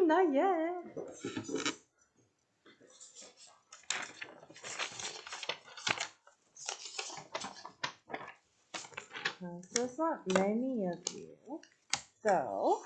Not yet. So it's not many of you. So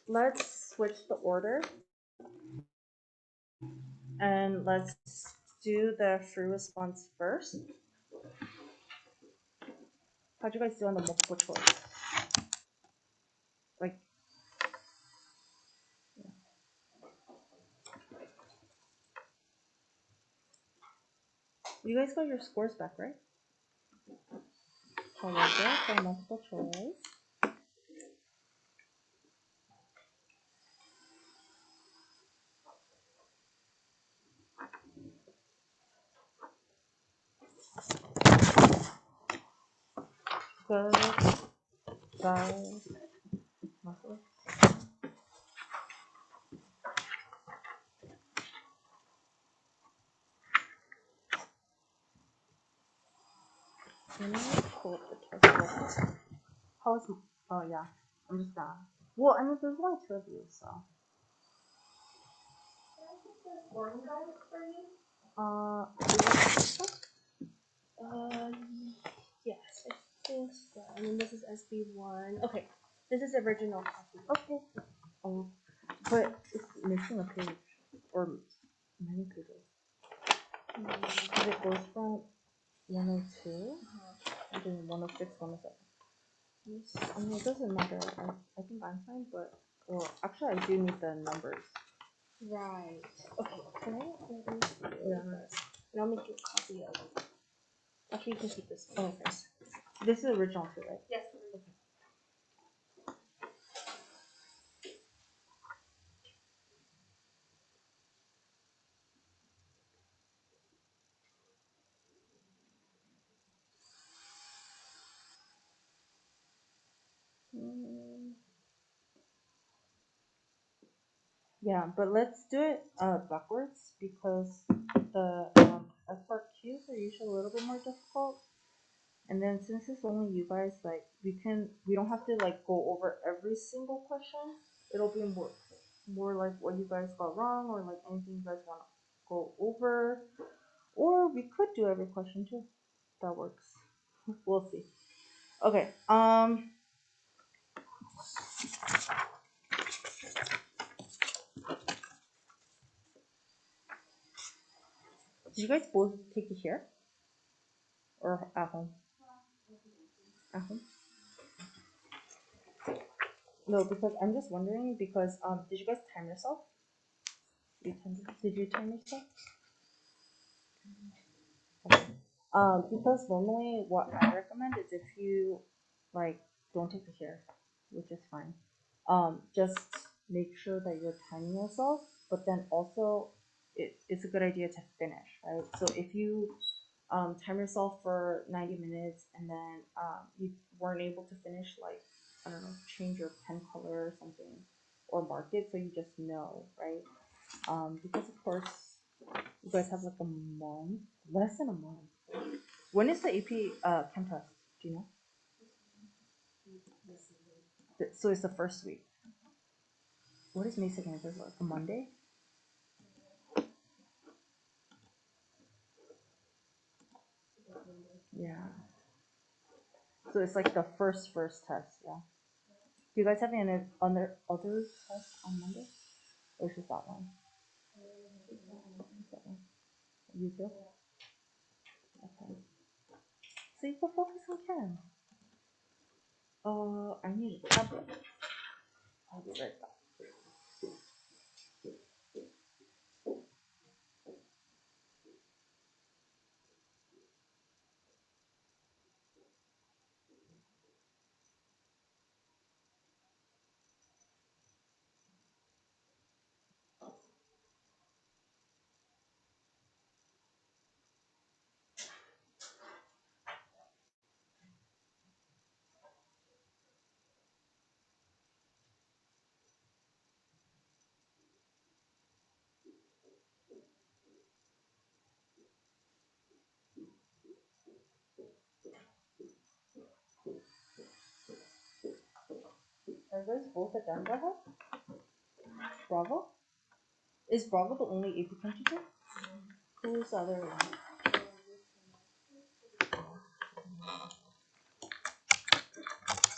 let's switch the order and let's do the free response first. How'd you guys do on the multiple choice? Like, yeah. You guys got your scores back, right? How was it for multiple choice? Good. Guys. Muscle. Let me pull up the test. How is, oh yeah, I'm just done. Well, I mean, there's only 2 of you, so. Yes, I think so. I mean, this is SB1. Okay, this is original copy. Okay. Oh, but it's missing a page, or many pages. Because it goes from 102, and then 106, 107. I mean, it doesn't matter. I think I'm fine, but, well, actually, I do need the numbers. Right. Okay, can I let me see Yeah. and I'll make you a copy of it. Actually, you can keep this one first. This is original too, right? Yes. Yeah, but let's do it backwards because the FRQs are usually a little bit more difficult. And then since it's only you guys, like we don't have to like go over every single question. It'll be more like what you guys got wrong or like anything you guys want to go over. Or we could do every question too. That works. We'll see. Okay. Did you guys both take it here? Or at home? At home? No, because I'm just wondering because did you guys time yourself? Did you time yourself? Okay. Because normally what I recommend is if you like don't take it here, which is fine. Just make sure that you're timing yourself, but then also it's a good idea to finish, right? So if you time yourself for 90 minutes and then you weren't able to finish, like, I don't know, change your pen color or something, or mark it so you just know, right? Because of course you guys have like a month, less than a month. When is the AP chem test? Do you know? So it's the first week. What is May 2nd? Is it like a Monday? Yeah. So it's like the first test, yeah. Do you guys have any other tests on Monday? Or just that one? You too? Okay. So you can focus on Chem. I need a tablet. I'll be right back. Are you guys both at Denver? Bravo? Is Bravo the only AP Chem teacher? Who's the other one?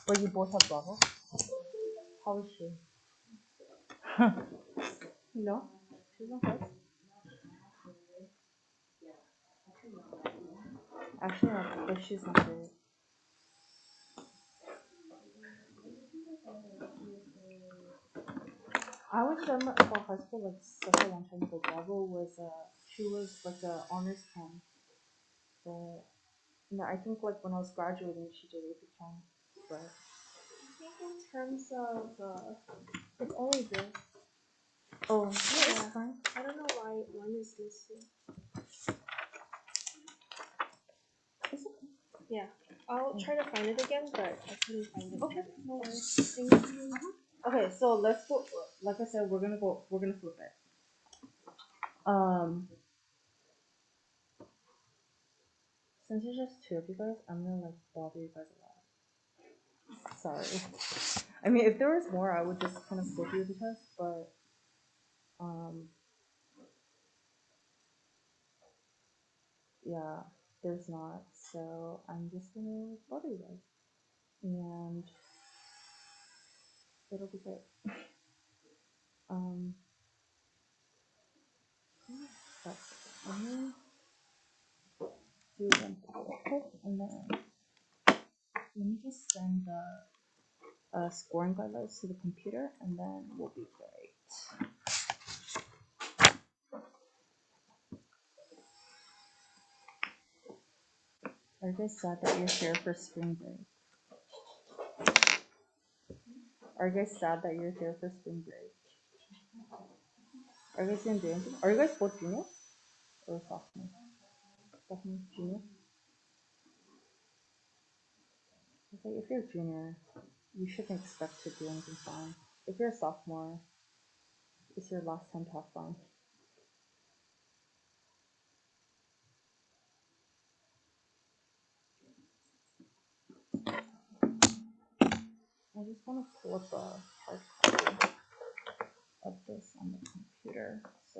But you both have Bravo? How is she? No? She's not good? Actually, no, but she's not great. I went to Denver for high school like such a long time ago. Bravo was she was like a honors chem. So no, I think like when I was graduating she did AP Chem. But I think in terms of it's only this. oh yeah, it's fine. I don't know why one is missing. It's okay. Yeah. I'll try to find it again, but I couldn't find it. Okay, no worries. Thank you. Okay, so let's go. Like I said, we're gonna flip it. Since it's just two of you guys, I'm gonna like bother you guys a lot. Sorry. I mean, if there was more, I would just kind of skip you the test, but yeah, there's not. So I'm just gonna bother you guys, and it'll be great. But let me do one real quick, and then let me just send the scoring guidelines to the computer, and then we'll be great. Are you guys sad that you're here for spring break? Are you guys sad that you're here for spring break? Are you guys gonna do anything? Are you guys both juniors or sophomores? Sophomore, junior? Okay, if you're a junior, you shouldn't expect to do anything fun. If you're a sophomore, it's your last time to have fun. I just want to pull up a hard copy of this on the computer. So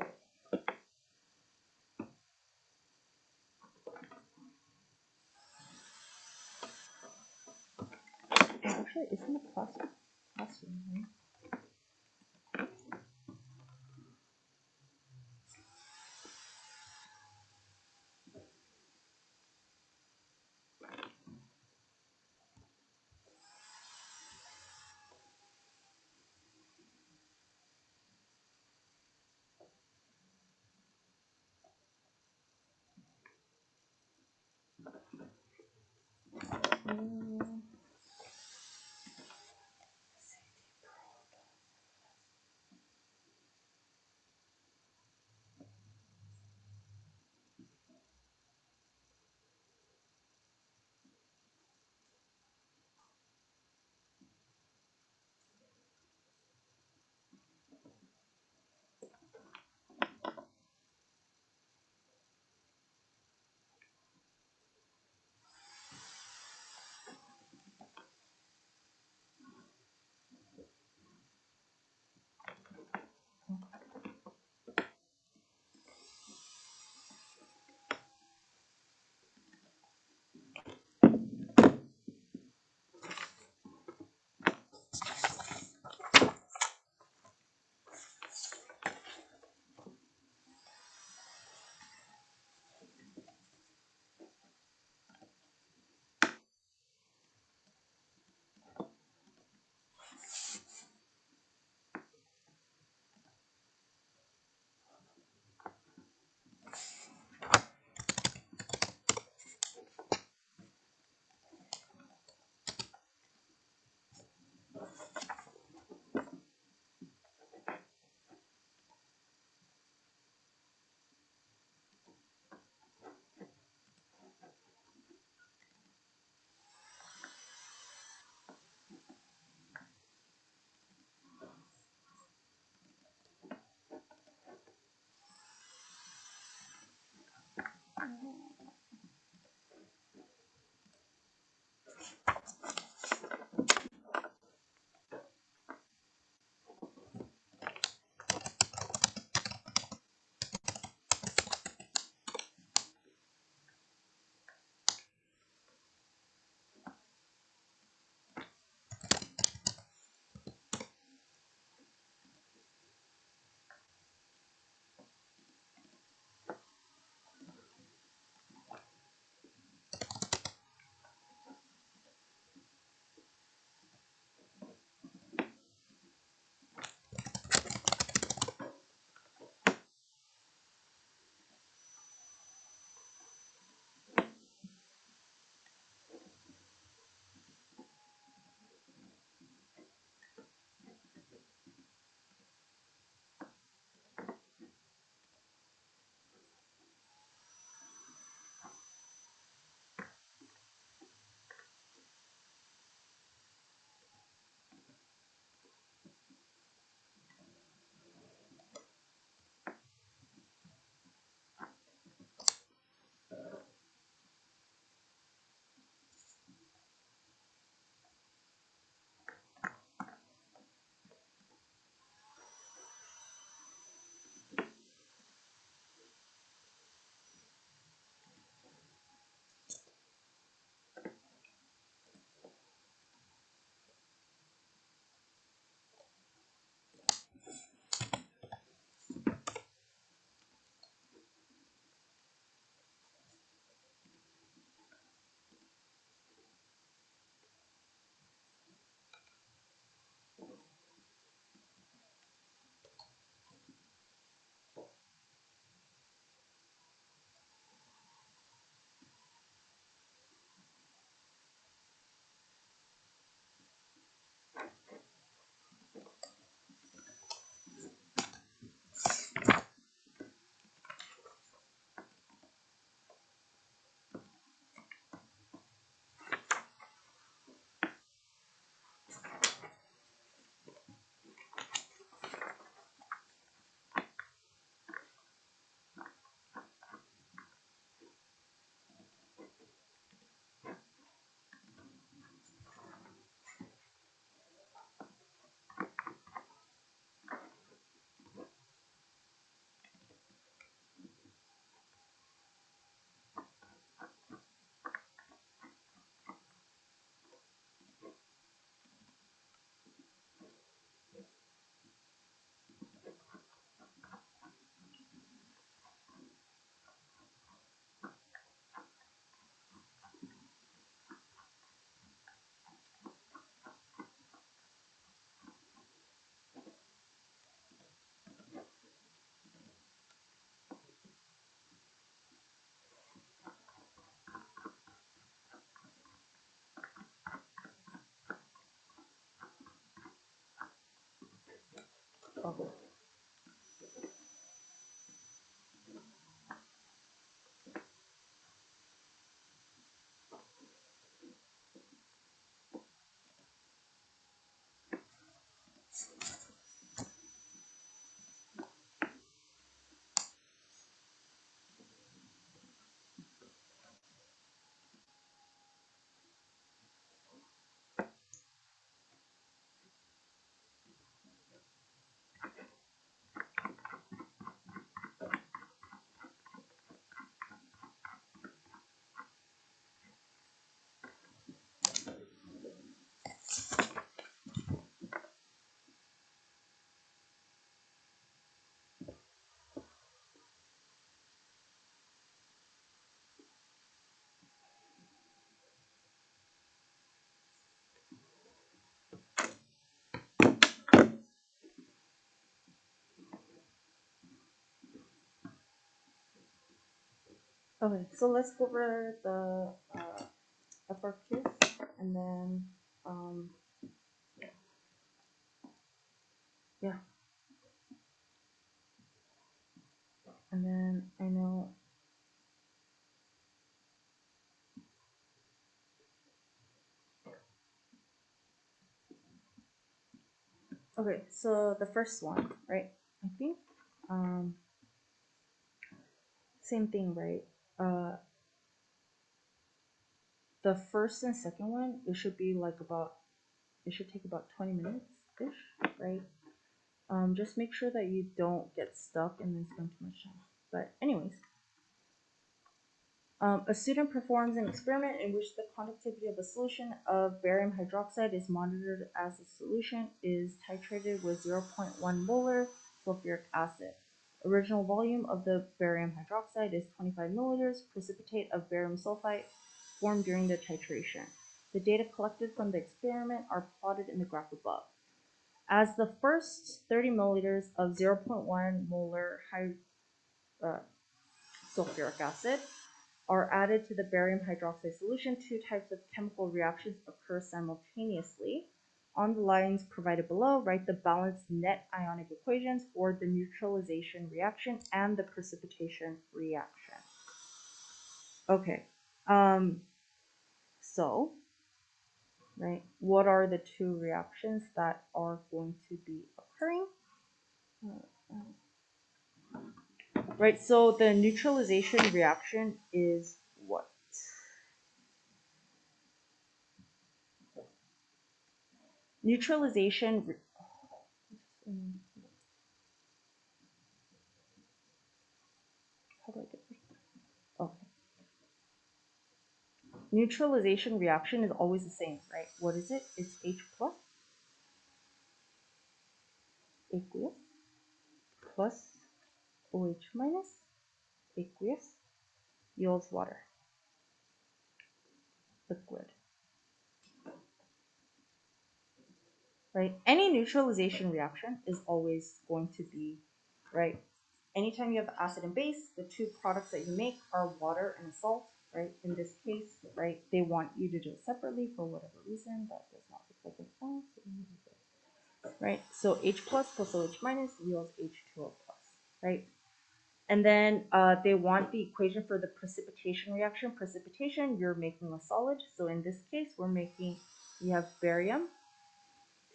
actually, it's in the classroom, right? Okay, so let's go over the FRQs and then yeah, and then I know. Okay, so the first one, right? I think same thing, right? The first and second one, it should be like about, it should take about 20 minutes ish, right? Just make sure that you don't get stuck and then spend too much time. But anyways, a student performs an experiment in which the conductivity of a solution of barium hydroxide is monitored as the solution is titrated with 0.1 molar sulfuric acid. Original volume of the barium hydroxide is 25 milliliters. Precipitate of barium sulfite formed during the titration. The data collected from the experiment are plotted in the graph above. As the first 30 milliliters of 0.1 molar sulfuric acid are added to the barium hydroxide solution, two types of chemical reactions occur simultaneously. On the lines provided below, write the balanced net ionic equations for the neutralization reaction and the precipitation reaction. Okay, so, right, what are the two reactions that are going to be occurring? Right, so the neutralization reaction is what? Neutralization. How do I get this? Okay. Neutralization reaction is always the same, right? What is it? It's H plus aqueous plus OH minus aqueous yields water, liquid, right? Any neutralization reaction is always going to be, right? Anytime you have acid and base, the two products that you make are water and a salt, right? In this case, right, they want you to do it separately for whatever reason. That does not look like a point, right? So H plus OH minus yields H2O plus, right? And then they want the equation for the precipitation reaction. Precipitation, you're making a solid. So in this case, we have barium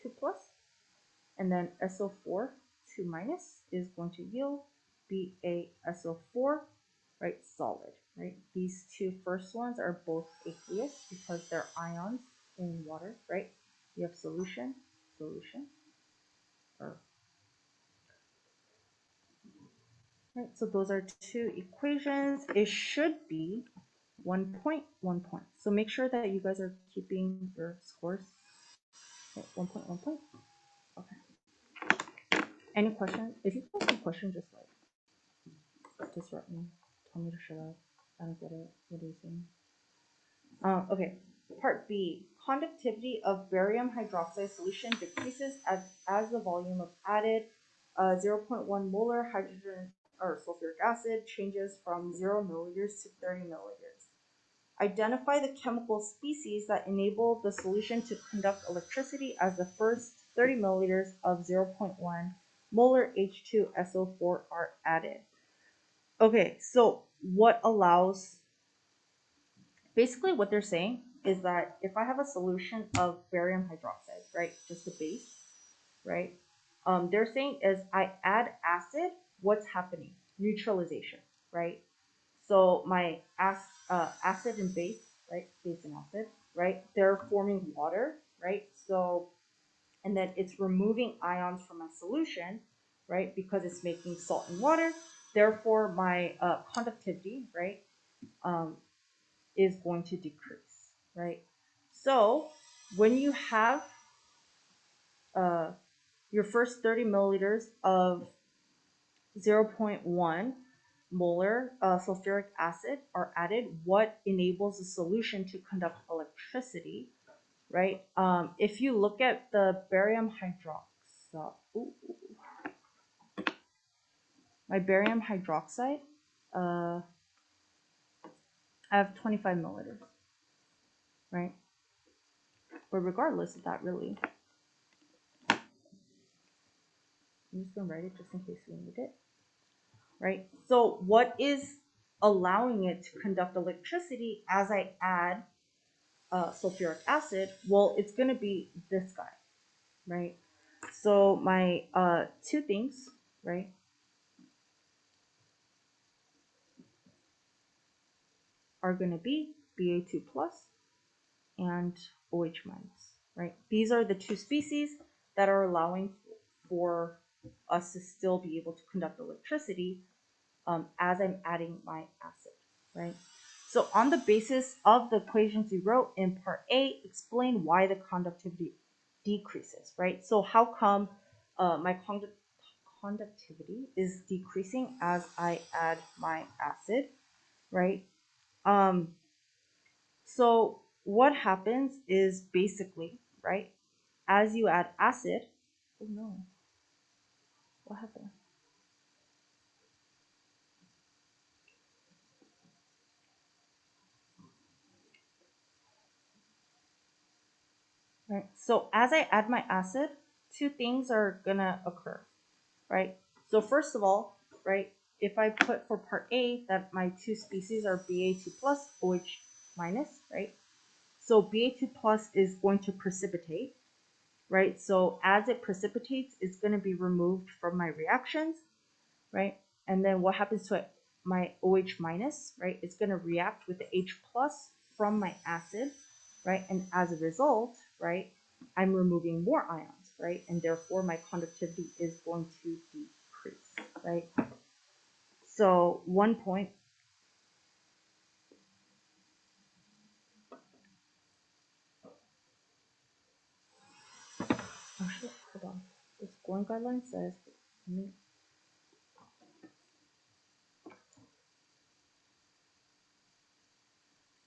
2 plus, and then SO4 2 minus is going to yield BaSO4, right, solid, right? These two first ones are both aqueous because they're ions in water, right? You have solution, solution, or right, so those are two equations. It should be 1 point, 1 point. So make sure that you guys are keeping your scores. Okay, 1 point, 1 point. Okay. Any questions? If you have any questions, just let me. Tell me to shut up. I don't get it. What are you saying? Okay. Part B. Conductivity of barium hydroxide solution decreases as the volume of added 0.1 molar hydrogen or sulfuric acid changes from 0 milliliters to 30 milliliters. Identify the chemical species that enable the solution to conduct electricity as the first 30 milliliters of 0.1 molar H2SO4 are added. Okay, so basically what they're saying is that if I have a solution of barium hydroxide, right, just a base, right, they're saying is I add acid, what's happening? Neutralization, right? So my acid and base, right, base and acid, right, they're forming water, right? So, and then it's removing ions from my solution, right, because it's making salt and water. Therefore, my conductivity, right, um, is going to decrease, right? So when you have uh, your first 30 milliliters of 0.1 molar sulfuric acid are added, what enables the solution to conduct electricity, right? If you look at the barium hydroxide, my barium hydroxide, uh, I have 25 milliliters, right? But regardless of that, really, I'm just gonna write it just in case we need it, right? So what is allowing it to conduct electricity as I add sulfuric acid? Well, it's gonna be this guy, right? So my two things, right, are gonna be Ba2 plus and OH minus, right? These are the two species that are allowing for us to still be able to conduct electricity as I'm adding my acid, right? So on the basis of the equations we wrote in part A, explain why the conductivity decreases, right? So how come my conductivity is decreasing as I add my acid, right? Um, so what happens is basically, right, as you add acid, oh no, what happened? Right. So as I add my acid, two things are gonna occur, right? So first of all, right, if I put for part A that my two species are Ba2 plus OH minus, right? So Ba2 plus is going to precipitate, right? So as it precipitates, it's going to be removed from my reactions, right? And then what happens to it? My OH minus, right? It's going to react with the H plus from my acid, right? And as a result, right, I'm removing more ions, right? And therefore my conductivity is going to decrease, right? So one point, actually, hold on. The scoring guideline says,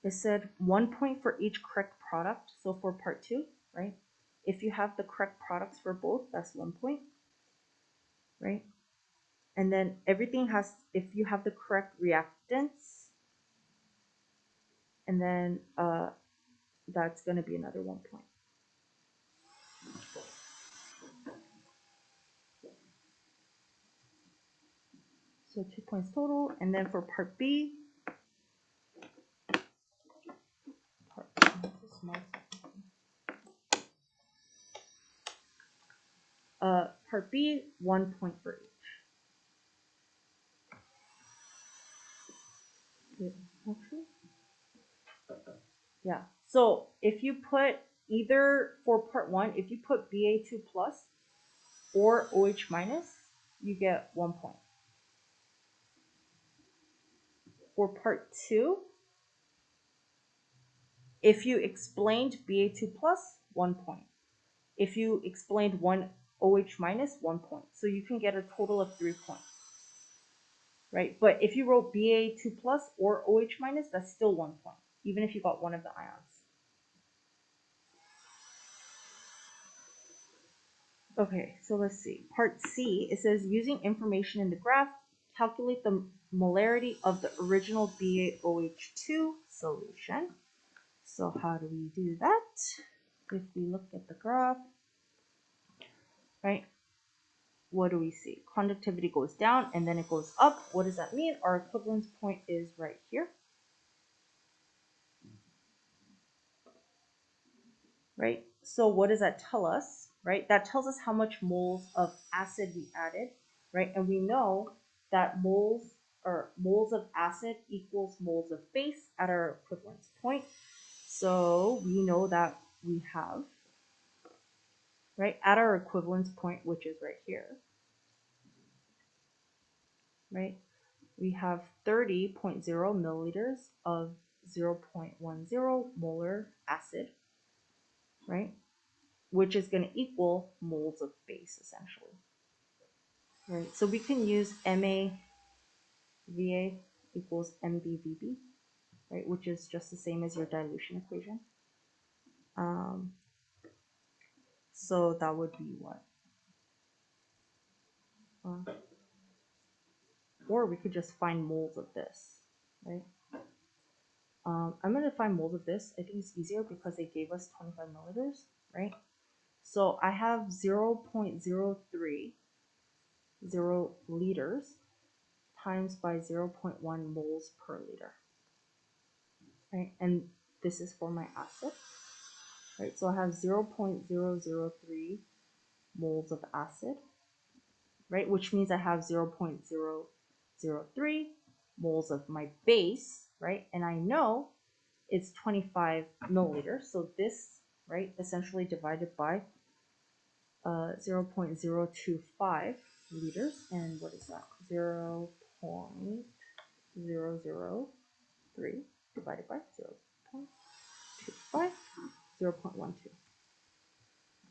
it said 1 point for each correct product. So for part two, right? If you have the correct products for both, that's 1 point, right? And then everything has, if you have the correct reactants, and then that's going to be another 1 point. So 2 points total. And then for part B, part B, 1 point for each. Actually, yeah. So if you put either for part one, if you put Ba2 plus or OH minus, you get 1 point. For part two, if you explained Ba2 plus, 1 point. If you explained one OH minus, 1 point. So you can get a total of 3 points, right? But if you wrote Ba2 plus or OH minus, that's still 1 point, even if you got one of the ions. Okay, so let's see. Part C, it says using information in the graph, calculate the molarity of the original BaOH2 solution. So how do we do that? If we look at the graph, right, what do we see? Conductivity goes down and then it goes up. What does that mean? Our equivalence point is right here, right? So what does that tell us, right? That tells us how much moles of acid we added, right? And we know that moles of acid equals moles of base at our equivalence point. So we know that we have, right, at our equivalence point, which is right here, right, we have 30.0 milliliters of 0.10 molar acid, right, which is going to equal moles of base essentially. Right, so we can use MAVA equals MBVB, right, which is just the same as your dilution equation. So that would be what? Or we could just find moles of this, right? I'm going to find moles of this. I think it's easier because they gave us 25 milliliters, right? So I have 0.030 liters times by 0.1 moles per liter, right? And this is for my acid, right? So I have 0.003 moles of acid, right? Which means I have 0.003 moles of my base, right? And I know it's 25 milliliters. So this, right, essentially divided by 0.025 liters. And what is that? 0.003 divided by 0.25, 0.12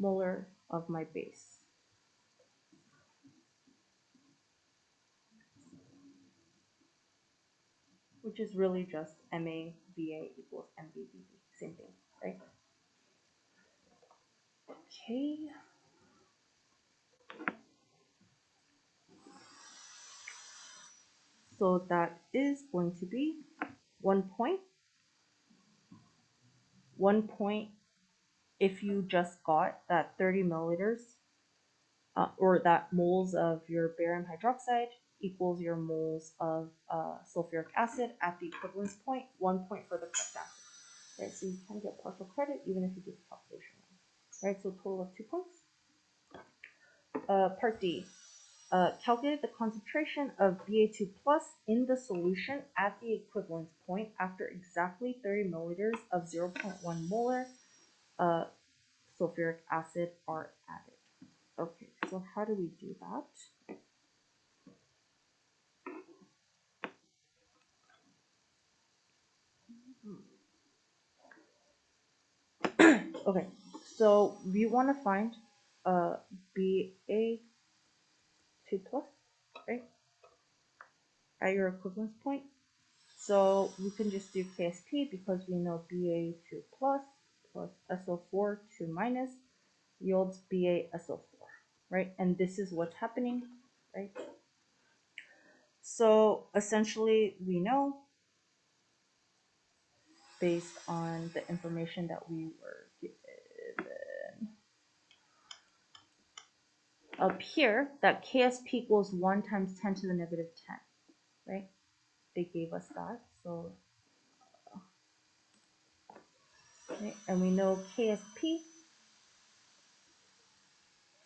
molar of my base. Which is really just MaVa equals MbVb, same thing, right? Okay. So that is going to be 1 point. If you just got that 30 milliliters or that moles of your barium hydroxide equals your moles of sulfuric acid at the equivalence point, 1 point for the correct acid. Right, so you can get partial credit even if you do the calculation. Right, so total of 2 points. Part D. Calculate the concentration of Ba2 plus in the solution at the equivalence point after exactly 30 milliliters of 0.1 molar sulfuric acid are added. Okay, so how do we do that? Okay, so we want to find Ba2 plus, right, at your equivalence point. So we can just do KSP because we know Ba2 plus SO4 2 minus yields BaSO4, right? And this is what's happening, right? So essentially we know based on the information that we were given up here that KSP equals 1 times 10 to the negative 10, right? They gave us that, so okay. And we know KSP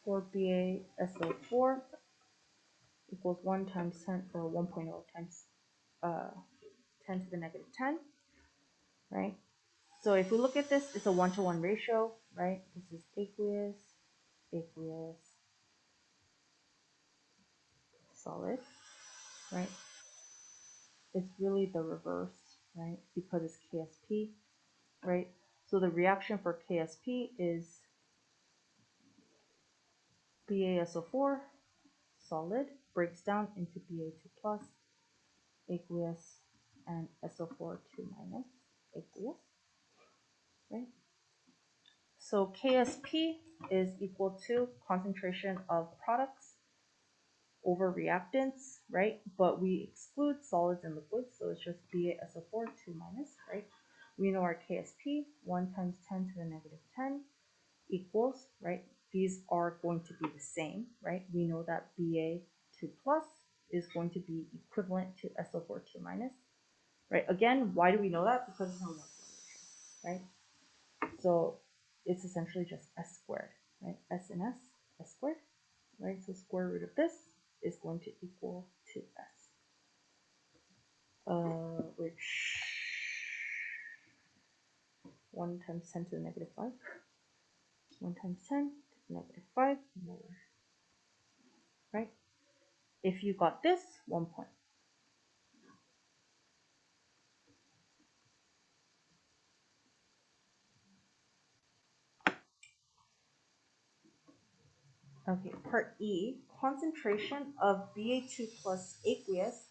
for BaSO4 equals 1 times 10 or 1.0 times 10 to the negative 10, right? So if we look at this, it's a 1-to-1 ratio, right? This is aqueous, aqueous, solid, right? It's really the reverse, right? Because it's KSP, right? So the reaction for KSP is BaSO4, solid, breaks down into Ba2 plus, aqueous, and SO4 2 minus, aqueous, right? So KSP is equal to concentration of products over reactants, right? But we exclude solids and liquids, so it's just BaSO4 2 minus, right? We know our KSP, 1 times 10 to the negative 10 equals, right? These are going to be the same, right? We know that Ba2 plus is going to be equivalent to SO4 2 minus, right? Again, why do we know that? Because it's a 1-to-1 ratio, right? So it's essentially just S squared, right? S and S squared, right? So square root of this is going to equal to S, which 1 times 10 to the negative 5, 1 times 10 to the negative 5 molar, right? If you got this, 1 point. Okay, part E, concentration of Ba2 plus aqueous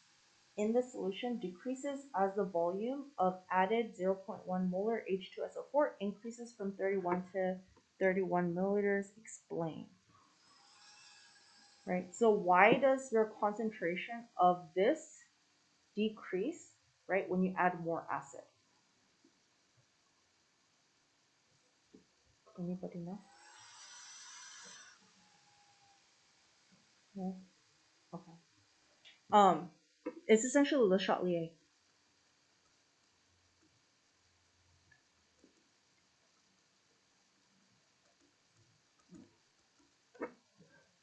in the solution decreases as the volume of added 0.1 molar H2SO4 increases from 31 to 31 milliliters. Explain. Right, so why does your concentration of this decrease, right, when you add more acid? Anybody know? No? Okay. It's essentially Le Chatelier.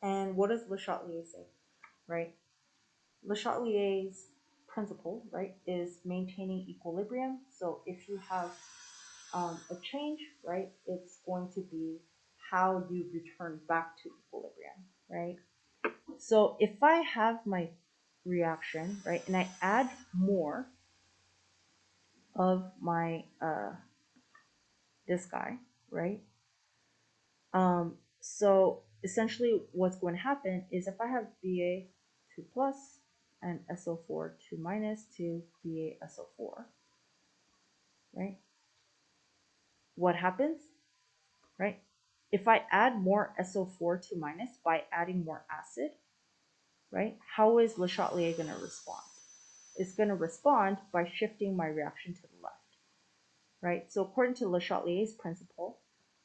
And what does Le Chatelier say, right? Le Chatelier's principle, right, is maintaining equilibrium. So if you have a change, right, it's going to be how you return back to equilibrium, right? So if I have my reaction, right, and I add more of my this guy, right? So essentially what's going to happen is if I have Ba2 plus and SO4 2 minus to BaSO4, right? What happens, right? If I add more SO4 2 minus by adding more acid, right? How is Le Chatelier going to respond? It's going to respond by shifting my reaction to the left, right? So according to Le Chatelier's principle,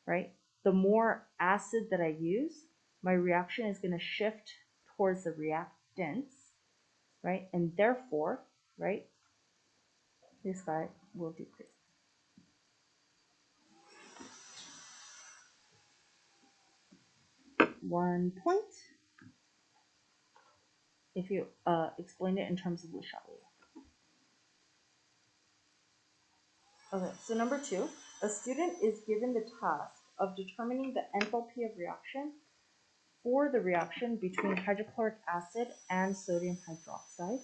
right, the more acid that I use, my reaction is going to shift towards the reactants, right? And therefore, right, this guy will decrease. One point if you explain it in terms of Le Chatelier. Okay, so number 2, a student is given the task of determining the enthalpy of reaction for the reaction between hydrochloric acid and sodium hydroxide.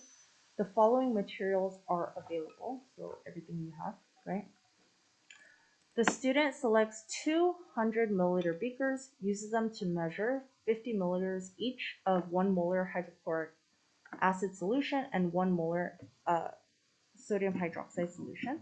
The following materials are available, so everything you have, right? The student selects 200 milliliter beakers, uses them to measure 50 milliliters each of 1 molar hydrochloric acid solution and 1 molar sodium hydroxide solution,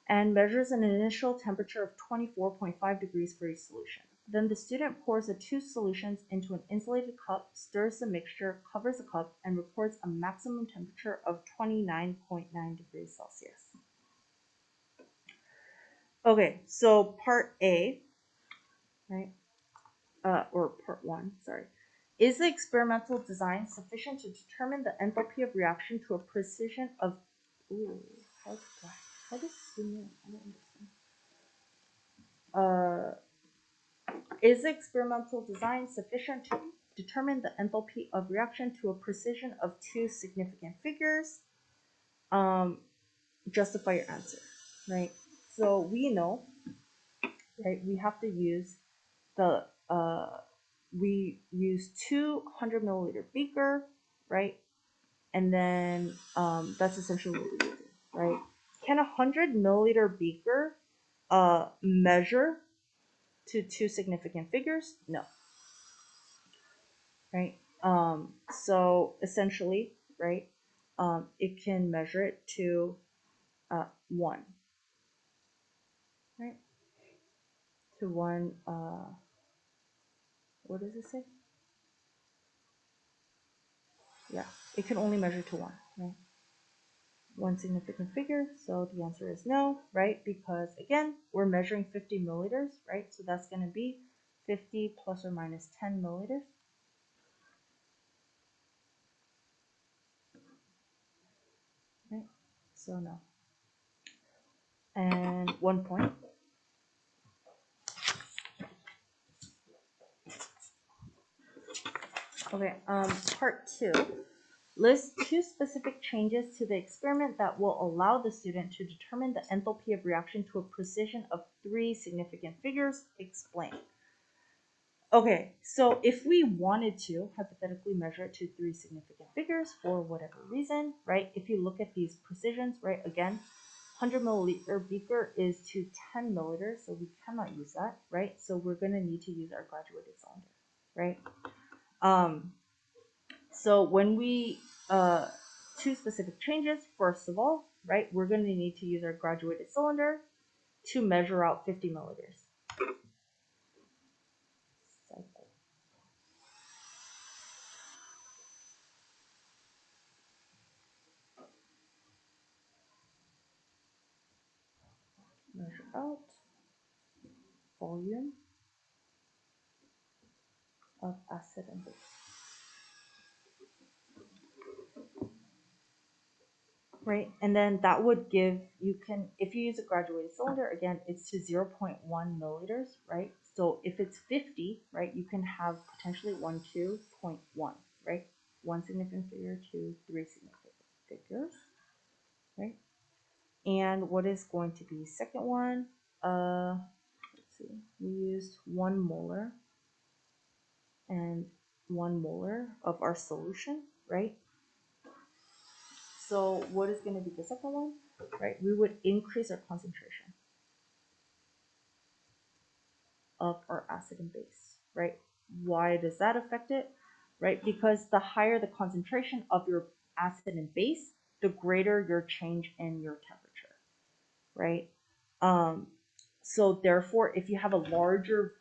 and measures an initial temperature of 24.5 degrees for each solution. Then the student pours the 2 solutions into an insulated cup, stirs the mixture, covers the cup, and records a maximum temperature of 29.9 degrees Celsius. Okay, so part A, right, or part 1, sorry. Is the experimental design sufficient to determine the enthalpy of reaction to a precision of, how does zoom in? I don't understand. Is the experimental design sufficient to determine the enthalpy of reaction to a precision of 2 significant figures? Justify your answer, right? So we know, right, we have to use the, we use 200 milliliter beaker, right? And then that's essentially what we do, right? Can a 100 milliliter beaker measure to 2 significant figures? No. Right? So essentially, right, it can measure it to 1, right? To 1, what does it say? Yeah, it can only measure to 1, right? 1 significant figure, so the answer is no, right? Because again, we're measuring 50 milliliters, right? So that's going to be 50 plus or minus 10 milliliters. Right? So no. And 1 point. Okay, part 2. List 2 specific changes to the experiment that will allow the student to determine the enthalpy of reaction to a precision of 3 significant figures. Explain. Okay, so if we wanted to hypothetically measure it to 3 significant figures for whatever reason, right? If you look at these precisions, right, again, 100 milliliter beaker is to 10 milliliters, so we cannot use that, right? So we're going to need to use our graduated cylinder, right? So when we 2 specific changes, first of all, right, we're going to need to use our graduated cylinder to measure out 50 milliliters. Cycle. Measure out. volume of acid and base. Right, and then that would give, you can, if you use a graduated cylinder, again, it's to 0.1 milliliters, right? So if it's 50, right, you can have potentially 1 to 0.1, right? 1 significant figure to 3 significant figures, right? And what is going to be second one? Let's see, we used 1 molar and 1 molar of our solution, right? So what is going to be the second one, right? We would increase our concentration of our acid and base, right? Why does that affect it, right? Because the higher the concentration of your acid and base, the greater your change in your temperature, right? So therefore, if you have a larger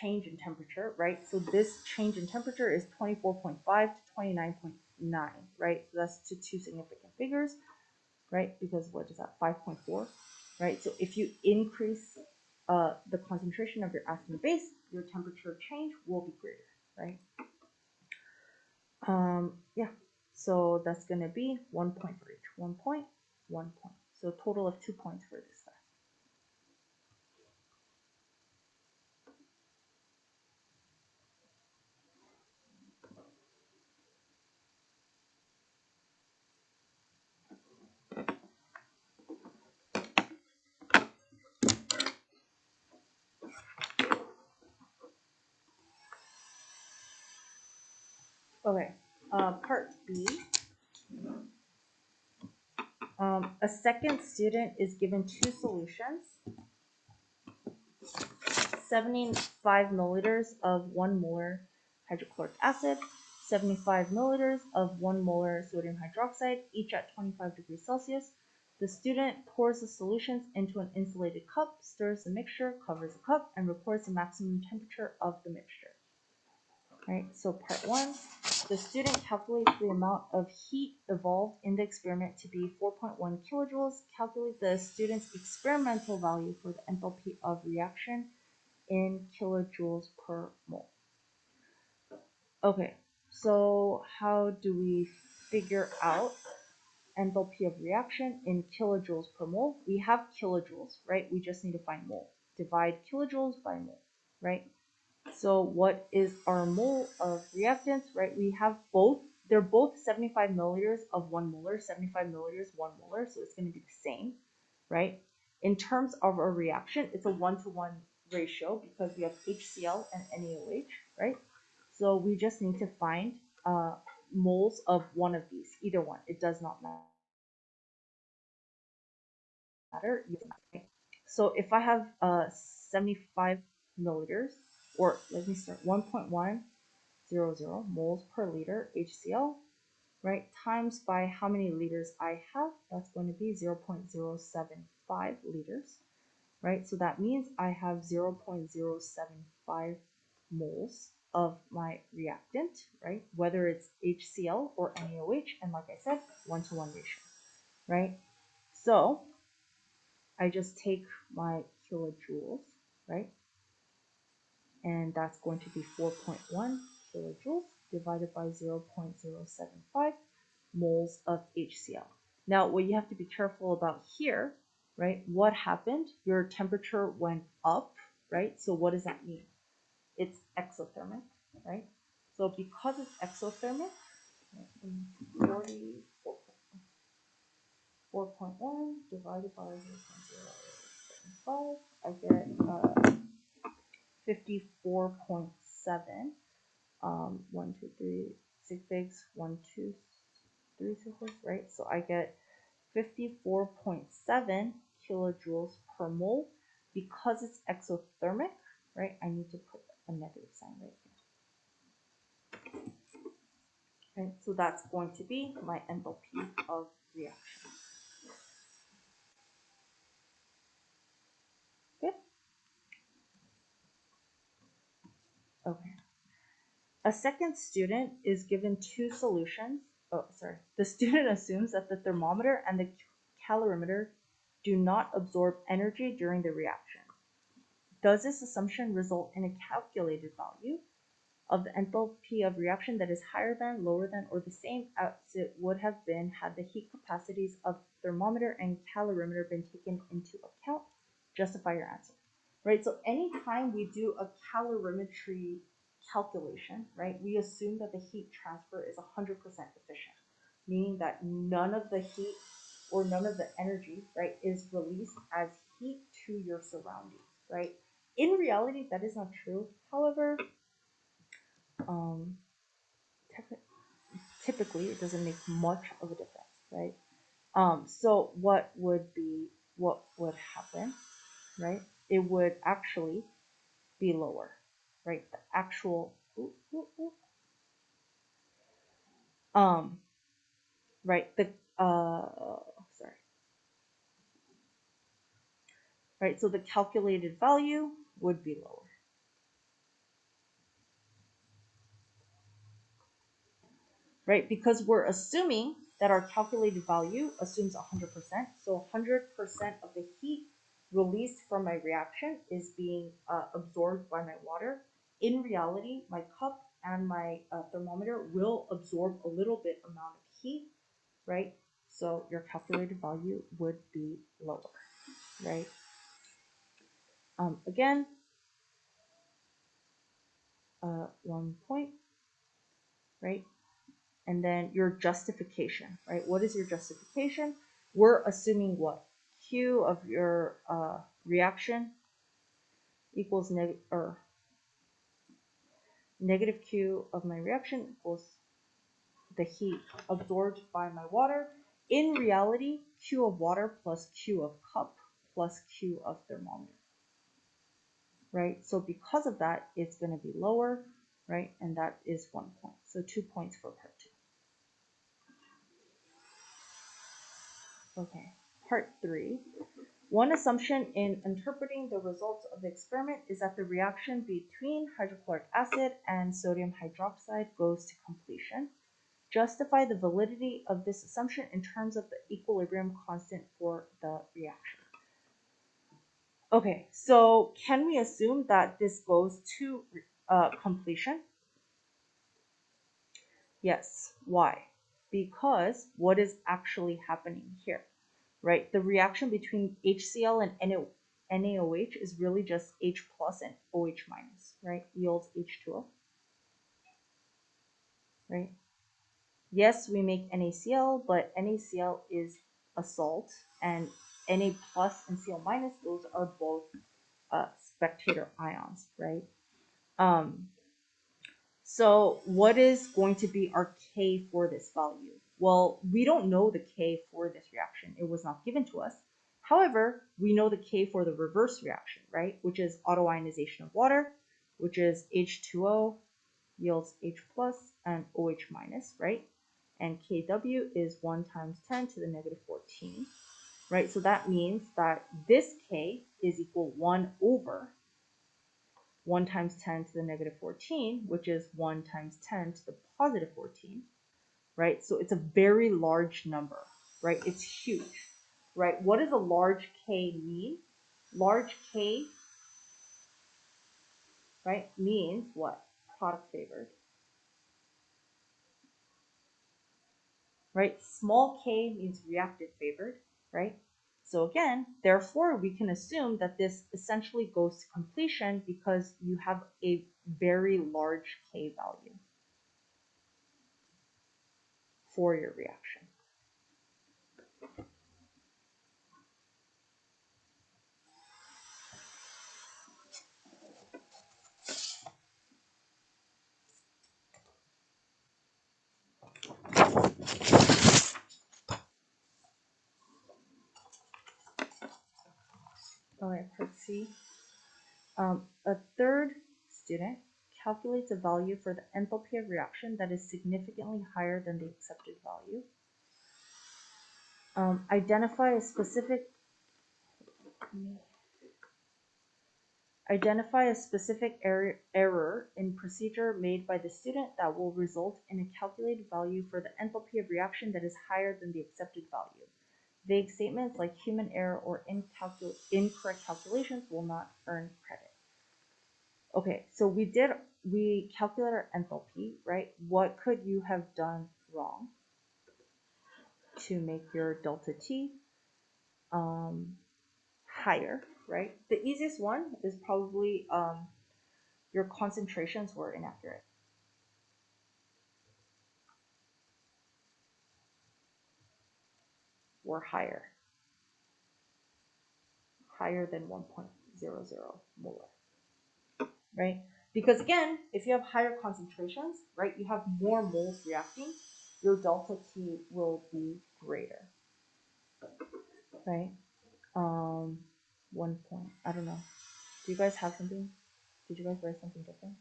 change in temperature, right? So this change in temperature is 24.5 to 29.9, right? So that's to 2 significant figures, right? Because what is that, 5.4, right? So if you increase the concentration of your acid and base, your temperature change will be greater, right? Yeah, so that's going to be 1 point for each, 1 point, 1 point. So a total of 2 points for this guy. Okay, part B. A second student is given 2 solutions, 75 milliliters of 1 molar hydrochloric acid, 75 milliliters of 1 molar sodium hydroxide, each at 25 degrees Celsius. The student pours the solutions into an insulated cup, stirs the mixture, covers the cup, and records the maximum temperature of the mixture. Right, so part 1, the student calculates the amount of heat evolved in the experiment to be 4.1 kilojoules. Calculate the student's experimental value for the enthalpy of reaction in kilojoules per mole. Okay, so how do we figure out enthalpy of reaction in kilojoules per mole? We have kilojoules, right? We just need to find mole. Divide kilojoules by mole, right? So what is our mole of reactants, right? We have both, they're both 75 milliliters of 1 molar, 75 milliliters, 1 molar, so it's going to be the same, right? In terms of our reaction, it's a 1-to-1 ratio because we have HCl and NaOH, right? So we just need to find moles of one of these, either one. It does not matter. So if I have 75 milliliters, or let me start 1.100 moles per liter HCl, right, times by how many liters I have, that's going to be 0.075 liters, right? So that means I have 0.075 moles of my reactant, right? Whether it's HCl or NaOH, and like I said, 1-to-1 ratio, right? So I just take my kilojoules, right? And that's going to be 4.1 kilojoules divided by 0.075 moles of HCl. Now, what you have to be careful about here, right? What happened? Your temperature went up, right? So what does that mean? It's exothermic, right? So because it's exothermic, 4.1 divided by 0.075, I get 54.7. 1, 2, 3, 6 figs, 1, 2, 3 circles, right? So I get 54.7 kilojoules per mole. Because it's exothermic, right? I need to put a negative sign right here. Okay, so that's going to be my enthalpy of reaction. Good. Okay. A second student is given 2 solutions. Oh, sorry. The student assumes that the thermometer and the calorimeter do not absorb energy during the reaction. does this assumption result in a calculated value of the enthalpy of reaction that is higher than, lower than, or the same as it would have been had the heat capacities of thermometer and calorimeter been taken into account? Justify your answer. Right, so anytime we do a calorimetry calculation, right, we assume that the heat transfer is 100% efficient, meaning that none of the heat or none of the energy, right, is released as heat to your surroundings, right? In reality, that is not true. However, um, typically it doesn't make much of a difference, right? So what would happen, right? It would actually be lower, right? The actual, um, right? The sorry, right? So the calculated value would be lower. Right? Because we're assuming that our calculated value assumes 100%. So 100% of the heat released from my reaction is being absorbed by my water. In reality, my cup and my thermometer will absorb a little bit amount of heat, right? So your calculated value would be lower, right? Again, 1 point, right? And then your justification, right? What is your justification? We're assuming what? Q of your reaction equals negative Q of my reaction equals the heat absorbed by my water. In reality, Q of water plus Q of cup plus Q of thermometer, right? So because of that, it's going to be lower, right? And that is 1 point. So 2 points for part 2. Okay, part 3. One assumption in interpreting the results of the experiment is that the reaction between hydrochloric acid and sodium hydroxide goes to completion. Justify the validity of this assumption in terms of the equilibrium constant for the reaction. Okay, so can we assume that this goes to completion? Yes. Why? Because what is actually happening here? Right? The reaction between HCl and NaOH is really just H plus and OH minus, right? Yields H2O, right? Yes, we make NaCl, but NaCl is a salt, and Na plus and Cl minus, those are both spectator ions, right? So what is going to be our K for this value? Well, we don't know the K for this reaction. It was not given to us. However, we know the K for the reverse reaction, right? Which is autoionization of water, which is H2O yields H plus and OH minus, right? And Kw is 1 times 10 to the negative 14, right? So that means that this K is equal 1 over 1 times 10 to the negative 14, which is 1 times 10 to the positive 14, right? So it's a very large number, right? It's huge, right? What does a large K mean? Large K, right, means what? Product favored, right? Small k means reactant favored, right? So again, therefore, we can assume that this essentially goes to completion because you have a very large k value for your reaction. All right, let's see. A third student calculates a value for the enthalpy of reaction that is significantly higher than the accepted value. Identify a specific error in procedure made by the student that will result in a calculated value for the enthalpy of reaction that is higher than the accepted value. Vague statements like human error or incorrect calculations will not earn credit. Okay, so we calculated our enthalpy, right? What could you have done wrong to make your delta T higher, right? The easiest one is probably your concentrations were inaccurate. Were higher than 1.00 molar, right? Because again, if you have higher concentrations, right, you have more moles reacting, your delta T will be greater, right? 1 point, I don't know. Do you guys have something? Did you guys write something different?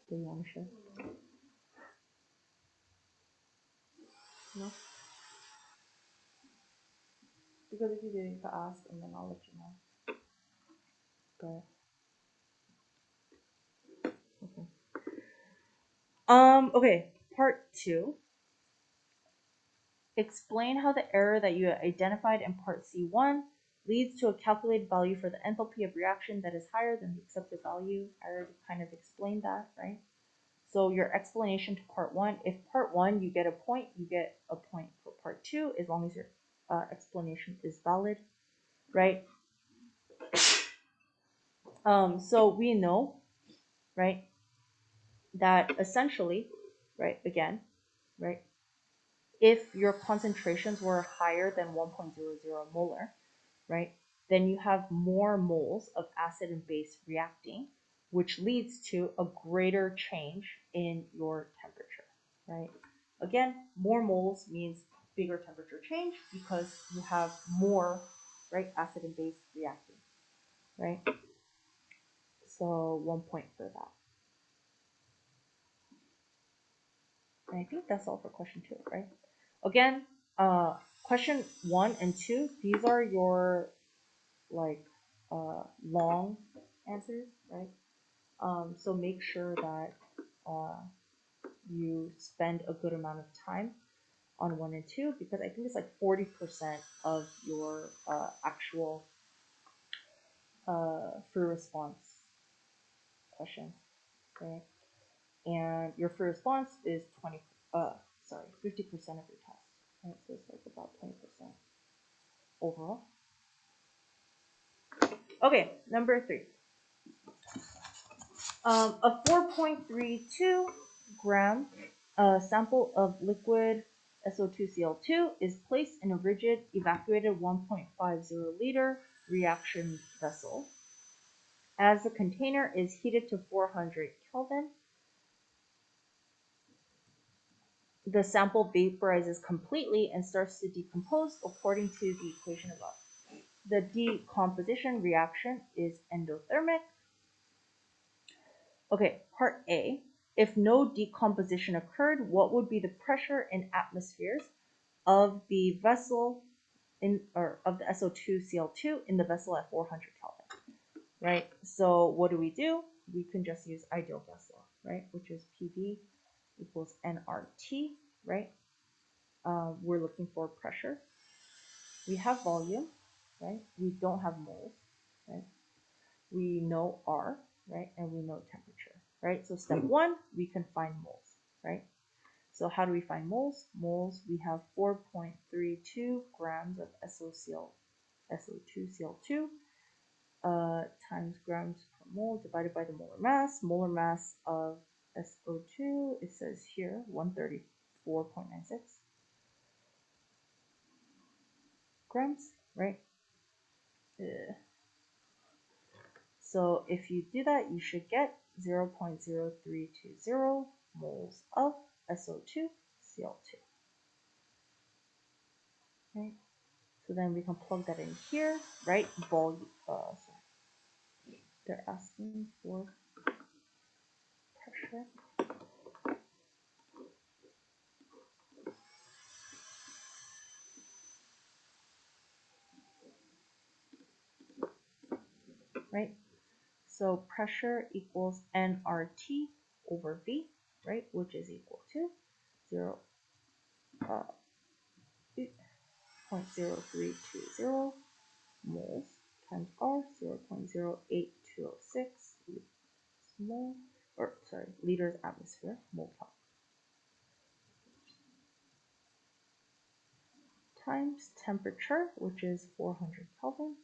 Do you want to share? No? Because if you do, you can ask and then I'll let you know. But, okay. Okay, part 2. Explain how the error that you identified in part C1 leads to a calculated value for the enthalpy of reaction that is higher than the accepted value. I already kind of explained that, right? So your explanation to part 1, if part 1 you get a point, you get a point for part 2 as long as your explanation is valid, right? So we know, right, that essentially, right, again, right, if your concentrations were higher than 1.00 molar, right, then you have more moles of acid and base reacting, which leads to a greater change in your temperature, right? Again, more moles means bigger temperature change because you have more, right, acid and base reacting, right? So 1 point for that. And I think that's all for question 2, right? Again, question 1 and 2, these are your like long answers, right? So make sure that you spend a good amount of time on 1 and 2 because I think it's like 40% of your actual free response questions, right? And your free response is 50% of your test, right? So it's like about 20% overall. Okay, number 3. A 4.32 gram sample of liquid SO2Cl2 is placed in a rigid evacuated 1.50 liter reaction vessel. As the container is heated to 400 Kelvin, the sample vaporizes completely and starts to decompose according to the equation above. The decomposition reaction is endothermic. Okay, part A. If no decomposition occurred, what would be the pressure in atmospheres of the vessel of the SO2Cl2 in the vessel at 400 Kelvin, right? So what do? We can just use ideal gas law, right? Which is PV equals nRT, right? We're looking for pressure. We have volume, right? We don't have moles, right? We know R, right? And we know temperature, right? So step 1, we can find moles, right? So how do we find moles? Moles, we have 4.32 grams of SO2Cl2 times grams per mole divided by the molar mass. Molar mass of SO2, it says here, 134.96 grams, right? So if you do that, you should get 0.0320 moles of SO2Cl2. Right? So then we can plug that in here, right? Volume. They're asking for pressure. Right? So pressure equals nRT over V, right? Which is equal to 0.0320 moles times R, 0.08206 mole, or sorry, liters atmosphere, mole count, times temperature, which is 400 Kelvin,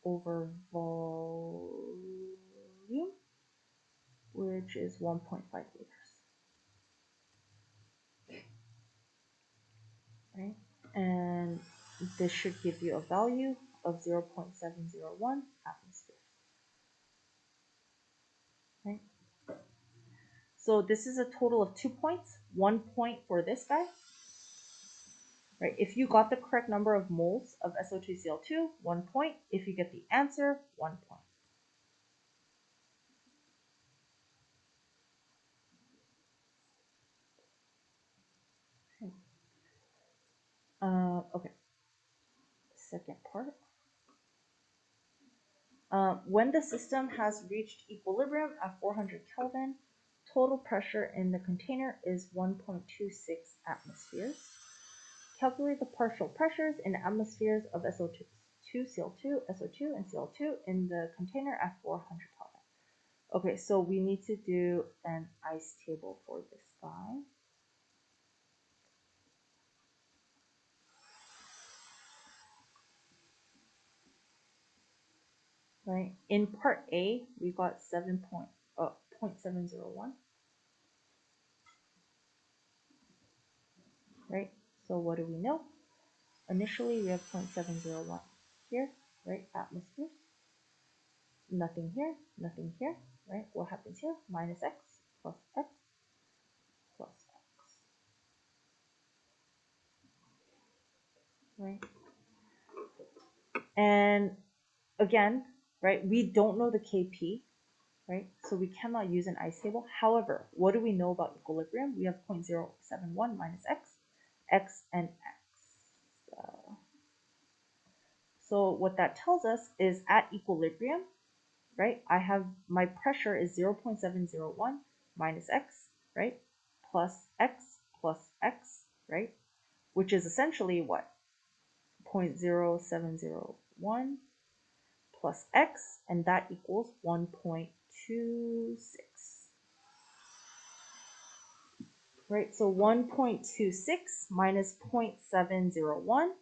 over volume, which is 1.5 liters, right? And this should give you a value of 0.701 atmosphere, right? So this is a total of 2 points, 1 point for this guy, right? If you got the correct number of moles of SO2Cl2, 1 point. If you get the answer, 1 point. Okay, second part. When the system has reached equilibrium at 400 Kelvin, total pressure in the container is 1.26 atmospheres. Calculate the partial pressures in atmospheres of SO2, Cl2, SO2, and Cl2 in the container at 400 Kelvin. Okay, so we need to do an ice table for this guy. Right, in part A, we got 0.701, right? So what do we know? Initially, we have 0.701 here, right? Atmospheres. Nothing here, nothing here, right? What happens here? Minus x plus x plus x, right? And again, right, we don't know the Kp, right? So we cannot use an ice table. However, what do we know about equilibrium? We have 0.071 minus x, and x. So what that tells us is at equilibrium, right, I have my pressure is 0.701 minus x, right, plus x, right, which is essentially what? 0.0701 plus x, and that equals 1.26. Right, so 1.26 minus 0.701,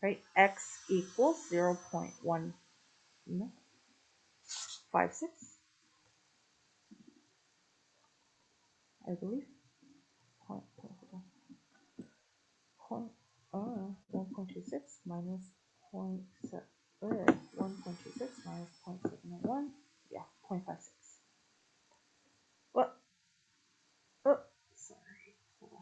right, x equals 0.156, I believe. Point, point, 1.26 minus 1.26 minus 0.701, yeah, 0.56. What? Oh, sorry. Hold on.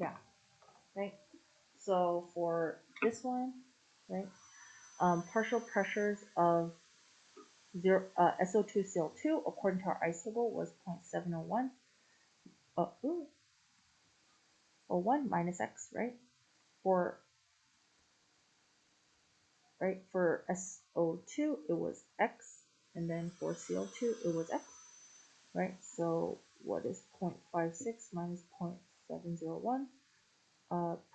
Yeah, right. So for this one, right, partial pressures of SO2Cl2 according to our ice table was 0.701, 01 minus x, right? For SO2 it was x, and then for Cl2 it was x, right? So what is 0.56 minus 0.701?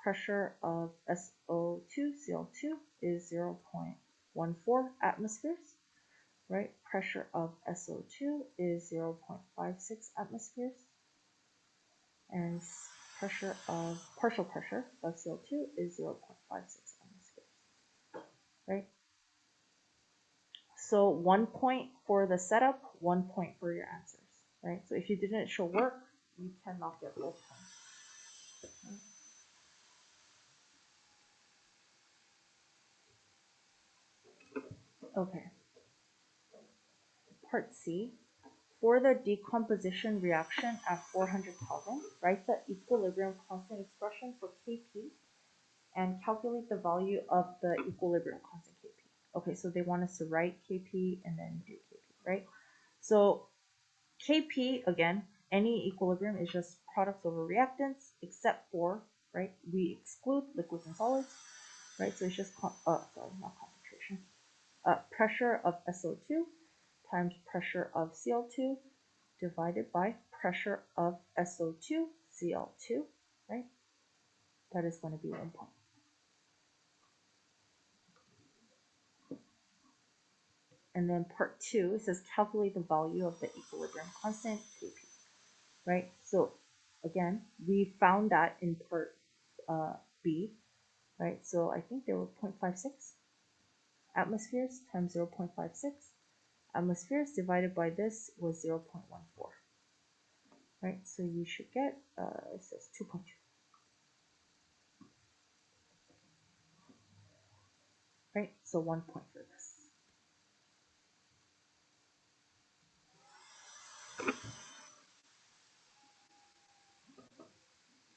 Pressure of SO2Cl2 is 0.14 atmospheres, right? Pressure of SO2 is 0.56 atmospheres, and partial pressure of CO2 is 0.56 atmospheres, right? So 1 point for the setup, 1 point for your answers, right? So if you didn't show work, you cannot get both points. Okay. Part C. For the decomposition reaction at 400 Kelvin, write the equilibrium constant expression for Kp and calculate the value of the equilibrium constant Kp. Okay, so they want us to write Kp and then do Kp, right? So Kp, again, any equilibrium is just products over reactants, except for, right, we solids, right? So it's just, sorry, not concentration, pressure of SO2 times pressure of Cl2 divided by pressure of SO2 Cl2, right? That is going to be 1 point. And then part 2, it says calculate the value of the equilibrium constant, Kp, right? So again, we found that in part B, right? So I think they were 0.56 atmospheres times 0.56. Atmospheres divided by this was 0.14, right? So you should get, it says 2.2. Right, so 1 point for this.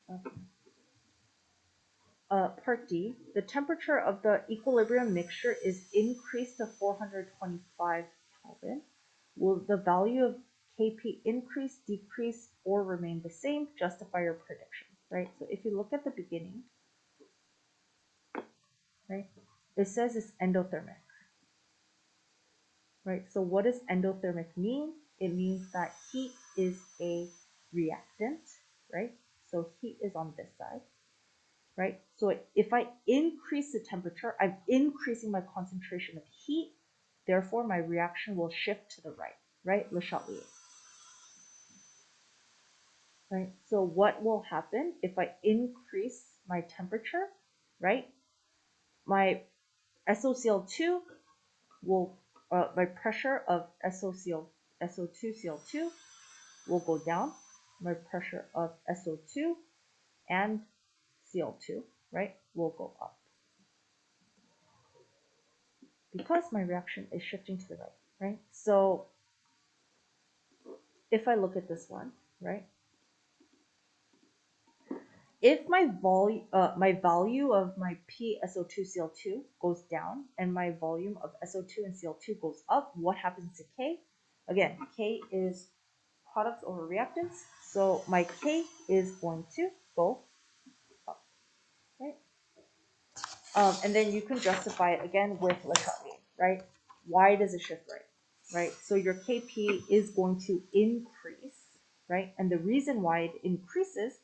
Okay. Part D, the temperature of the equilibrium mixture is increased to 425 Kelvin. Will the value of Kp increase, decrease, or remain the same? Justify your prediction, right? So if you look at the beginning, right, it says it's endothermic, right? So what does endothermic mean? It means that heat is a reactant, right? So heat is on this side, right? So if I increase the temperature, I'm increasing my concentration of heat, therefore my reaction will shift to the right? Le Chatelier. Right? So what will happen if I increase my temperature, right? My SOCl2 will, my pressure of SO2Cl2 will go down. My pressure of SO2 and Cl2, right, will go up. Because my reaction is shifting to the right? So if I look at this one, right? If my value of my PSO2Cl2 goes down and my volume of SO2 and Cl2 goes up, what happens to K? Again, K is products over reactants, so my K is going to go up, right? And then you can justify it again with Le Chatelier, right? Why does it shift right? So your Kp is going to increase, right? And the reason why it increases,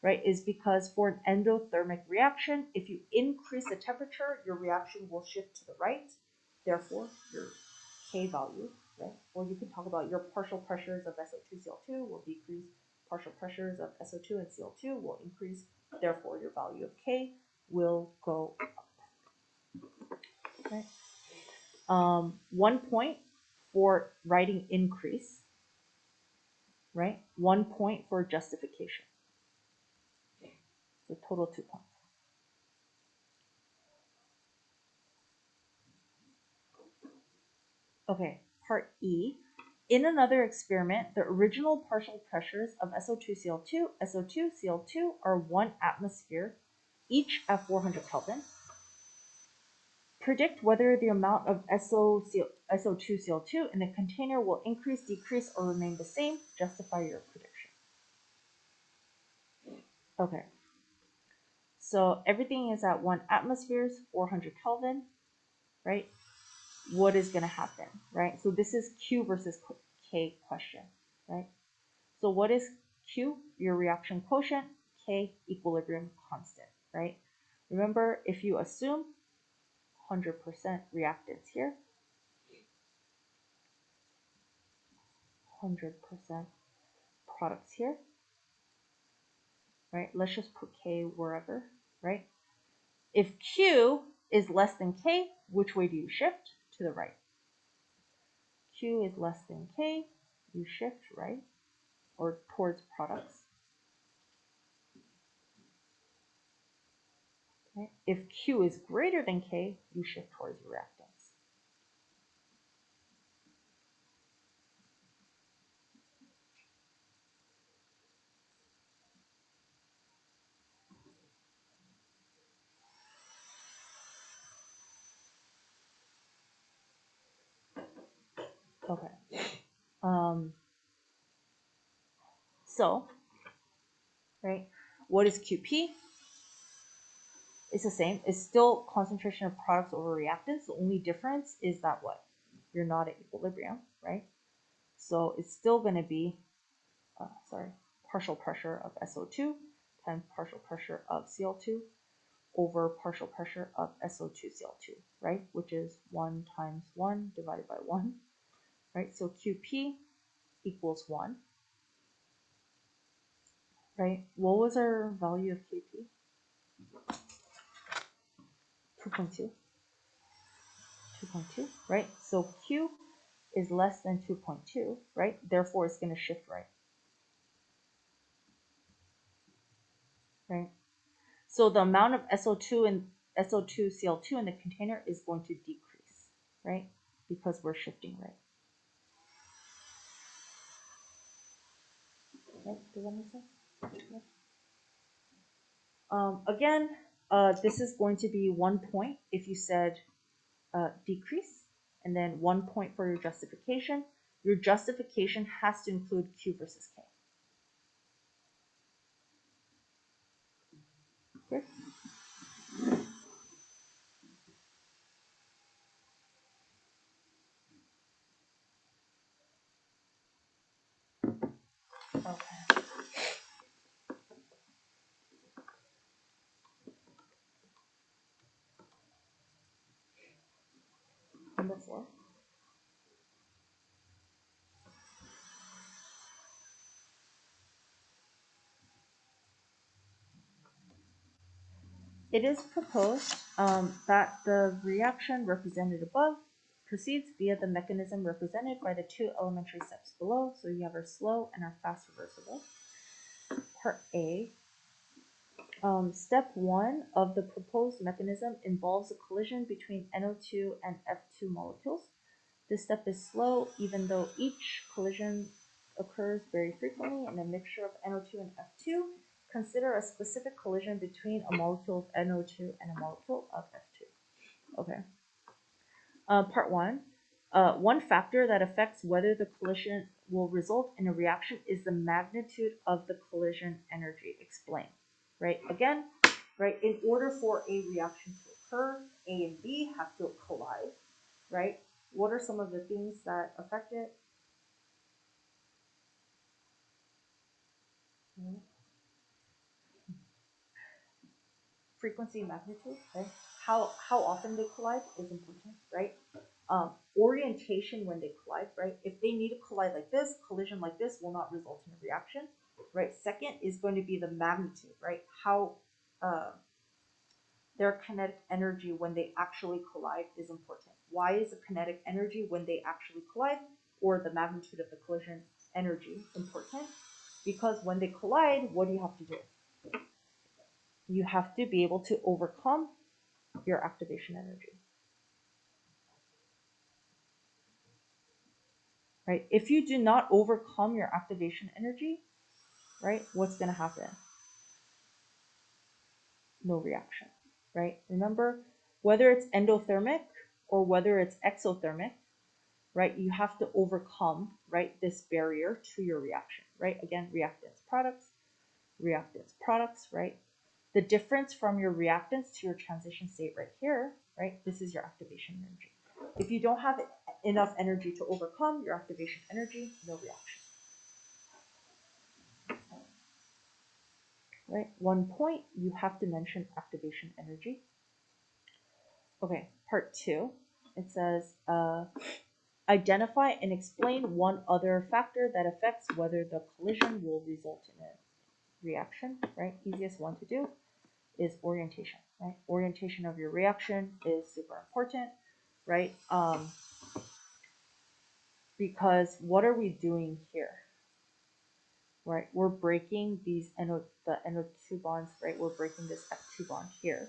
right, is because for an endothermic reaction, if you increase the temperature, your reaction will shift to the right. Therefore, your K value, right? Or you can talk about your partial pressures of SO2Cl2 will decrease, partial pressures of SO2 and Cl2 will increase. Therefore, your value of K will go up. Okay. 1 point for writing increase, right? 1 point for justification. So total 2 points. Okay, part E. In another experiment, the original partial pressures of SO2Cl2, SO2Cl2 are 1 atmosphere, each at 400 Kelvin. Predict whether the amount of SO2Cl2 in the container will increase, decrease, or remain the same. Justify your prediction. Okay. So everything is at 1 atmosphere, 400 Kelvin, right? What is going to happen, right? So this is Q versus K question, right? So what is Q? Your reaction quotient. K, equilibrium constant, right? Remember, if you assume 100% reactants here, 100% products here, right? Let's just put K wherever, right? If Q is less than K, which way do you shift? To the right. Q is less than K, you shift right, or towards products. Okay. If Q is greater than K, you shift towards reactants. Okay. So, right, what is QP? It's the same. It's still concentration of products over reactants. The only difference is that what? You're not at equilibrium, right? So it's still going to be, partial pressure of SO2 times partial pressure of Cl2 over partial pressure of SO2Cl2, right? Which is 1 times 1 divided by 1, right? So Qp equals 1, right? What was our value of Kp? 2.2. 2.2, right? So Q is less than 2.2, right? Therefore, it's going to shift right, right? So the amount of SO2 and SO2Cl2 in the container is going to decrease, right? Because we're shifting right. Right? Does that make sense? Again, this is going to be 1 point if you said decrease, and then 1 point for your justification. Your justification has to include Q versus K. Good? Okay. Number 4. It is proposed that the reaction represented above proceeds via the mechanism represented by the 2 elementary steps below. So you have our slow and our fast reversible. Part A. Step 1 of the proposed mechanism involves a collision between NO2 and F2 molecules. This step is slow, even though each collision occurs very frequently in a mixture of NO2 and F2. Consider a specific collision between a molecule of NO2 and a molecule of F2. Okay. Part 1. One factor that affects whether the collision will result in a reaction is the magnitude of the collision energy. Explain. Right? Again, right, in order for a reaction to occur, A and B have to collide, right? What are some of the things that affect it? Frequency and magnitude, right? How often they collide is important, right? Orientation when they collide, right? If they need to collide like this, collision like this will not result in a reaction, right? Second is going to be the magnitude, right? How their kinetic energy when they actually collide is important. Why is the kinetic energy when they actually collide, or the magnitude of the collision energy, important? Because when they collide, what do you have to do? You have to be able to overcome your activation energy. Right? If you do not overcome your activation energy, right, what's going to happen? No reaction, right? Remember, whether it's endothermic or whether it's exothermic, right, you have to overcome, right, this barrier to your reaction, right? Again, reactants, products, right? The difference from your reactants to your transition state right here, right, this is your activation energy. If you don't have enough energy to overcome your activation energy, no reaction. Right? 1 point, you have to mention activation energy. Okay, part 2, it says identify and explain one other factor that affects whether the collision will result in a reaction, right? Easiest one to do is orientation, right? Orientation of your reaction is super important, right? Because what are we doing here? Right, we're breaking the NO2 bonds, right? We're breaking this F2 bond here,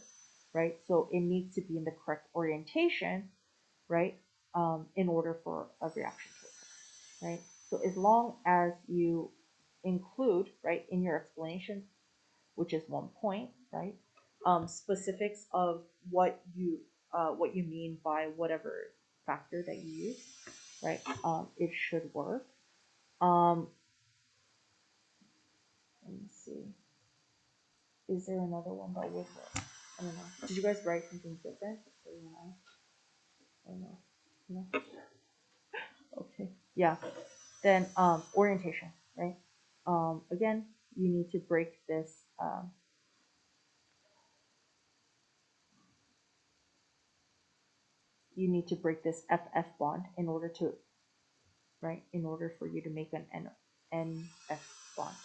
right? So it needs to be in the correct orientation, right? In order for a reaction to occur, right? So as long as you include, right, in your explanation, which is 1 point, right, specifics of what you mean by whatever factor that you use, right? It should work. Let me see. Is there another one that would work? I don't know. Did you guys write something different? Or you know? I don't know. No? Okay. Yeah. Then orientation, right? Again, you need to break this you need to break this FF bond in order to, right, in order for you to make an NF bond.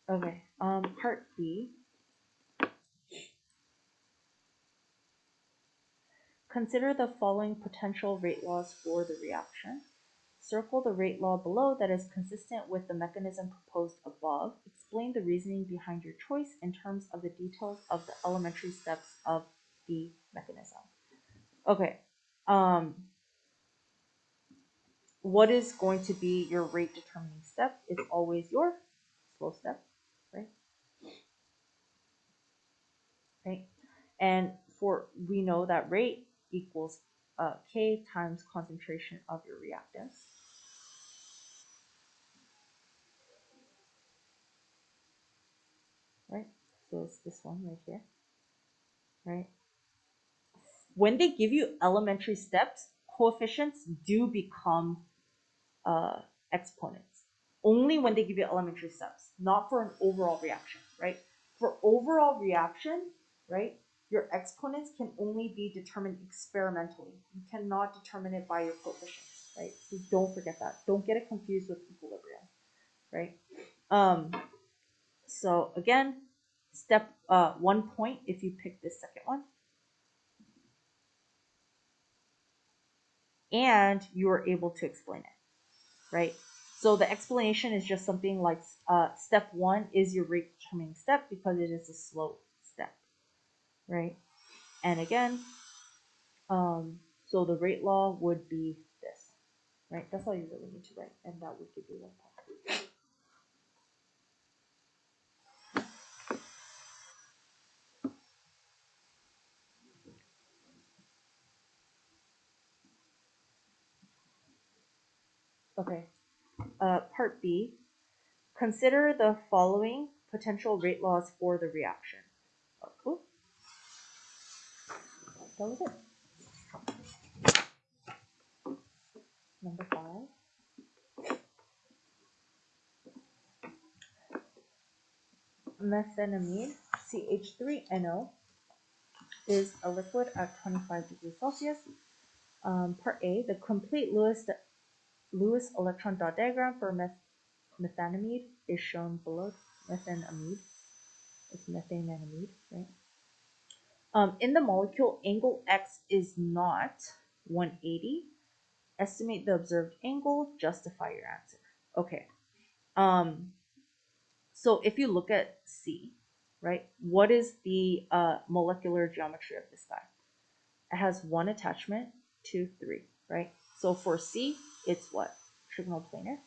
Okay, part B. Consider the following potential rate laws for the reaction. Circle the rate law below that is consistent with the mechanism proposed above. Explain the reasoning behind your choice in terms of the details of the elementary steps of the mechanism. Okay, um, what is going to be your rate determining step is always your slow step, right? Right? And for we know that rate equals K times concentration of your reactants, right? So it's this one right here, right? When they give you elementary steps, coefficients do become uh, exponents. Only when they give you elementary steps, not for an overall reaction, right? For overall reaction, right, your exponents can only be determined experimentally. You cannot determine it by your coefficients, right? So don't forget that. Don't get it confused with equilibrium, right? So again, step 1 point if you pick this second one, and you are able to explain it, right? So the explanation is just something like step 1 is your rate determining step because it is a slow step, right? And again, so the rate law would be this, right? That's all you really need to write, and that would give you 1 point. Okay, part B. Consider the following potential rate laws for the reaction. Oh, cool. That was it. Number 5. Methenamine, CH3NO, is a liquid at 25 degrees Celsius. Part A, the complete Lewis electron dot diagram for methanamide is shown below. Methanamide, it's methanamide, right? In the molecule, angle X is not 180. Estimate the observed angle, justify your answer. Okay. So if you look at C, right, what is the molecular geometry of this guy? It has 1 attachment, 2, 3, right? So for C, it's what? Trigonal planar,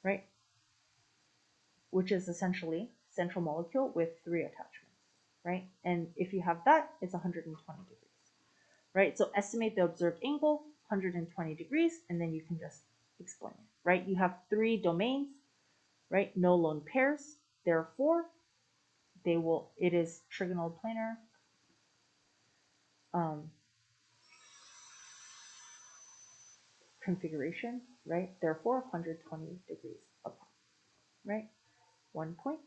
right? Which is essentially central molecule with 3 attachments, right? And if you have that, it's 120 degrees, right? So estimate the observed angle, 120 degrees, and then you can just explain it, right? You have 3 domains, right? No lone pairs, therefore, it is trigonal planar configuration, right? Therefore, 120 degrees apart, right? 1 point.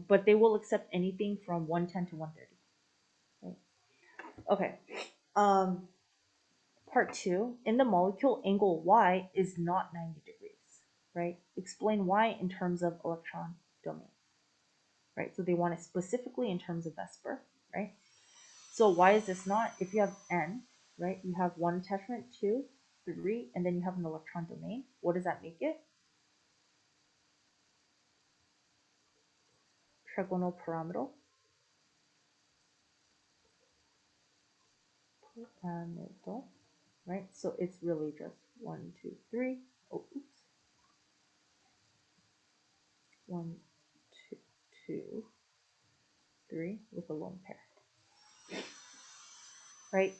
But they will accept anything from 110 to 130, right? Okay. Part 2, in the molecule, angle Y is not 90 degrees, right? Explain why in terms of electron domain, right? So they want it specifically in terms of Vesper, right? So why is this not? If you have N, right, you have 1 attachment, 2, 3, and then you have an electron domain. What does that make it? Trigonal pyramidal. Pyramidal, right? So it's really just 1, 2, 3. Oh, oops. 1, 2, 2, 3 with a lone pair, right?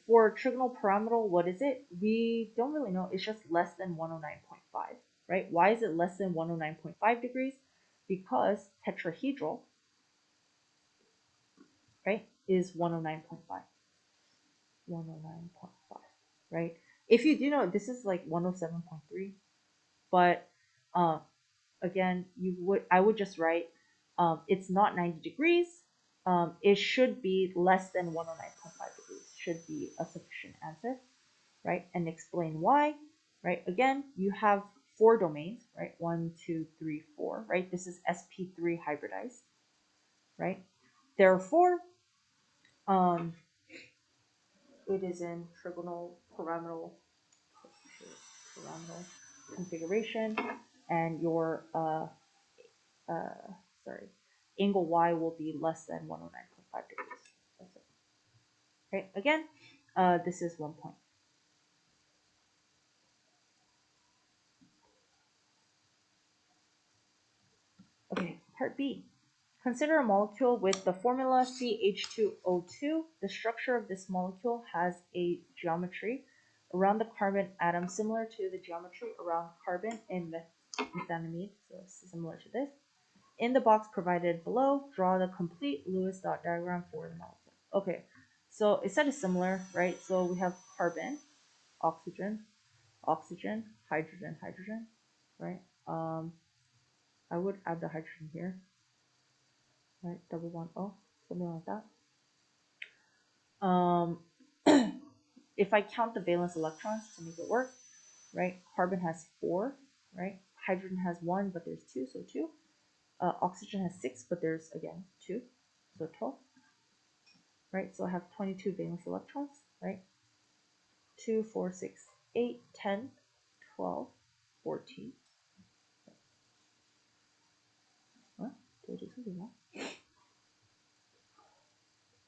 for trigonopyramidal, what is it? We don't really know. It's just less than 109.5, right? Why is it less than 109.5 degrees? Because tetrahedral, right, is 109.5. 109.5, right? If you do know, this is like 107.3, but uh, again, I would just write it's not 90 degrees. It should be less than 109.5 degrees, should be a sufficient answer, right? And explain why, right? Again, you have 4 domains, right? 1, 2, 3, 4, right? This is sp3 hybridized, right? Therefore, um, it is in trigonal pyramidal configuration, and your sorry, angle y will be less than 109.5 degrees. That's it. Okay, again, this is 1 point. Okay, part B. Consider a molecule with the formula CH2O2. The structure of this molecule has a geometry around the carbon atom similar to the geometry around carbon in methanamide, so similar to this. In the box provided below, draw the complete Lewis dot diagram for the molecule. Okay, so it said it's similar, right? So we have carbon, oxygen, oxygen, hydrogen, hydrogen, right? I would add the hydrogen here, right? Double bond O, something like that. If I count the valence electrons to make it work, right? Carbon has 4, right? Hydrogen has 1, but there's 2, so 2. Oxygen has 6, but there's again 2, so 12. Right? So I have 22 valence electrons, right? 2, 4, 6, 8, 10, 12, 14. What? Did I do something wrong?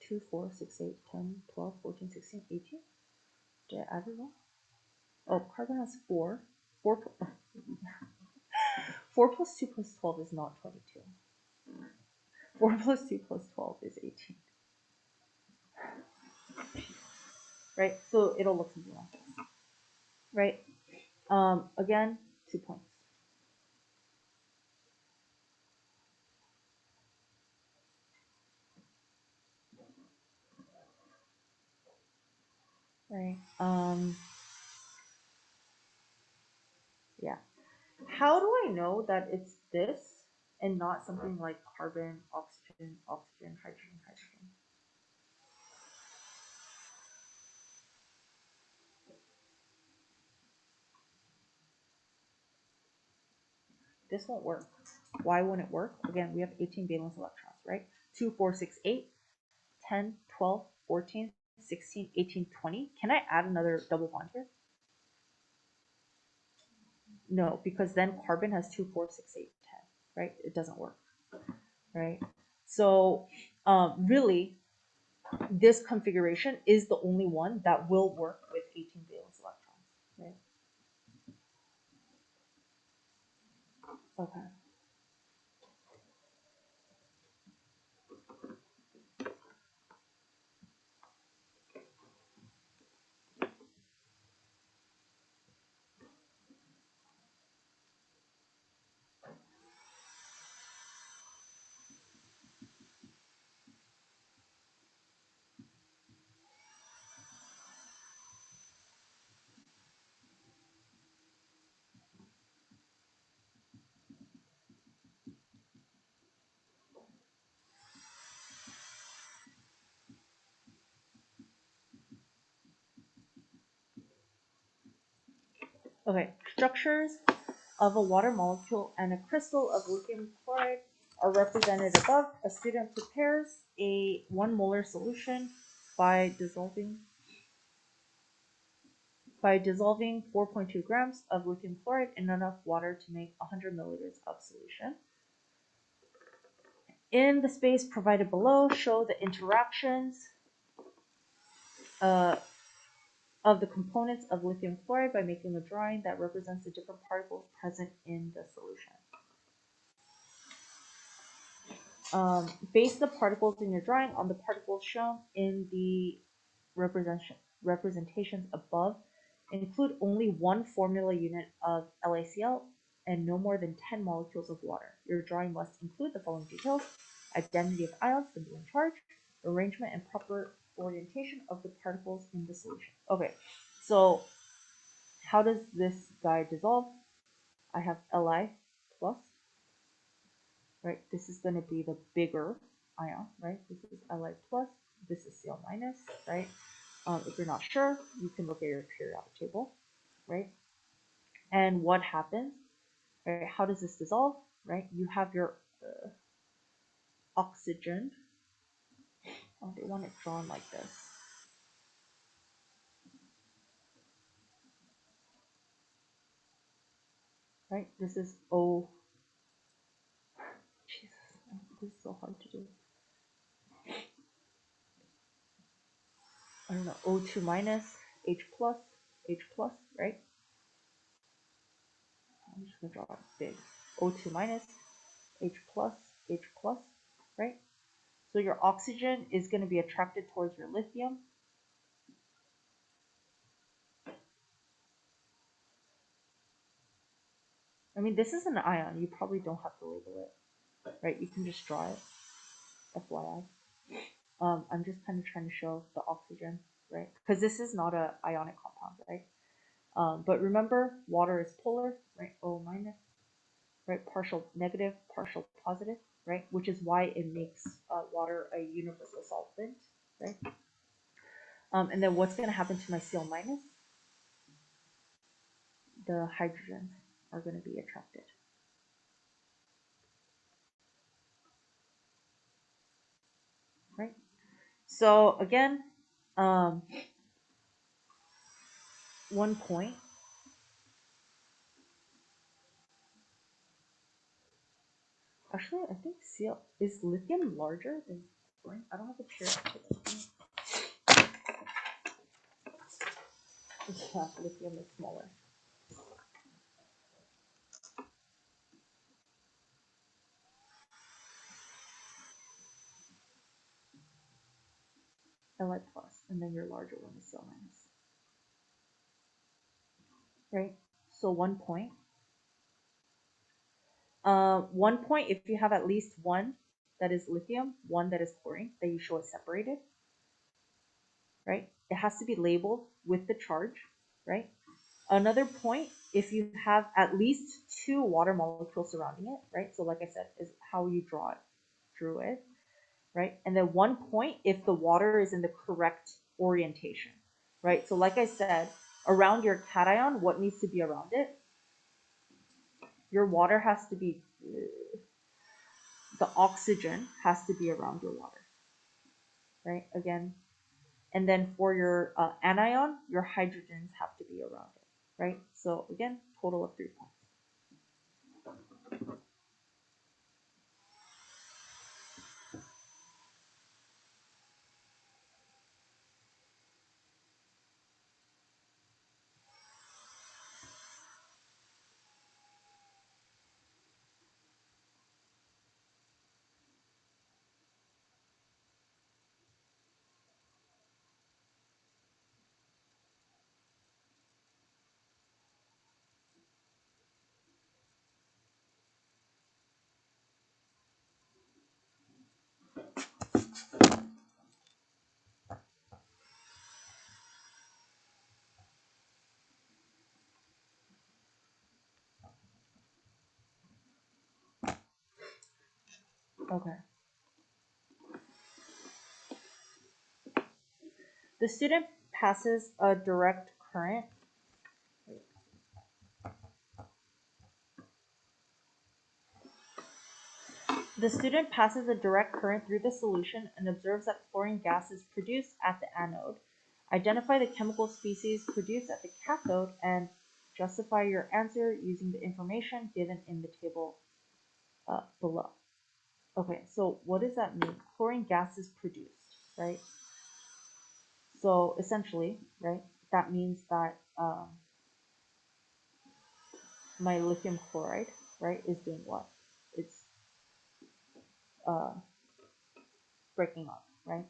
2, 4, 6, 8, 10, 12, 14, 16, 18. Did I add it wrong? Oh, carbon has 4. 4, 4 plus 2 plus 12 is not 22. 4 plus 2 plus 12 is 18. Right? So it'll look something like this. Right? Again, 2 points. Right? Yeah. How do I know that it's this and not something like carbon, oxygen, oxygen, hydrogen, hydrogen? This won't work. Why won't it work? Again, we have 18 valence electrons, right? 2, 4, 6, 8, 10, 12, 14, 16, 18, 20. Can I add another double bond here? No, because then carbon has 2, 4, 6, 8, 10, right? It doesn't work, right? So really, this configuration is the only one that will work with 18 valence electrons, right? Okay. Okay, structures of a water molecule and a crystal of lithium chloride are represented above. A student prepares a 1 molar solution by dissolving 4.2 grams of lithium chloride in enough water to make 100 milliliters of solution. In the space provided below, show the interactions of the components of lithium chloride by making a drawing that represents the different particles present in the solution. Base the particles in your drawing on the particles shown in the representation representations above include only one formula unit of LaCl and no more than 10 molecules of water. Your drawing must include the following details: identity of ions, symbol and charge, arrangement and proper orientation of the particles in the solution. Okay, so how does this guy dissolve? I have Li plus, right? This is going to be the bigger ion, right? This is Li plus, this is Cl minus, right? If you're not sure, you can look at your periodic table, right? And what happens, right? How does this dissolve, right? You have your oxygen. Oh, they want it drawn like this. Right? This is O. Jesus, this is so hard to do. I don't know, O2 minus, H plus, right? I'm just gonna draw it big. O2 minus, H plus, right? So your oxygen is gonna be attracted towards your lithium. I mean, this is an ion. You probably don't have to label it, right? You can just draw it, FYI. I'm just kind of trying to show the oxygen, right? Because this is not a ionic compound, right? But remember, water is polar, right? O minus, right? Partial negative, partial positive, right? Which is why it makes water a universal solvent, right? And then what's going to happen to my Cl minus? The hydrogens are going to be attracted, right? So again, one point. Actually, I think Cl is lithium larger than chlorine. I don't have a periodic. Yeah, lithium is smaller. Li plus, and then your larger one is Cl minus, right? So 1 point. 1 point if you have at least one that is lithium, one that is chlorine, that you show it separated, right? It has to be labeled with the charge, right? Another point if you have at least two water molecules surrounding it, right? So like I said, is how you drew it, right? And then 1 point if the water is in the correct orientation, right? So like I said, around your cation, what needs to be around it? Your water has to be, the oxygen has to be around your water, right? Again, and then for your anion, your hydrogens have to be around it, right? So again, total of 3 points. Okay. The student passes a direct current. The student passes a direct current through the solution and observes that chlorine gas is produced at the anode. Identify the chemical species produced at the cathode and justify your answer using the information given in the table below. Okay, so what does that mean? Chlorine gas is produced, right? So essentially, right, that means that my lithium chloride, right, is doing what? It's uh, breaking up, right?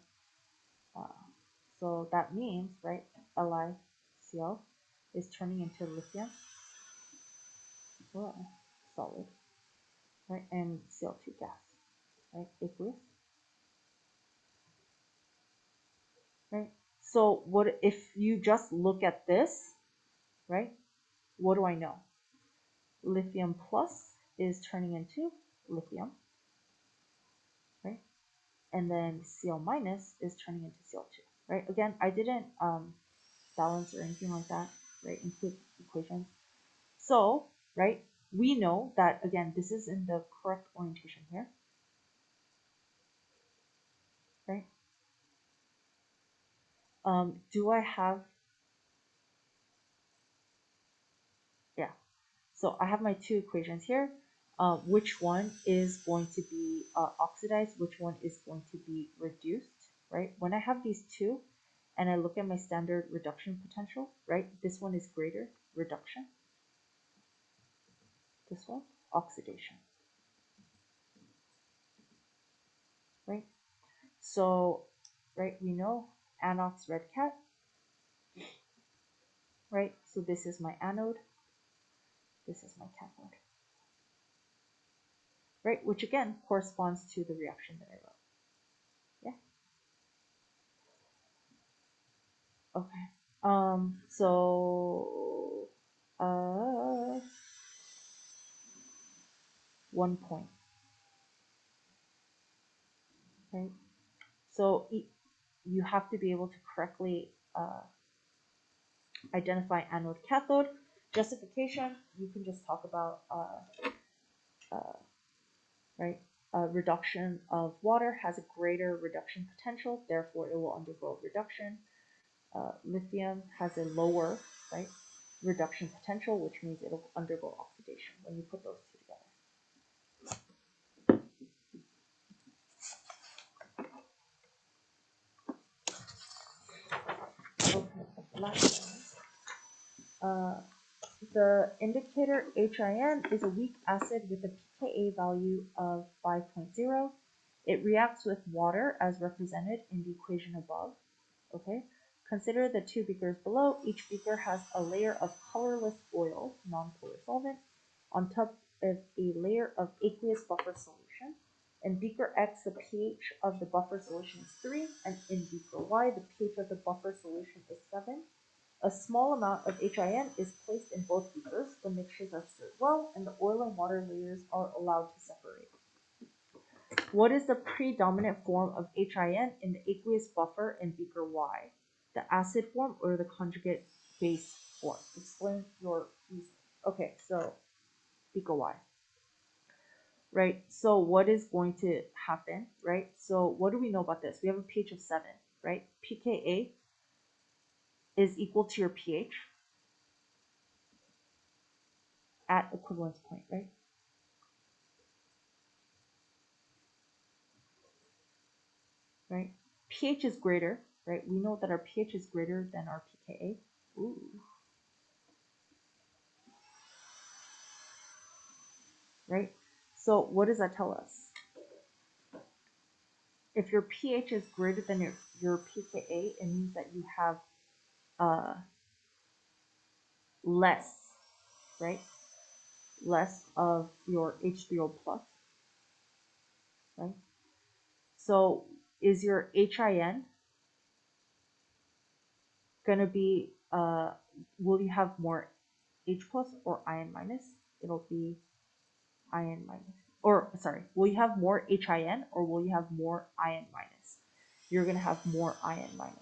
Uh, so that means, right, LiCl is turning into lithium, solid, right, and Cl2 gas, right, aqueous, right? So what if you just look at this, right? What do I know? Lithium plus is turning into lithium, right? And then Cl minus is turning into Cl2, right? Again, I didn't balance or anything like that, right? Include equations. So, right, we know that, again, this is in the correct orientation here, right? Do I have, yeah, so I have my two equations here. Which one is going to be oxidized, which one is going to be reduced, right? When I have these two and I look at my standard reduction potential, right? This one is greater, reduction. This one, oxidation, right? So, right, we know anox red cat, right? So this is my anode, this is my cathode, right? Which again corresponds to the reaction that I wrote. Yeah. Okay. So, 1 point, right? So you have to be able to correctly identify anode cathode. Justification, you can just talk about right? Reduction of water has a greater reduction potential, therefore it will undergo reduction. Lithium has a lower, right, reduction potential, which means it'll undergo oxidation when you put those two together. Okay, last one. The indicator HIN is a weak acid with a pKa value of 5.0. It reacts with water as represented in the equation above. Okay, consider the two beakers below. Each beaker has a layer of colorless oil, non-polar solvent, on top of a layer of aqueous buffer solution. In beaker X, the pH of the buffer solution is 3, and in beaker Y, the pH of the buffer solution is 7. A small amount of HIN is placed in both beakers. The mixtures are stirred well, and the oil and water layers are allowed to separate. What is the predominant form of HIN in the aqueous buffer in beaker Y? The acid form or the conjugate base form? Explain your reasoning. Okay, so beaker Y. Right, so what is going to happen, right? So what do we know about this? We have a pH of 7, right? pKa is equal to your pH at equivalence point, right? Right? pH is greater, right? We know that our pH is greater than our pKa. Ooh. Right? So what does that tell us? If your pH is greater than your pKa, it means that you have less, right? Less of your H3O plus, right? So is your HIN gonna be, will you have more H plus or ion minus? It'll be ion minus. Or sorry, will you have more HIN or will you have more ion minus? You're gonna have more ion minus.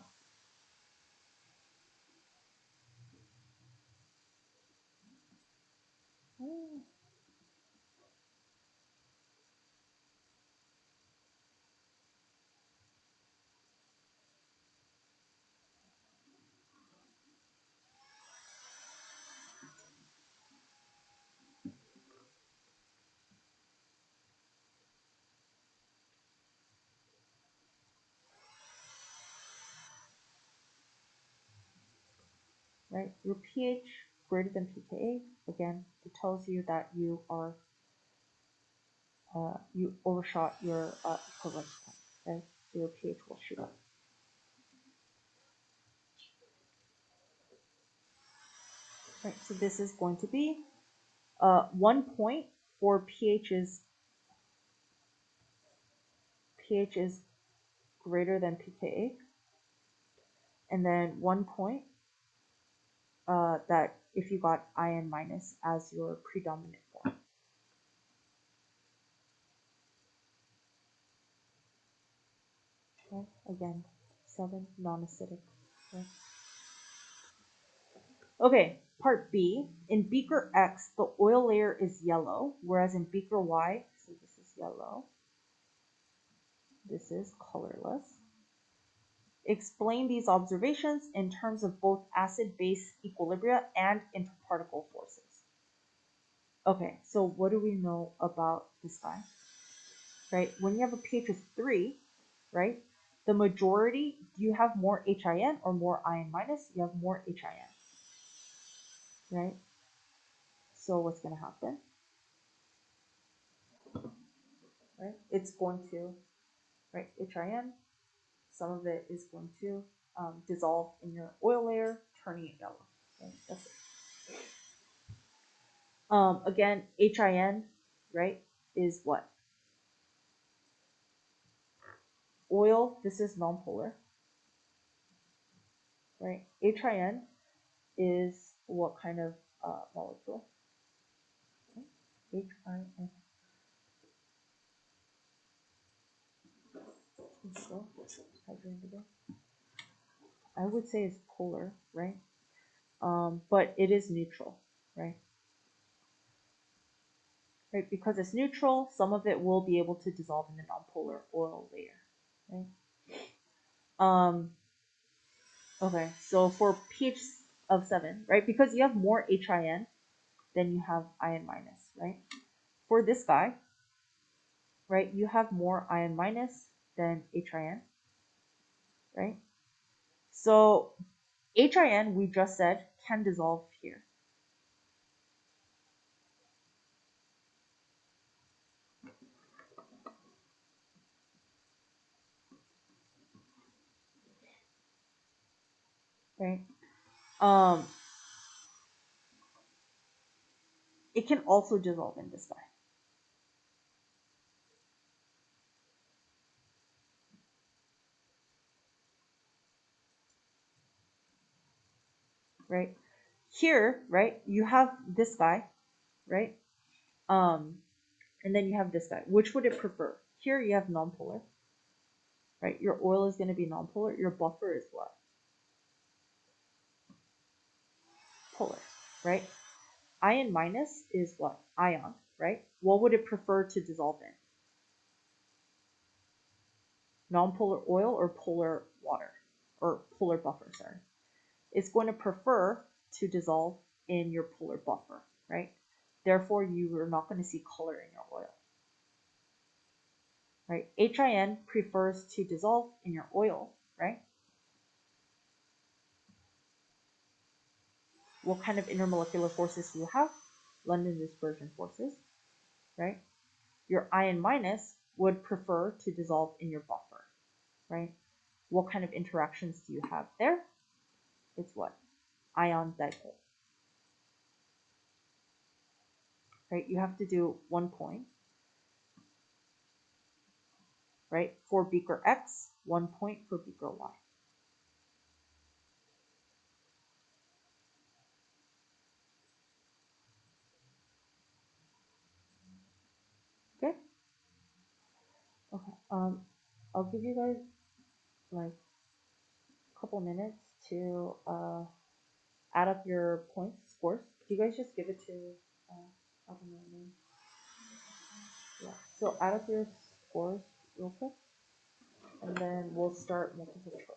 Right? Your pH greater than pKa, again, it tells you that you are you overshot your equivalence point, right? So your pH will shoot up. Right, so this is going to be 1 point for pH is greater than pKa, and then 1 point that if you got ion minus as your predominant form. Okay, again, 7 non-acidic. Okay. Okay, part B. In beaker X, the oil layer is yellow, whereas in beaker Y, so this is yellow, this is colorless. Explain these observations in terms of both acid-base equilibria and interparticle forces. Okay, so what do we know about this guy? Right, when you have a pH of 3, right, the majority, do you have more HIN or more ion minus? You have more HIN, right? So what's going to happen? Right, it's going to, right, HIN, some of it is going to dissolve in your oil layer, turning it yellow. Okay, that's it. Again, HIN, right, is what? Oil, this is nonpolar, right? HIN is what kind of molecule? Okay. HIN. So, I would say it's polar, right? But it is neutral, right? Right, because it's neutral, some of it will be able to dissolve in the nonpolar oil layer, right? Okay, so for pH of 7, right, because you have more HIN than you have ion minus, right? For this guy, right, you have more ion minus than HIN, right? So HIN, we just said, can dissolve here. Right? It can also dissolve in this guy. Right? Here, right, you have this guy, right? And then you have this guy. Which would it prefer? Here you have nonpolar, right? Your oil is going to be nonpolar. Your buffer is what? Polar, right? Ion minus is what? Ion, right? What would it prefer to dissolve in? Nonpolar oil or polar water? Or polar buffer, sorry. It's going to prefer to dissolve in your polar buffer, right? Therefore, you are not going to see color in your oil, right? HIN prefers to dissolve in your oil, right? What kind of intermolecular forces do you have? London dispersion forces, right? Your ion minus would prefer to dissolve in your buffer, right? What kind of interactions do you have there? It's what? Ion dipole, right? You have to do 1 point, right? For beaker X, 1 point for beaker Y. Okay? Okay. I'll give you guys like a couple minutes to add up your points, scores. Do you guys just give it to I don't know. Yeah. So add up your scores real quick, and then we'll start multiple choice.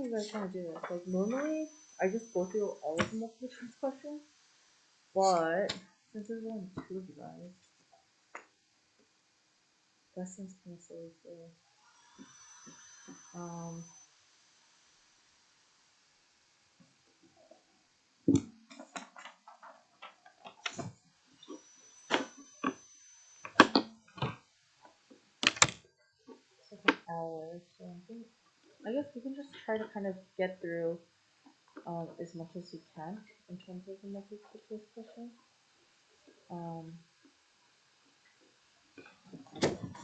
you guys want to do this. Like normally, I just go through all of the multiple choice questions, but since there's only two of you guys, that seems kind of silly too. It's like an hour, so I guess we can just try to kind of get through as much as we can in terms of the multiple choice questions.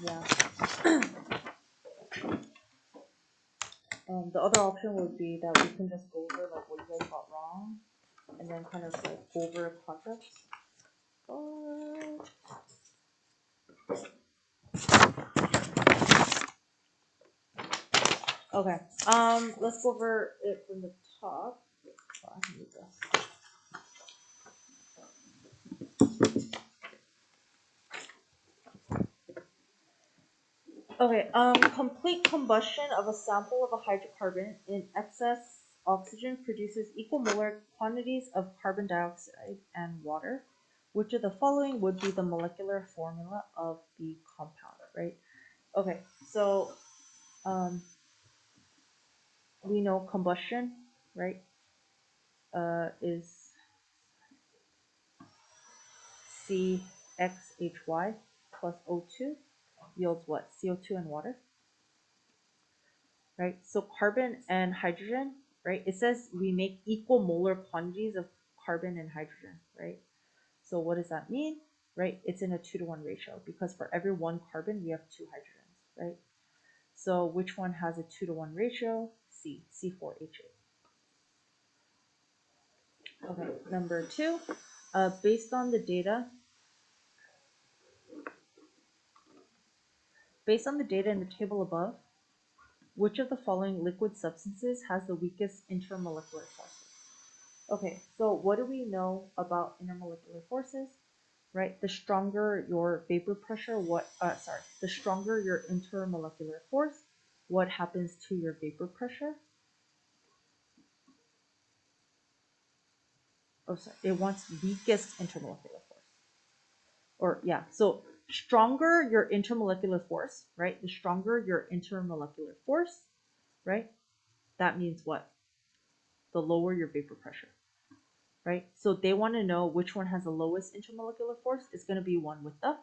Yeah. The other option would be that we can just go over like what you guys got wrong, and then kind of like go over concepts. Okay. Let's go over it from the top. Oh, I can do this. Okay, complete combustion of a sample of a hydrocarbon in excess oxygen produces equal molar quantities of carbon dioxide and water. Which of the following would be the molecular formula of the compound, right? Okay, so we know combustion, right, is CXHY plus O2 yields what? CO2 and water. Right? So carbon and hydrogen, right? It says we make equal molar quantities of carbon and hydrogen, right? So what does that mean? Right? It's in a 2-to-1 ratio because for every one carbon, we have two hydrogens, right? So which one has a 2-to-1 ratio? C4H8. Okay, number 2, based on the data in the table above, which of the following liquid substances has the weakest intermolecular forces? Okay, so what do we know about intermolecular forces? Right, the stronger your vapor pressure, the stronger your intermolecular force, what happens to your vapor pressure? Oh, sorry, it wants weakest intermolecular force. Or yeah, so stronger your intermolecular force, right? The stronger your intermolecular force, right? That means what? The lower your vapor pressure, right? So they want to know which one has the lowest intermolecular force. It's going to be one with the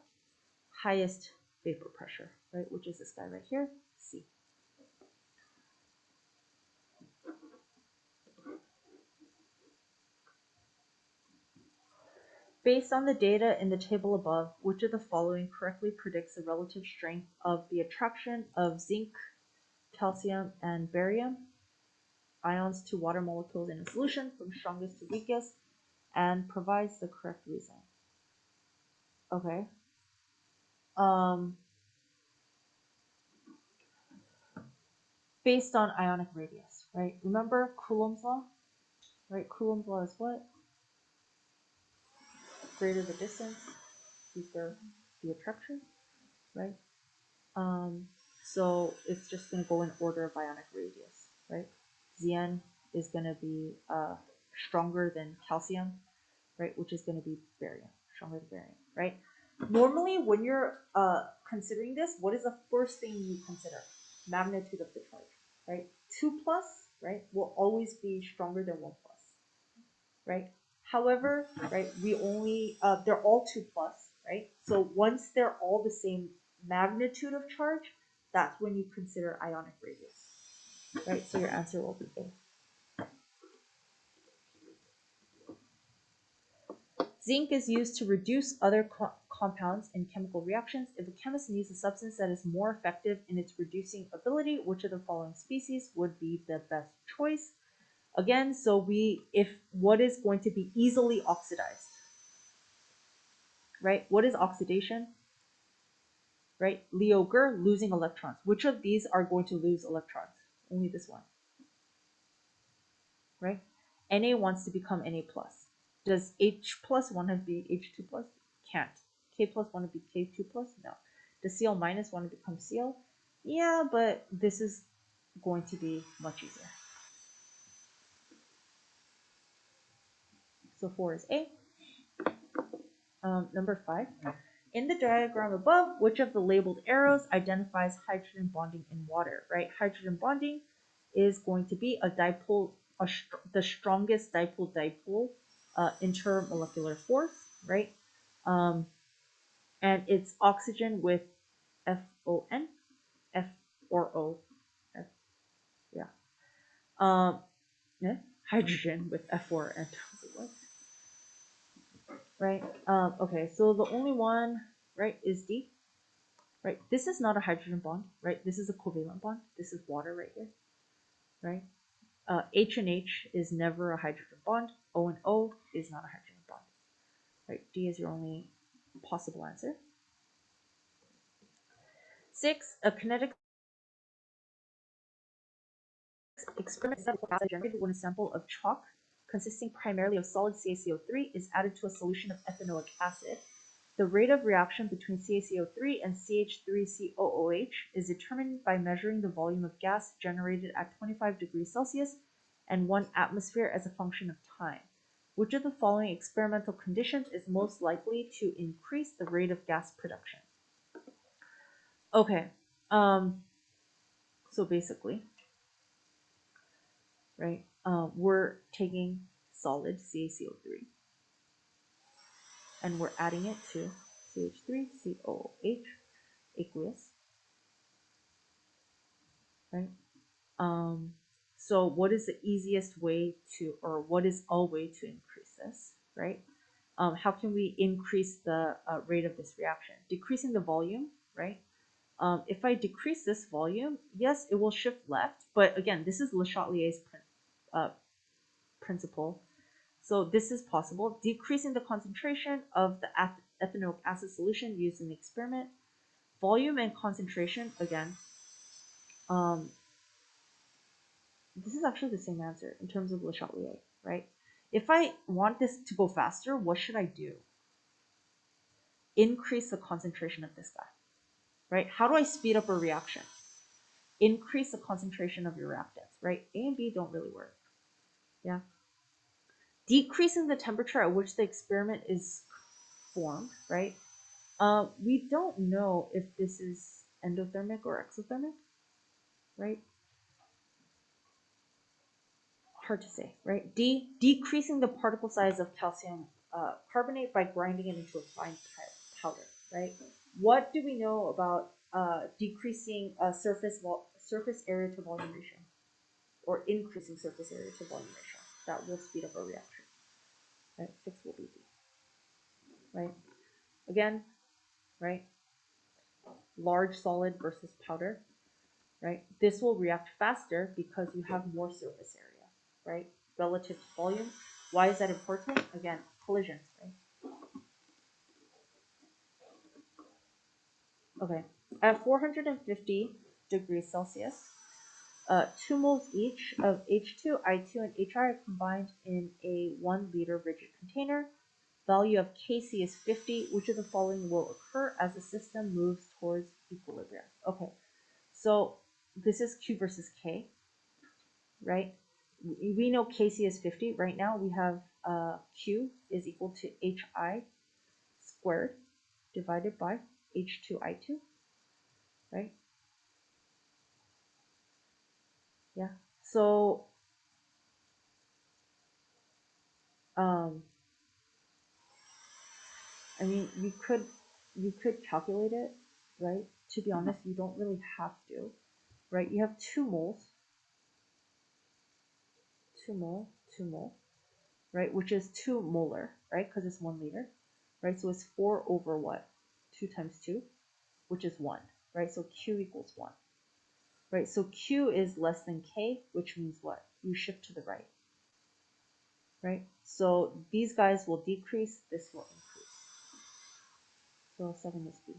highest vapor pressure, right? Which is this guy right here, C. Based on the data in the table above, which of the following correctly predicts the relative strength of the attraction of zinc, calcium, and barium ions to water molecules in a solution from strongest to weakest and provides the correct reason? Okay. Based on ionic radius, right? Remember Coulomb's law, right? Coulomb's law is what? Greater the distance, weaker the attraction, right? So it's just going to go in order of ionic radius, right? Zn is going to be stronger than calcium, right? Which is going to be barium, stronger than barium, right? Normally, when you're considering this, what is the first thing you consider? Magnitude of the charge, right? 2 plus, right, will always be stronger than 1 plus, right? However, right, they're all 2 plus, right? So once they're all the same magnitude of charge, that's when you consider ionic radius, right? So your answer will be A. Zinc is used to reduce other compounds in chemical reactions. If a chemist needs a substance that is more effective in its reducing ability, which of the following species would be the best choice? Again, so what is going to be easily oxidized, right? What is oxidation? Right? Leo-Ger, losing electrons. Which of these are going to lose electrons? Only this one, right? Na wants to become Na plus. Does H plus want to be H2 plus? Can't. K plus want to be K2 plus? No. Does Cl minus want to become Cl? Yeah, but this is going to be much easier. So 4 is A. Number 5. In the diagram above, which of the labeled arrows identifies hydrogen bonding in water, right? Hydrogen bonding is going to be a dipole, the strongest dipole-dipole intermolecular force, right? And it's oxygen with FON, F or O, F, yeah. Yeah, hydrogen with F or N, right? Okay, so the only one, right, is D, right? This is not a hydrogen bond, right? This is a covalent bond. This is water right here, right? H and H is never a hydrogen bond. O and O is not a hydrogen bond, right? D is your only possible answer. 6, a kinetic experiment is generated when a sample of chalk consisting primarily of solid CaCO3 is added to a solution of ethanoic acid. The rate of reaction between CaCO3 and CH3COOH is determined by measuring the volume of gas generated at 25 degrees Celsius and 1 atmosphere as a function of time. Which of the following experimental conditions is most likely to increase the rate of gas production? Okay, so basically, right, we're taking solid CaCO3 and we're adding it to CH3COOH aqueous, right? So what is the easiest way to, or what is a way to increase this, right? How can we increase the rate of this reaction? Decreasing the volume, right? If I decrease this volume, yes, it will shift left, but again, this is Le Chatelier's principle. So this is possible. Decreasing the concentration of the ethanoic acid solution used in the experiment. Volume and concentration, again, this is actually the same answer in terms of Le Chatelier, right? If I want this to go faster, what should I do? Increase the concentration of this guy, right? How do I speed up a reaction? Increase the concentration of your reactants, right? A and B don't really work, yeah? Decreasing the temperature at which the experiment is formed, right? We don't know if this is endothermic or exothermic, right? Hard to say, right? D, decreasing the particle size of calcium carbonate by grinding it into a fine powder, right? What do we know about decreasing surface area to volume ratio, or increasing surface area to volume ratio? That will speed up a reaction, right? 6 will be D, right? Again, right? Large solid versus powder, right? This will react faster because you have more surface area, right? Relative to volume. Why is that important? Again, collisions, right? Okay, at 450 degrees Celsius, 2 moles each of H2, I2, and HI are combined in a 1 liter rigid container. Value of Kc is 50. Which of the following will occur as the system moves towards equilibrium? Okay, so this is Q versus K, right? We know Kc is 50. Right now we have Q is equal to Hi squared divided by H2I2, right? Yeah. So um, I mean, you could calculate it, right? To be honest, you don't really have to, right? You have 2 moles, 2 mole, 2 mole, right? Which is 2 molar, right? Because it's 1 liter, right? So it's 4 over what? 2 times 2, which is 1, right? So Q equals 1, right? So Q is less than K, which means what? You shift to the right, right? So these guys will decrease, this will increase. So 7 is B.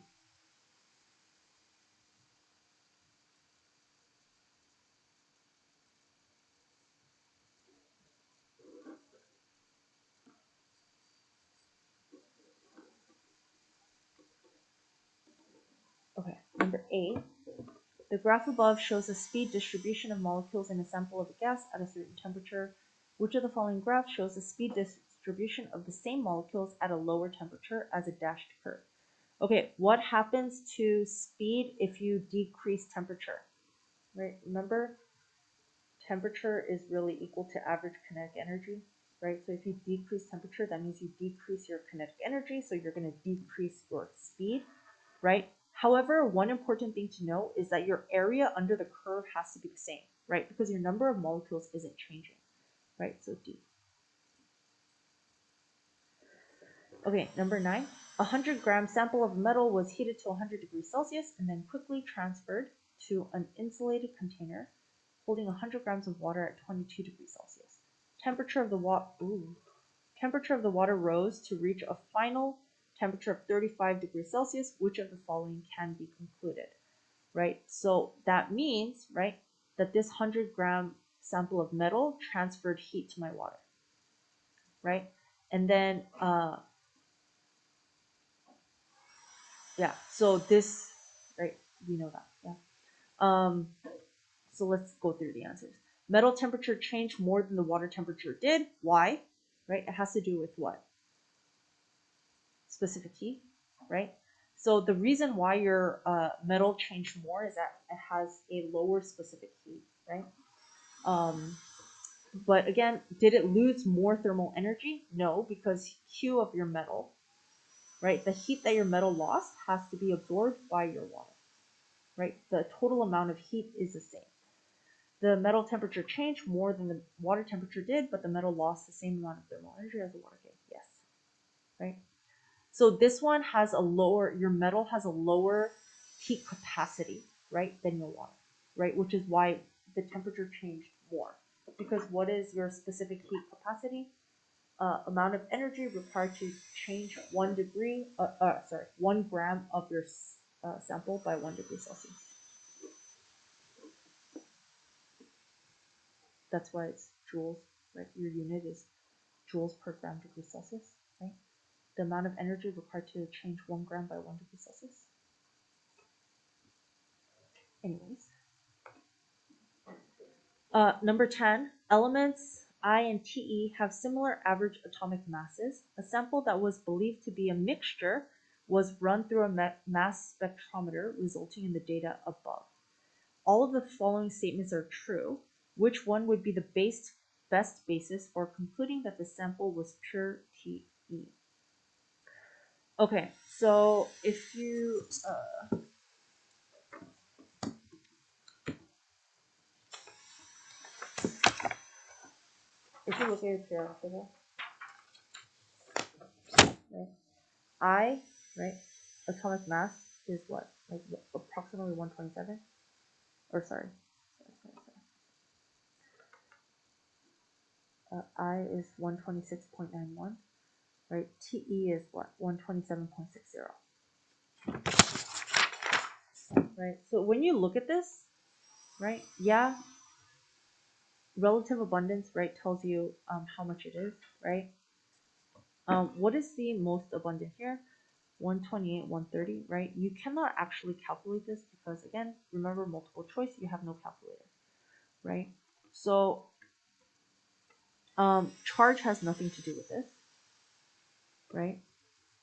Okay, number 8. The graph above shows a speed distribution of molecules in a sample of a gas at a certain temperature. Which of the following graphs shows the speed distribution of the same molecules at a lower temperature as a dashed curve. Okay, what happens to speed if you decrease temperature? Right, remember, temperature is really equal to average kinetic energy, right? So if you decrease temperature, that means you decrease your kinetic energy, so you're going to decrease your speed, right? However, one important thing to know is that your area under the curve has to be the same, right? Because your number of molecules isn't changing, right? So D. Okay, number 9. A 100-gram sample of metal was heated to 100 degrees Celsius and then quickly transferred to an insulated container holding 100 grams of water at 22 degrees Celsius. Temperature of the water rose to reach a final temperature of 35 degrees Celsius. Which of the following can be concluded? Right? So that means, right, that this 100-gram sample of metal transferred heat to my water, right? And then, yeah, so this, right, we know that, yeah. So let's go through the answers. Metal temperature changed more than the water temperature did. Why? Right? It has to do with what? Specific heat, right? So the reason why your metal changed more is that it has a lower specific heat, right? But again, did it lose more thermal energy? No, because Q of your metal, right? The heat that your metal lost has to be absorbed by your water, right? The total amount of heat is the same. The metal temperature changed more than the water temperature did, but the metal lost the same amount of thermal energy as the water did. Yes, right? So this one has a lower, your metal has a lower heat capacity, right, than your water, right? Which is why the temperature changed more. Because what is your specific heat capacity? Amount of energy required to change 1 gram of your sample by 1 degree Celsius. That's why it's joules, right? Your unit is joules per gram degree Celsius, right? The amount of energy required to change 1 gram by 1 degree Celsius. Anyways. Number 10, elements I and Te have similar average atomic masses. A sample that was believed to be a mixture was run through a mass spectrometer, resulting in the data above. All of the following statements are true. Which one would be the best basis for concluding that the sample was pure Te? Okay, so if you look at your periodic table, right? I, right, atomic mass is what? Like approximately 127? Or sorry. I is 126.91, right? Te is what? 127.60. Right? So when you look at this, right? Yeah, relative abundance, right, tells you how much it is, right? What is the most abundant here? 128, 130, right? You cannot actually calculate this because, again, remember multiple choice, you have no calculator, right? So charge has nothing to do with this, right?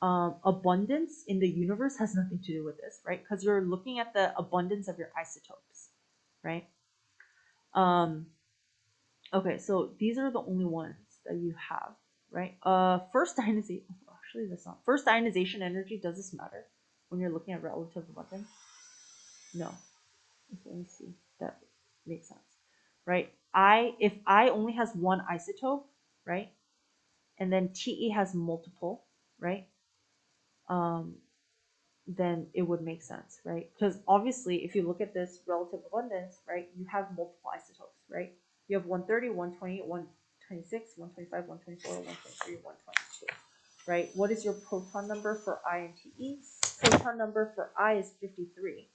Abundance in the universe has nothing to do with this, right? Because you're looking at the abundance of your isotopes, right? Okay, so these are the only ones that you have, right? First ionization, actually that's not. First ionization energy, does this matter when you're looking at relative abundance? No. Let me see. That makes sense, right? If I only has one isotope, right? And then Te has multiple, right? Then it would make sense, right? Because obviously, if you look at this relative abundance, right, you have multiple isotopes, right? You have 130, 128, 126, 125, 124, 123, 122, right? What is your proton number for I and Te? Proton number for I is 53,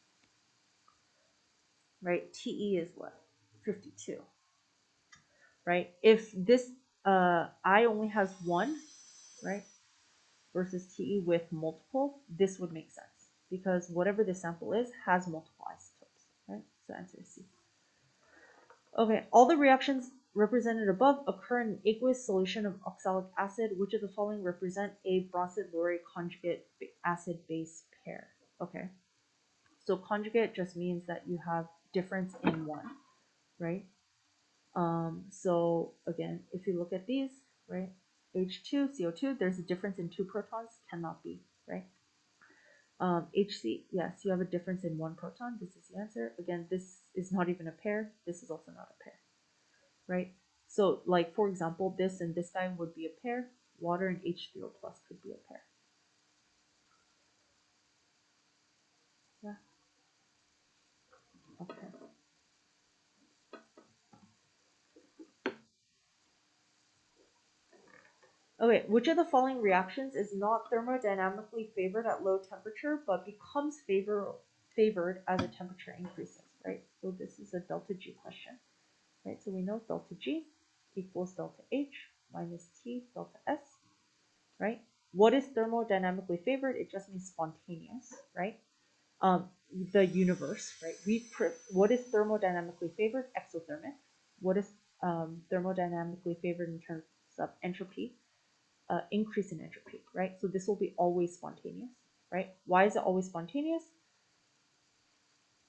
right? Te is what? 52, right? If this I only has one, right, versus Te with multiple, this would make sense because whatever the sample is has multiple isotopes, right? So answer is C. Okay, all the reactions represented above occur in an aqueous solution of oxalic acid. Which of the following represent a Brossard laurate conjugate acid-base pair? Okay, so conjugate just means that you have difference in one, right? So again, if you look at these, right, H2, CO2, there's a difference in 2 protons, cannot be, right? HC, yes, you have a difference in 1 proton. This is the answer. Again, this is not even a pair. This is also not a pair, right? So like, for example, this and this guy would be a pair. Water and H3O plus could be a pair. Yeah. Okay. Okay, which of the following reactions is not thermodynamically favored at low temperature, but becomes favored as the temperature increases, right? So this is a delta G question, right? So we know delta G equals delta H minus T delta S, right? What is thermodynamically favored? It just means spontaneous, right? The universe, right? What is thermodynamically favored? Exothermic. What is thermodynamically favored in terms of entropy? Increase in entropy, right? So this will be always spontaneous, right? Why is it always spontaneous?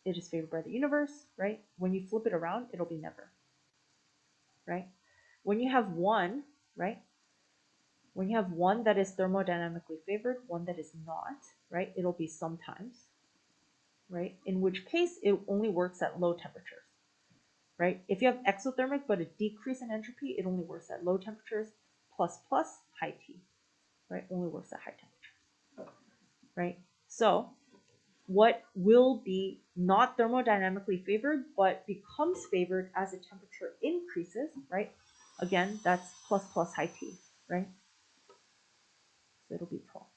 It is favored by the universe, right? When you flip it around, it'll be never, right? When you have one, right? When you have one that is thermodynamically favored, one that is not, right? It'll be sometimes, right? In which case it only works at low temperatures, right? If you have exothermic but a decrease in entropy, it only works at low temperatures, plus high T, right? Only works at high temperatures, right? So what will be not thermodynamically favored but becomes favored as the temperature increases, right? Again, that's plus high T, right? So it'll be 12.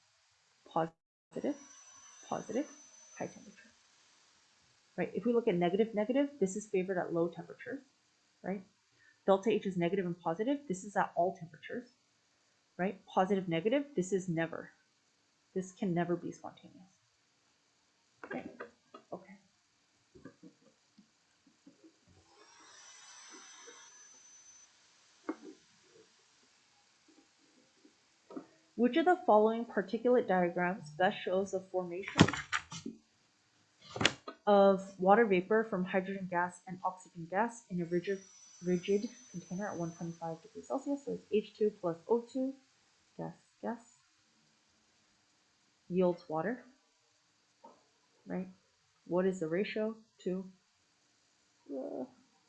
Positive, positive, high temperature, right? If we look at negative, this is favored at low temperatures, right? Delta H is negative and positive. This is at all temperatures, right? Positive, negative, this is never. This can never be spontaneous. Okay. Okay. Which of the following particulate diagrams best shows the formation of water vapor from hydrogen gas and oxygen gas in a rigid container at 125 degrees Celsius? So it's H2 plus O2, gas, yields water, right? What is the ratio? 2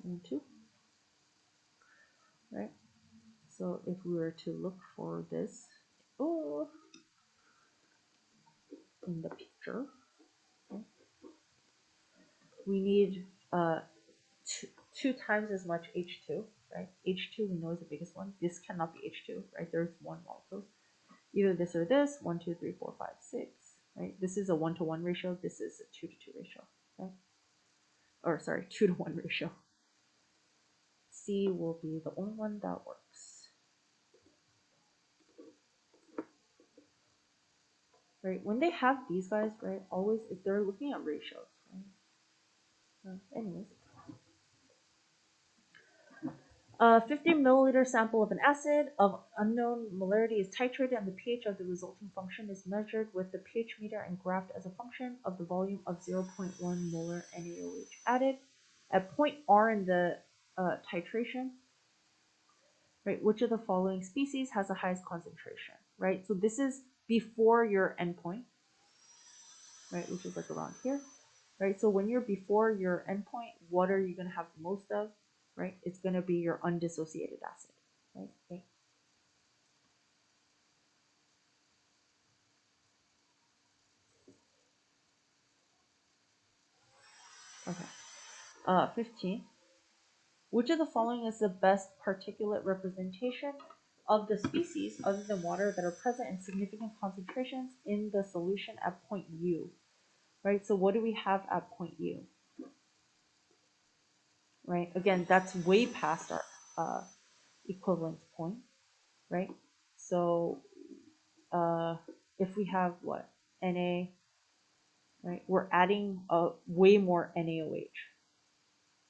and 2, right? So if we were to look for this in the picture, okay, we need two times as much H2, right? H2 we know is the biggest one. This cannot be H2, right? There's one molecule. Either this or this, 1, 2, 3, 4, 5, 6, right? This is a 1-to-1 ratio. This is a 2-to-2 ratio, right? Or sorry, 2-to-1 ratio. C will be the only one that works. Right? When they have these guys, right, always, if they're looking at ratios, right? Anyways. A 50 milliliter sample of an acid of unknown molarity is titrated and the pH of the resulting function is measured with the pH meter and graphed as a function of the volume of 0.1 molar NaOH added. At point R in the titration, right, which of the following species has the highest concentration, right? So this is before your endpoint, right, which is like around here, right? So when you're before your endpoint, what are you going to have the most of, right? It's going to be your undissociated acid, right? Okay. Okay. 15. Which of the following is the best particulate representation of the species other than water that are present in significant concentrations in the solution at point U? Right, so what do we have at point U? Right, again, that's way past our equivalence point, right? So if we have what? Na, right? We're adding way more NaOH,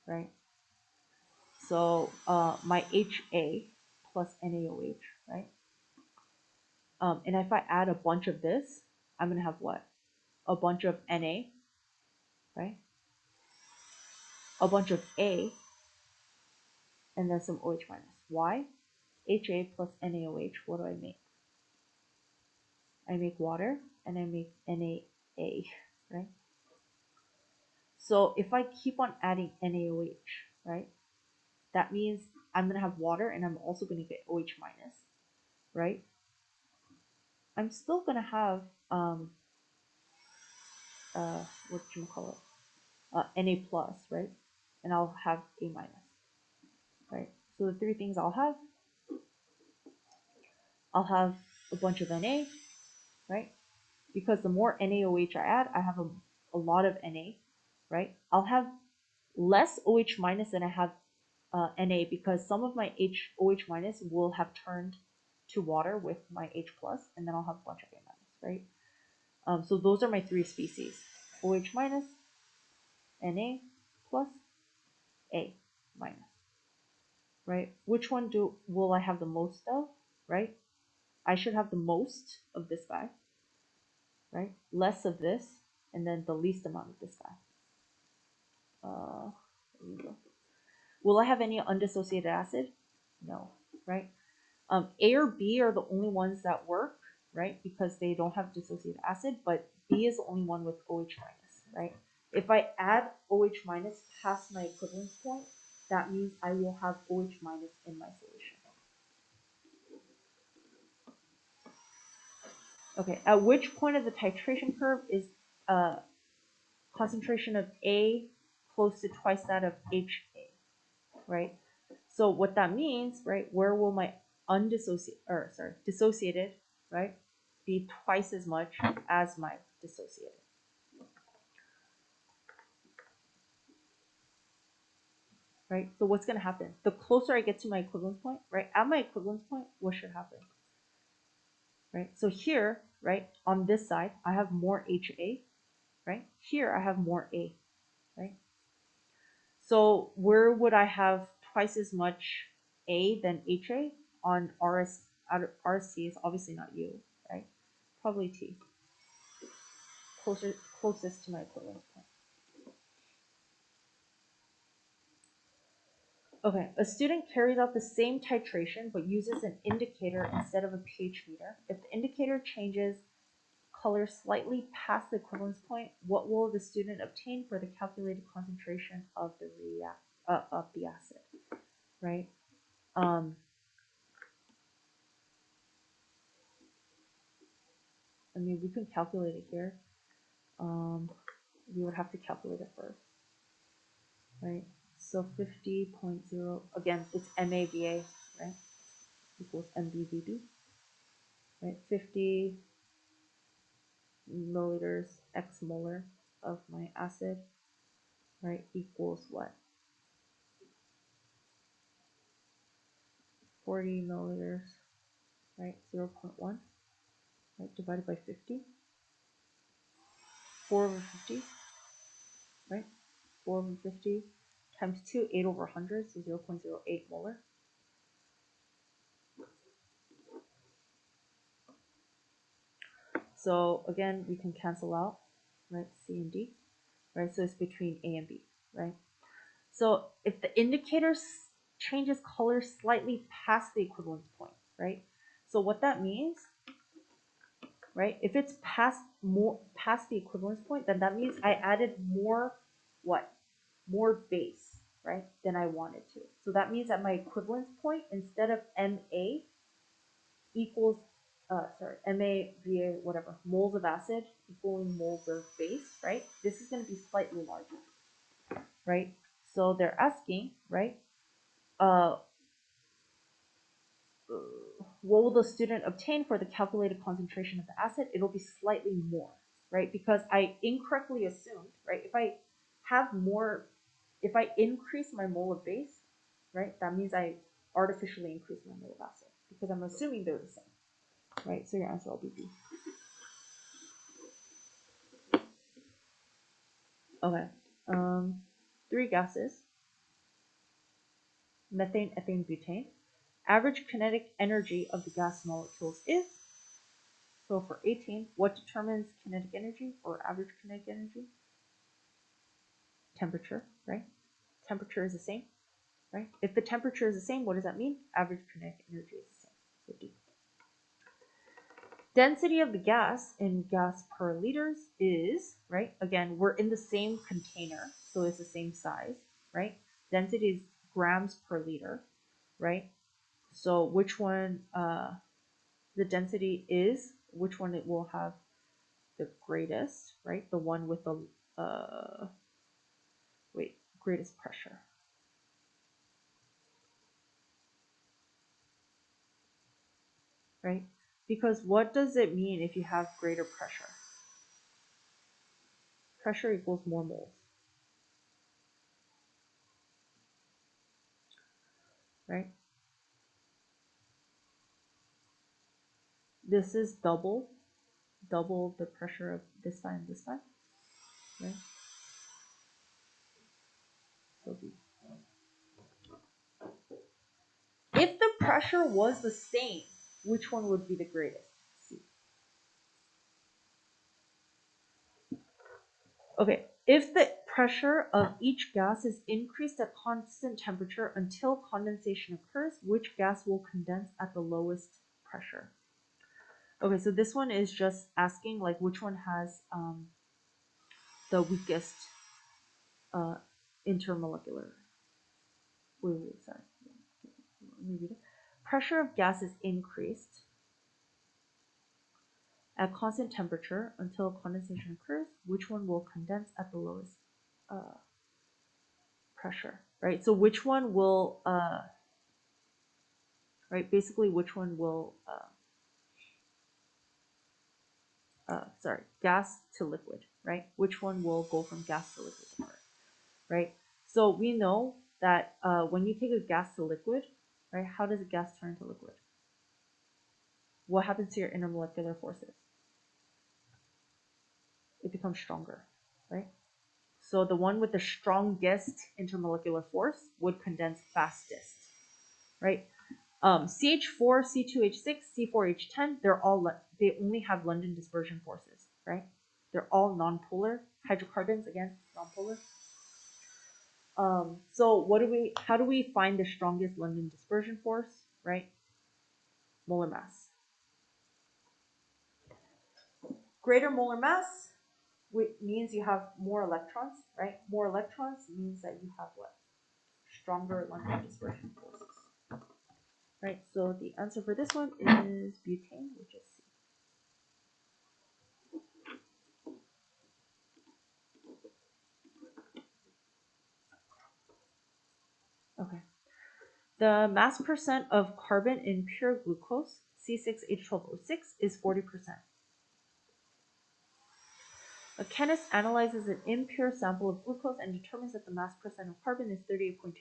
right? So my HA plus NaOH, right? And if I add a bunch of this, I'm gonna have what? A bunch of Na, right? A bunch of A, and then some OH minus. Why? HA plus NaOH, what do I make? I make water, and I make NaA, right? So if I keep on adding NaOH, right, that means I'm going to have water, and I'm also going to get OH minus, right? I'm still going to have, what do you call it? Na plus, right? And I'll have A minus, right? So the three things I'll have a bunch of Na, right? Because the more NaOH I add, I have a lot of Na, right? I'll have less OH minus than I have Na because some of my OH minus will have turned to water with my H plus, and then I'll have a bunch of A minus, right? So those are my three species: OH minus, Na plus, A minus, right? Which one will I have the most of, right? I should have the most of this guy, right? Less of this, and then the least amount of this guy. There you go. Will I have any undissociated acid? No, right? A or B are the only ones that work, right? Because they don't have dissociated acid, but B is the only one with OH minus, right? If I add OH minus past my equivalence point, that means I will have OH minus in my solution. Okay, at which point of the titration curve is concentration of A close to twice that of HA, right? So what that means, right, where will my dissociated, right, be twice as much as my dissociated? Right? So what's going to happen? The closer I get to my equivalence point, right, at my equivalence point, what should happen? Right? So here, right, on this side, I have more HA, right? Here I have more A, right? So where would I have twice as much A than HA? On RST is obviously not U, right? Probably T. Closest to my equivalence point. Okay, a student carries out the same titration but uses an indicator instead of a pH meter. If the indicator changes color slightly past the equivalence point, what will the student obtain for the calculated concentration of the acid? Right? I mean, we can calculate it here. We would have to calculate it first, right? So 50.0, again, it's MAVA, right? Equals MBVB, right? 50 milliliters x molar of my acid, right, equals what? 40 milliliters, right, 0.1, right, divided by 50. 4 over 50, right? 4 over 50 times 2, 8 over 100, so 0.08 molar. So again, we can cancel out, right, C and D, right? So it's between A and B, right? So if the indicator changes color slightly past the equivalence point, right? So what that means, right? If it's past the equivalence point, then that means I added more what? More base, right? Than I wanted to. So that means at my equivalence point, instead of MA equals MA whatever, moles of acid equaling moles of base, right? This is going to be slightly larger, right? So they're asking, right? What will the student obtain for the calculated concentration of the acid? It'll be slightly more, right? Because I incorrectly assumed, right? If I increase my mole of base, right, that means I artificially increase my mole of acid because I'm assuming they're the same, right? So your answer will be B. Okay. Three gases. methane, ethane, butane. Average kinetic energy of the gas molecules is, so for 18, what determines kinetic energy or average kinetic energy? Temperature, right? Temperature is the same, right? If the temperature is the same, what does that mean? Average kinetic energy is the same, so D. Density of the gas in gas per liters is, right? Again, we're in the same container, so it's the same size, right? Density is grams per liter, right? So which one, the density is, which one it will have the greatest, right? The one with the, greatest pressure. Right? Because what does it mean if you have greater pressure? Pressure equals more moles. Right? This is double the pressure of this side and this side. Right? So B. If the pressure was the same, which one would be the greatest? C. Okay, if the pressure of each gas is increased at constant temperature until condensation occurs, which gas will condense at the lowest pressure? Okay, so this one is just asking like which one has the weakest intermolecular. Sorry. Let me read it. Pressure of gas is increased at constant temperature until condensation occurs. Which one will condense at the lowest pressure? Right. So which one will right? Basically, which one will sorry, gas to liquid, right? Which one will go from gas to liquid, right? So we know that when you take a gas to liquid, right? How does a gas turn to liquid? What happens to your intermolecular forces? It becomes stronger, right? So the one with the strongest intermolecular force would condense fastest, right? CH4, C2H6, C4H10, they only have London dispersion forces, right? They're all nonpolar. Hydrocarbons, again, nonpolar. So how do we find the strongest London dispersion force, right? Molar mass. Greater molar mass means you have more electrons, right? More electrons means that you have what? Stronger London dispersion forces. Right, so the answer for this one is butane, which is C. Okay. The mass percent of carbon in pure glucose, C6H12O6, is 40%. A chemist analyzes an impure sample of glucose and determines that the mass percent of carbon is 38.2%.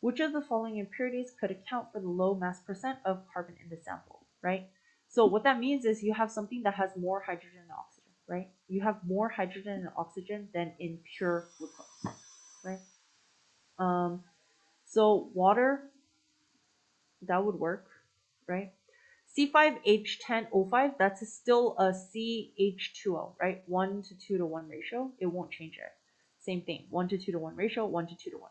Which of the following impurities could account for the low mass percent of carbon in the sample, right? So what that means is you have something that has more hydrogen and oxygen, right? You have more hydrogen and oxygen than in pure glucose, right? So water, that would work, right? C5H10O5, that's still a CH2O, right? 1 to 2 to 1 ratio. It won't change it. Same thing, 1 to 2 to 1 ratio, 1 to 2 to 1.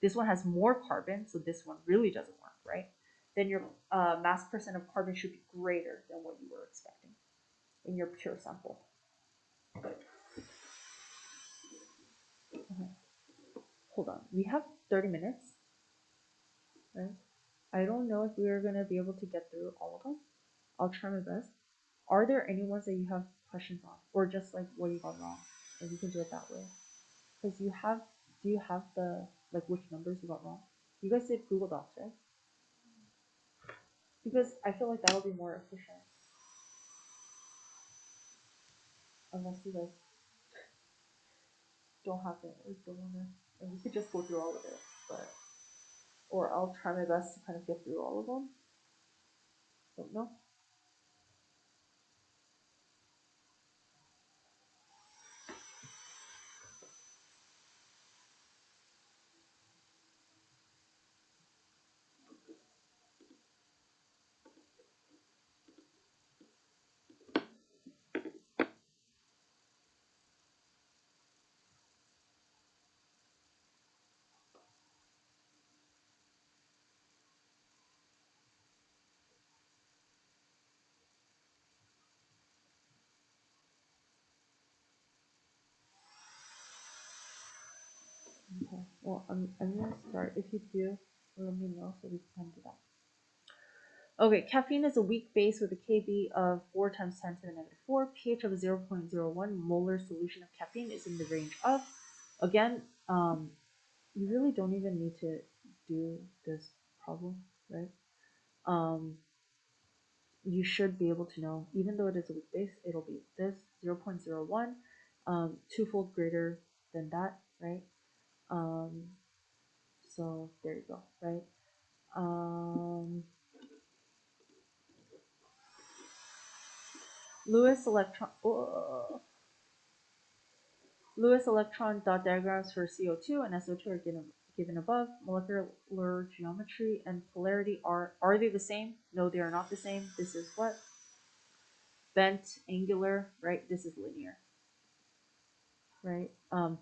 This one has more carbon, so this one really doesn't work, right? Then your mass percent of carbon should be greater than what you were expecting in your pure sample. Okay. Hold on, we have 30 minutes, right? I don't know if we are going to be able to get through all of them. I'll try my best. Are there any ones that you have questions on, or just like what you got wrong? And you can do it that way. Because do you have the like which numbers you got wrong? You guys did Google Docs, right? Because I feel like that'll be more efficient. Unless you guys don't have it or don't wanna, and we could just go through all of it, but or I'll try my best to kind of get through all of them. Don't know. well, I'm gonna start. If you do, let me know so we can do that. Okay, caffeine is a weak base with a Kb of 4 times 10 to the negative 4. pH of 0.01. Molar solution of caffeine is in the range of. Again, you really don't even need to do this problem, right? You should be able to know, even though it is a weak base, it'll be this 0.01, twofold greater than that, right? So there you go, right? Lewis electron dot diagrams for CO2 and SO2 are given above. Molecular geometry and polarity are they the same? No, they are not the same. This is what? Bent, angular, right? This is linear, right?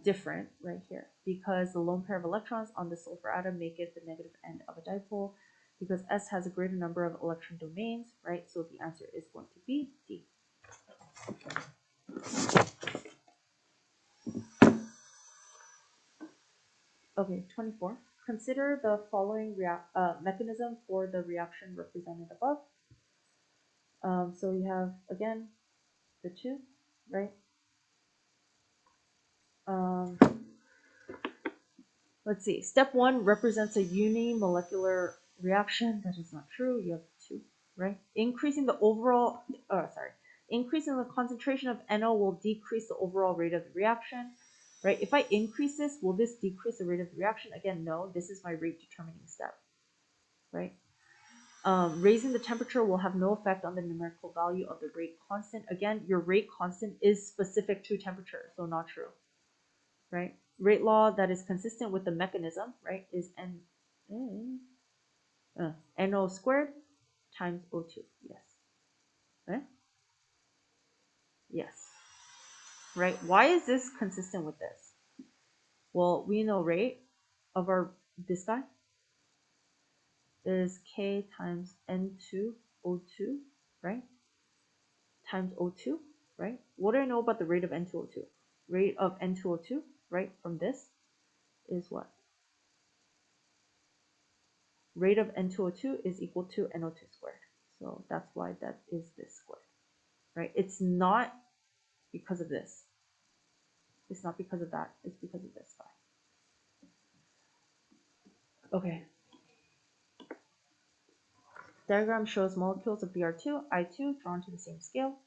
Different right here because the lone pair of electrons on the sulfur atom make it the negative end of a dipole because S has a greater number of electron domains, right? So the answer is going to be D. Okay, 24. Consider the following mechanism for the reaction represented above. So we have, again, the two, right? Let's see. Step 1 represents a unimolecular reaction. That is not true. You have 2, right? Increasing the concentration of NO will decrease the overall rate of the reaction, right? If I increase this, will this decrease the rate of the reaction? Again, no. This is my rate determining step, right? Raising the temperature will have no effect on the numerical value of the rate constant. Again, your rate constant is specific to temperature, so not true, right? Rate law that is consistent with the mechanism, right, is NO squared times O2. Yes. Right? Yes. Right? Why is this consistent with this? Well, we know rate of this guy is K times N2O2, right? Times O2, right? What do I know about the rate of N2O2? Rate of N2O2, right, from this is what? Rate of N2O2 is equal to NO2 squared. So that's why that is this squared, right? It's not because of this. It's not because of that. It's because of this guy. Okay. Diagram shows molecules of Br2, I2 drawn to the same scale.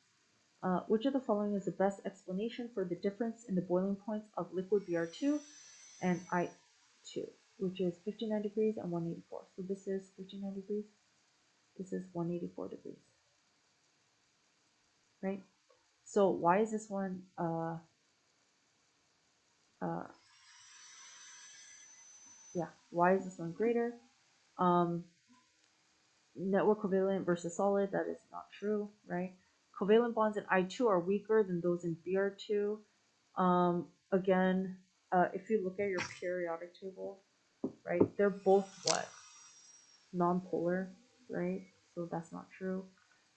Which of the following is the best explanation for the difference in the boiling points of liquid Br2 and I2, which is 59 degrees and 184. So this is 59 degrees. This is 184 degrees. Right? So why is this one why is this one greater? Network covalent versus solid, that is not true, right? Covalent bonds in I2 are weaker than those in Br2. Again, if you look at your periodic table, right, they're both what? Nonpolar, right? So that's not true.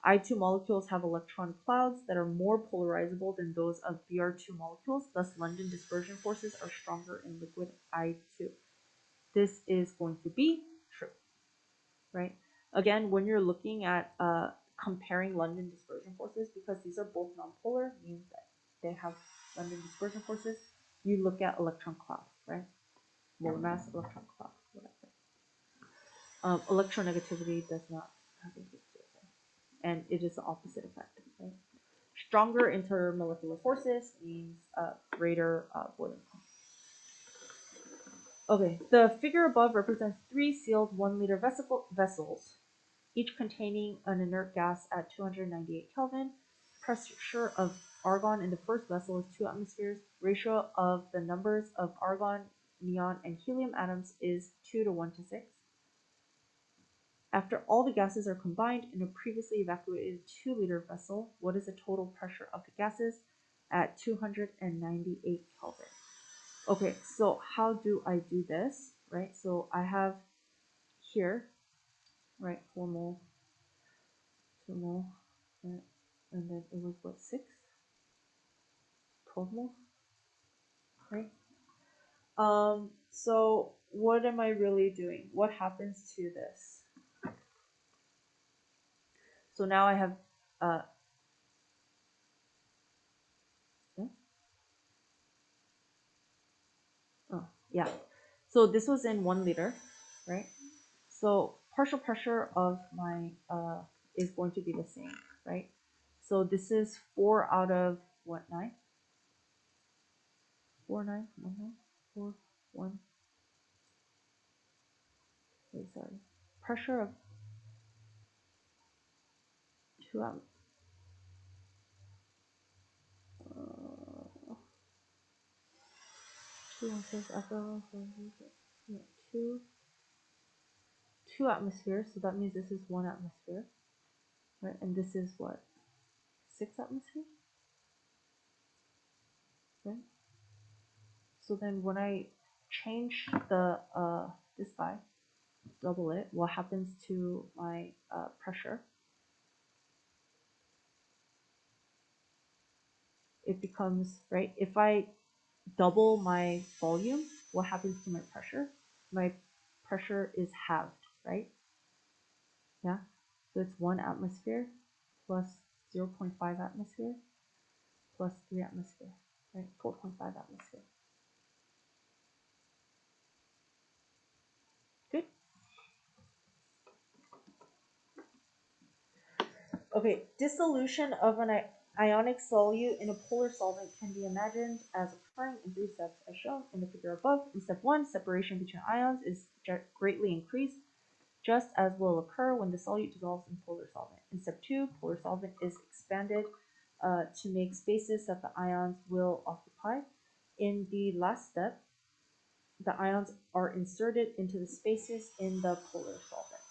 I2 molecules have electron clouds that are more polarizable than those of Br2 molecules, thus London dispersion forces are stronger in liquid I2. This is going to be true, right? Again, when you're looking at comparing London dispersion forces, because these are both nonpolar, means that they have London dispersion forces, you look at electron cloud, right? Molar mass, electron cloud, whatever. Electronegativity does not have anything to do with it. And it is the opposite effect, right? Stronger intermolecular forces means greater boiling point. Okay, the figure above represents 3 sealed 1 liter vessels, each containing an inert gas at 298 Kelvin. Pressure of argon in the first vessel is 2 atmospheres. Ratio of the numbers of argon, neon, and helium atoms is 2 to 1 to 6. After all the gases are combined in a previously evacuated 2 liter vessel, what is the total pressure of the gases at 298 Kelvin? Okay, so how do I do this, right? So I have here, right, 4 mole, 2 mole, right? And then it was what, 12 moles, right? So what am I really doing? What happens to this? So now I have uh hmm? Oh yeah. So this was in 1 liter, right? So partial pressure of my is going to be the same, right? So this is 4 out of what, 9? 4, 9, 1, 9, 4, 1. Wait, sorry. Pressure of 2 out. 2 ounces after yeah, two 2 atmospheres. So that means this is 1 atmosphere, right? And this is what, 6 atmospheres, right? So then when I change the this by double it, what happens to my pressure? It becomes, right, if I double my volume, what happens to my pressure? My pressure is halved, right? Yeah. So it's 1 atmosphere plus 0.5 atmosphere plus 3 atmosphere, right? 4.5 atmosphere. Good. Okay, dissolution of an ionic solute in a polar solvent can be imagined as occurring in 3 steps as shown in the figure above. In step 1, separation between ions is greatly increased, just as will occur when the solute dissolves in polar solvent. In step 2, polar solvent is expanded to make spaces that the ions will occupy. In the last step, the ions are inserted into the spaces in the polar solvent.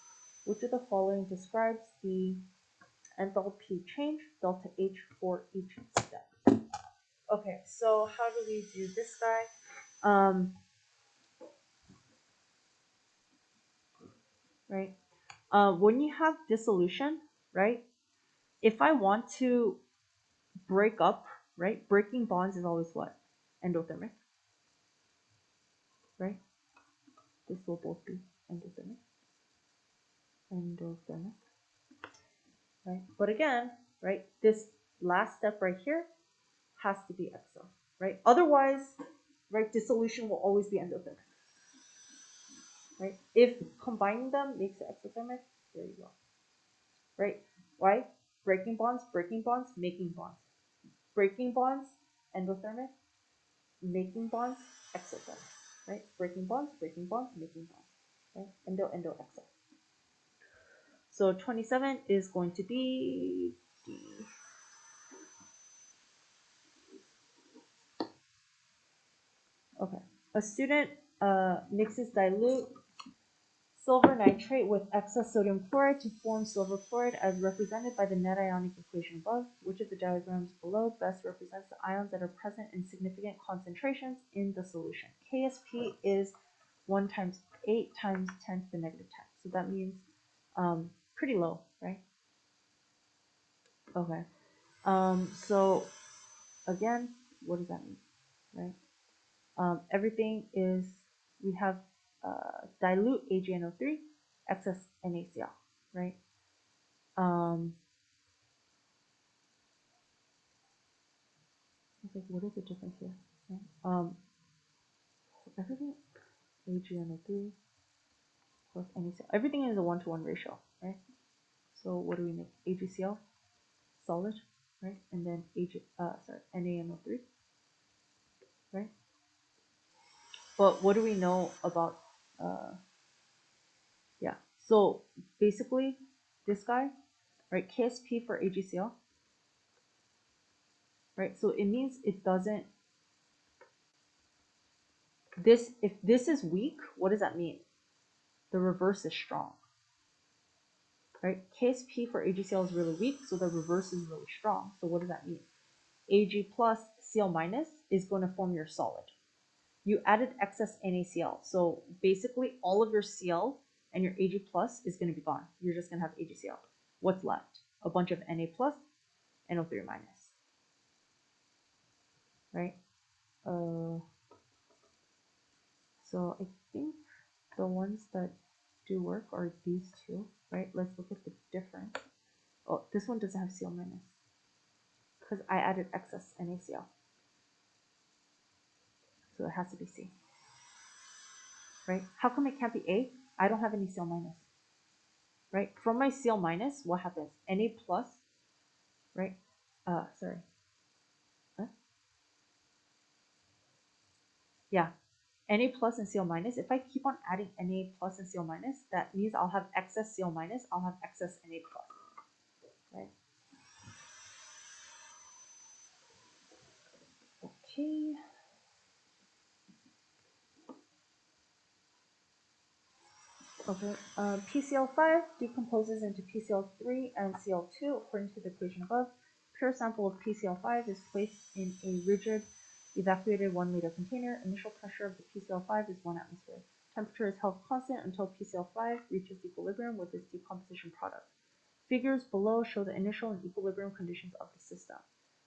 Which of the following describes the enthalpy change, delta H, for each step? Okay, so how do we do this guy? Right? When you have dissolution, right? If I want to break up, right? Breaking bonds is always what? Endothermic, right? This will both be endothermic, endothermic, right? But again, right? This last step right here has to be exo, right? Otherwise, right? Dissolution will always be endothermic, right? If combining them makes it exothermic, there you go, right? Why? Breaking bonds, making bonds. Breaking bonds, endothermic. Making bonds, exothermic, right? Breaking bonds, making bonds, right? Endo, endo, exo. So 27 is going to be D. Okay. A student mixes dilute silver nitrate with excess sodium chloride to form silver chloride as represented by the net ionic equation above. Which of the diagrams below best represents the ions that are present in significant concentrations in the solution? KSP is 1 times 8 times 10 to the negative 10. So that means pretty low, right? Okay. So again, what does that mean, right? Everything is, we have dilute AgNO3, excess NaCl, right? It's like, what is the difference here? Right? Everything AgNO3 plus NaCl. Everything is a 1-to-1 ratio, right? So what do we make? AgCl, solid, right? And then NaNO3, right? But what do we know about, yeah. So basically, this guy, right? KSP for AgCl, right? So it means it doesn't, if this is weak, what does that mean? The reverse is strong, right? KSP for AgCl is really weak, so the reverse is really strong. So what does that mean? Ag plus Cl minus is going to form your solid. You added excess NaCl, so basically all of your Cl and your Ag plus is going to be gone. You're just going to have AgCl. What's left? A bunch of Na plus, NO3 minus, right? So I think the ones that do work are these two, right? Let's look at the difference. Oh, this one doesn't have Cl minus because I added excess NaCl. So it has to be C, right? How come it can't be A? I don't have any Cl minus, right? From my Cl minus, what happens? Na plus, right? Sorry. Huh? Yeah, Na plus and Cl minus. If I keep on adding Na plus and Cl minus, that means I'll have excess Cl minus, I'll have excess Na plus, right? Okay. Okay, PCl5 decomposes into PCl3 and Cl2 according to the equation above. Pure sample of PCl5 is placed in a rigid evacuated 1 liter container. Initial pressure of the PCl5 is 1 atmosphere. Temperature is held constant until PCl5 reaches equilibrium with its decomposition product. Figures below show the initial and equilibrium conditions of the system.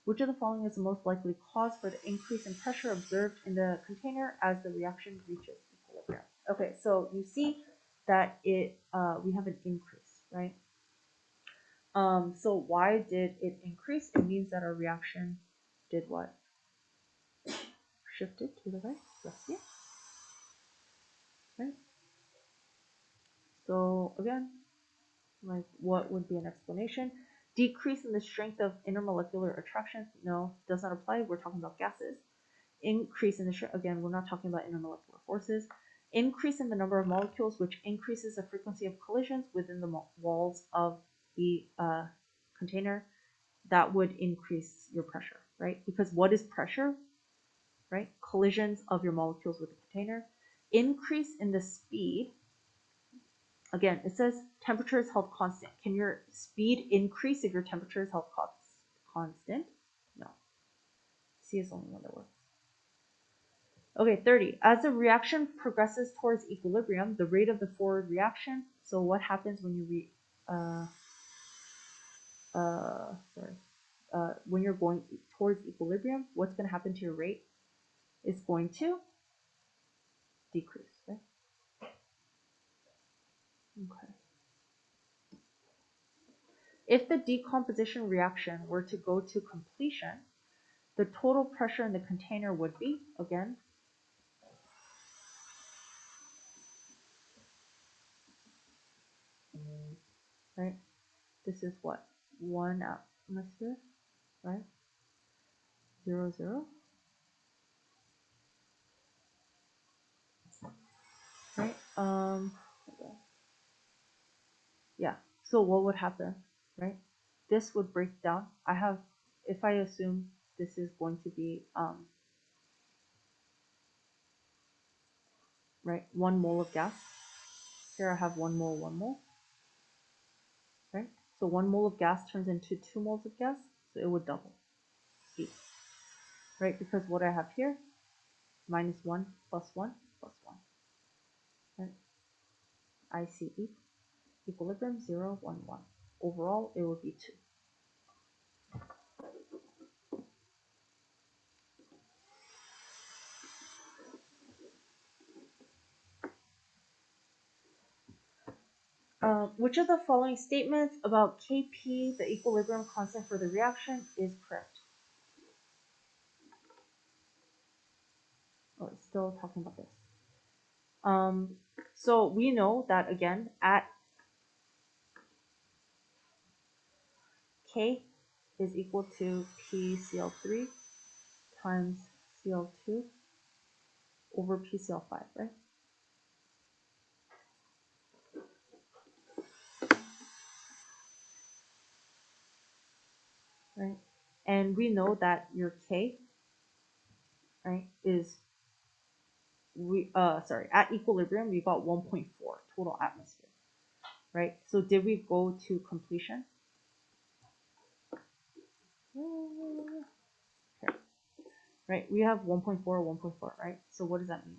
Which of the following is the most likely cause for the increase in pressure observed in the container as the reaction reaches equilibrium? Okay, so you see that we have an increase, right? So why did it increase? It means that our reaction did what? Shifted to the right. Yes, yeah. Right. So again, like what would be an explanation? Decrease in the strength of intermolecular attractions? No, does not apply. We're talking about gases. Increase in the strength, again, we're not talking about intermolecular forces. Increase in the number of molecules, which increases the frequency of collisions within the walls of the container. That would increase your pressure, right? Because what is pressure, right? Collisions of your molecules with the container. Increase in the speed. Again, it says temperature is held constant. Can your speed increase if your temperature is held constant? No. C is the only one that works. Okay, 30. As the reaction progresses towards equilibrium, the rate of the forward reaction. So what happens when you when you're going towards equilibrium? What's going to happen to your rate? It's going to decrease, right? Okay. If the decomposition reaction were to go to completion, the total pressure in the container would be, again, right? This is what? 1 atmosphere, right? 0, 0. Right? Yeah. So what would happen, right? This would break down. If I assume this is going to be, right, 1 mole of gas. Here I have 1 mole, 1 mole, right? So 1 mole of gas turns into 2 moles of gas, so it would double, 8, right? Because what I have here, minus 1 plus 1 plus 1, right? ICE, equilibrium, 0, 1, 1. Overall, it would be 2. Which of the following statements about Kp, the equilibrium constant for the reaction, is correct? Oh, it's still talking about this. So we know that again at K is equal to PCl3 times Cl2 over PCl5, right? Right. And we know that your K, right, is at equilibrium we got 1.4 total atmosphere, right? So did we go to completion? Okay. Right, we have 1.4, 1.4, right? So what does that mean?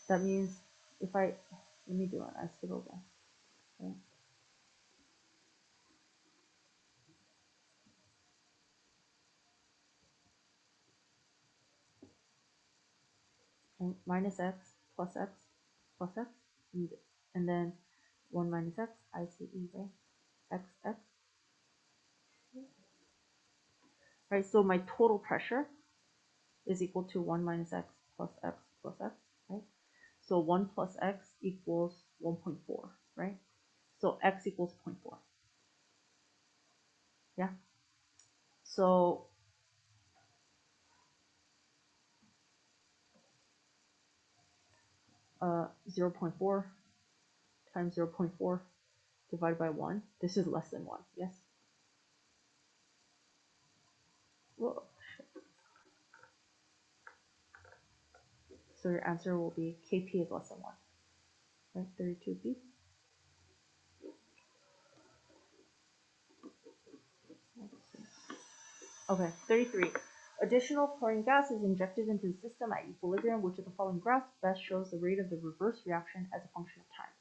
That means if let me do an isotope again, right? right? Minus x plus x plus x, and then 1 minus x, ICE, right? X, x. Right, so my total pressure is equal to 1 minus x plus x plus x, right? So 1 plus x equals 1.4, right? So x equals 0.4. Yeah. So 0.4 times 0.4 divided by 1. This is less than 1, yes? Whoa. So your answer will be Kp is less than 1, right? 32p. Okay, 33. Additional chlorine gas is injected into the system at equilibrium. Which of the following graphs best shows the rate of the reverse reaction as a function of time?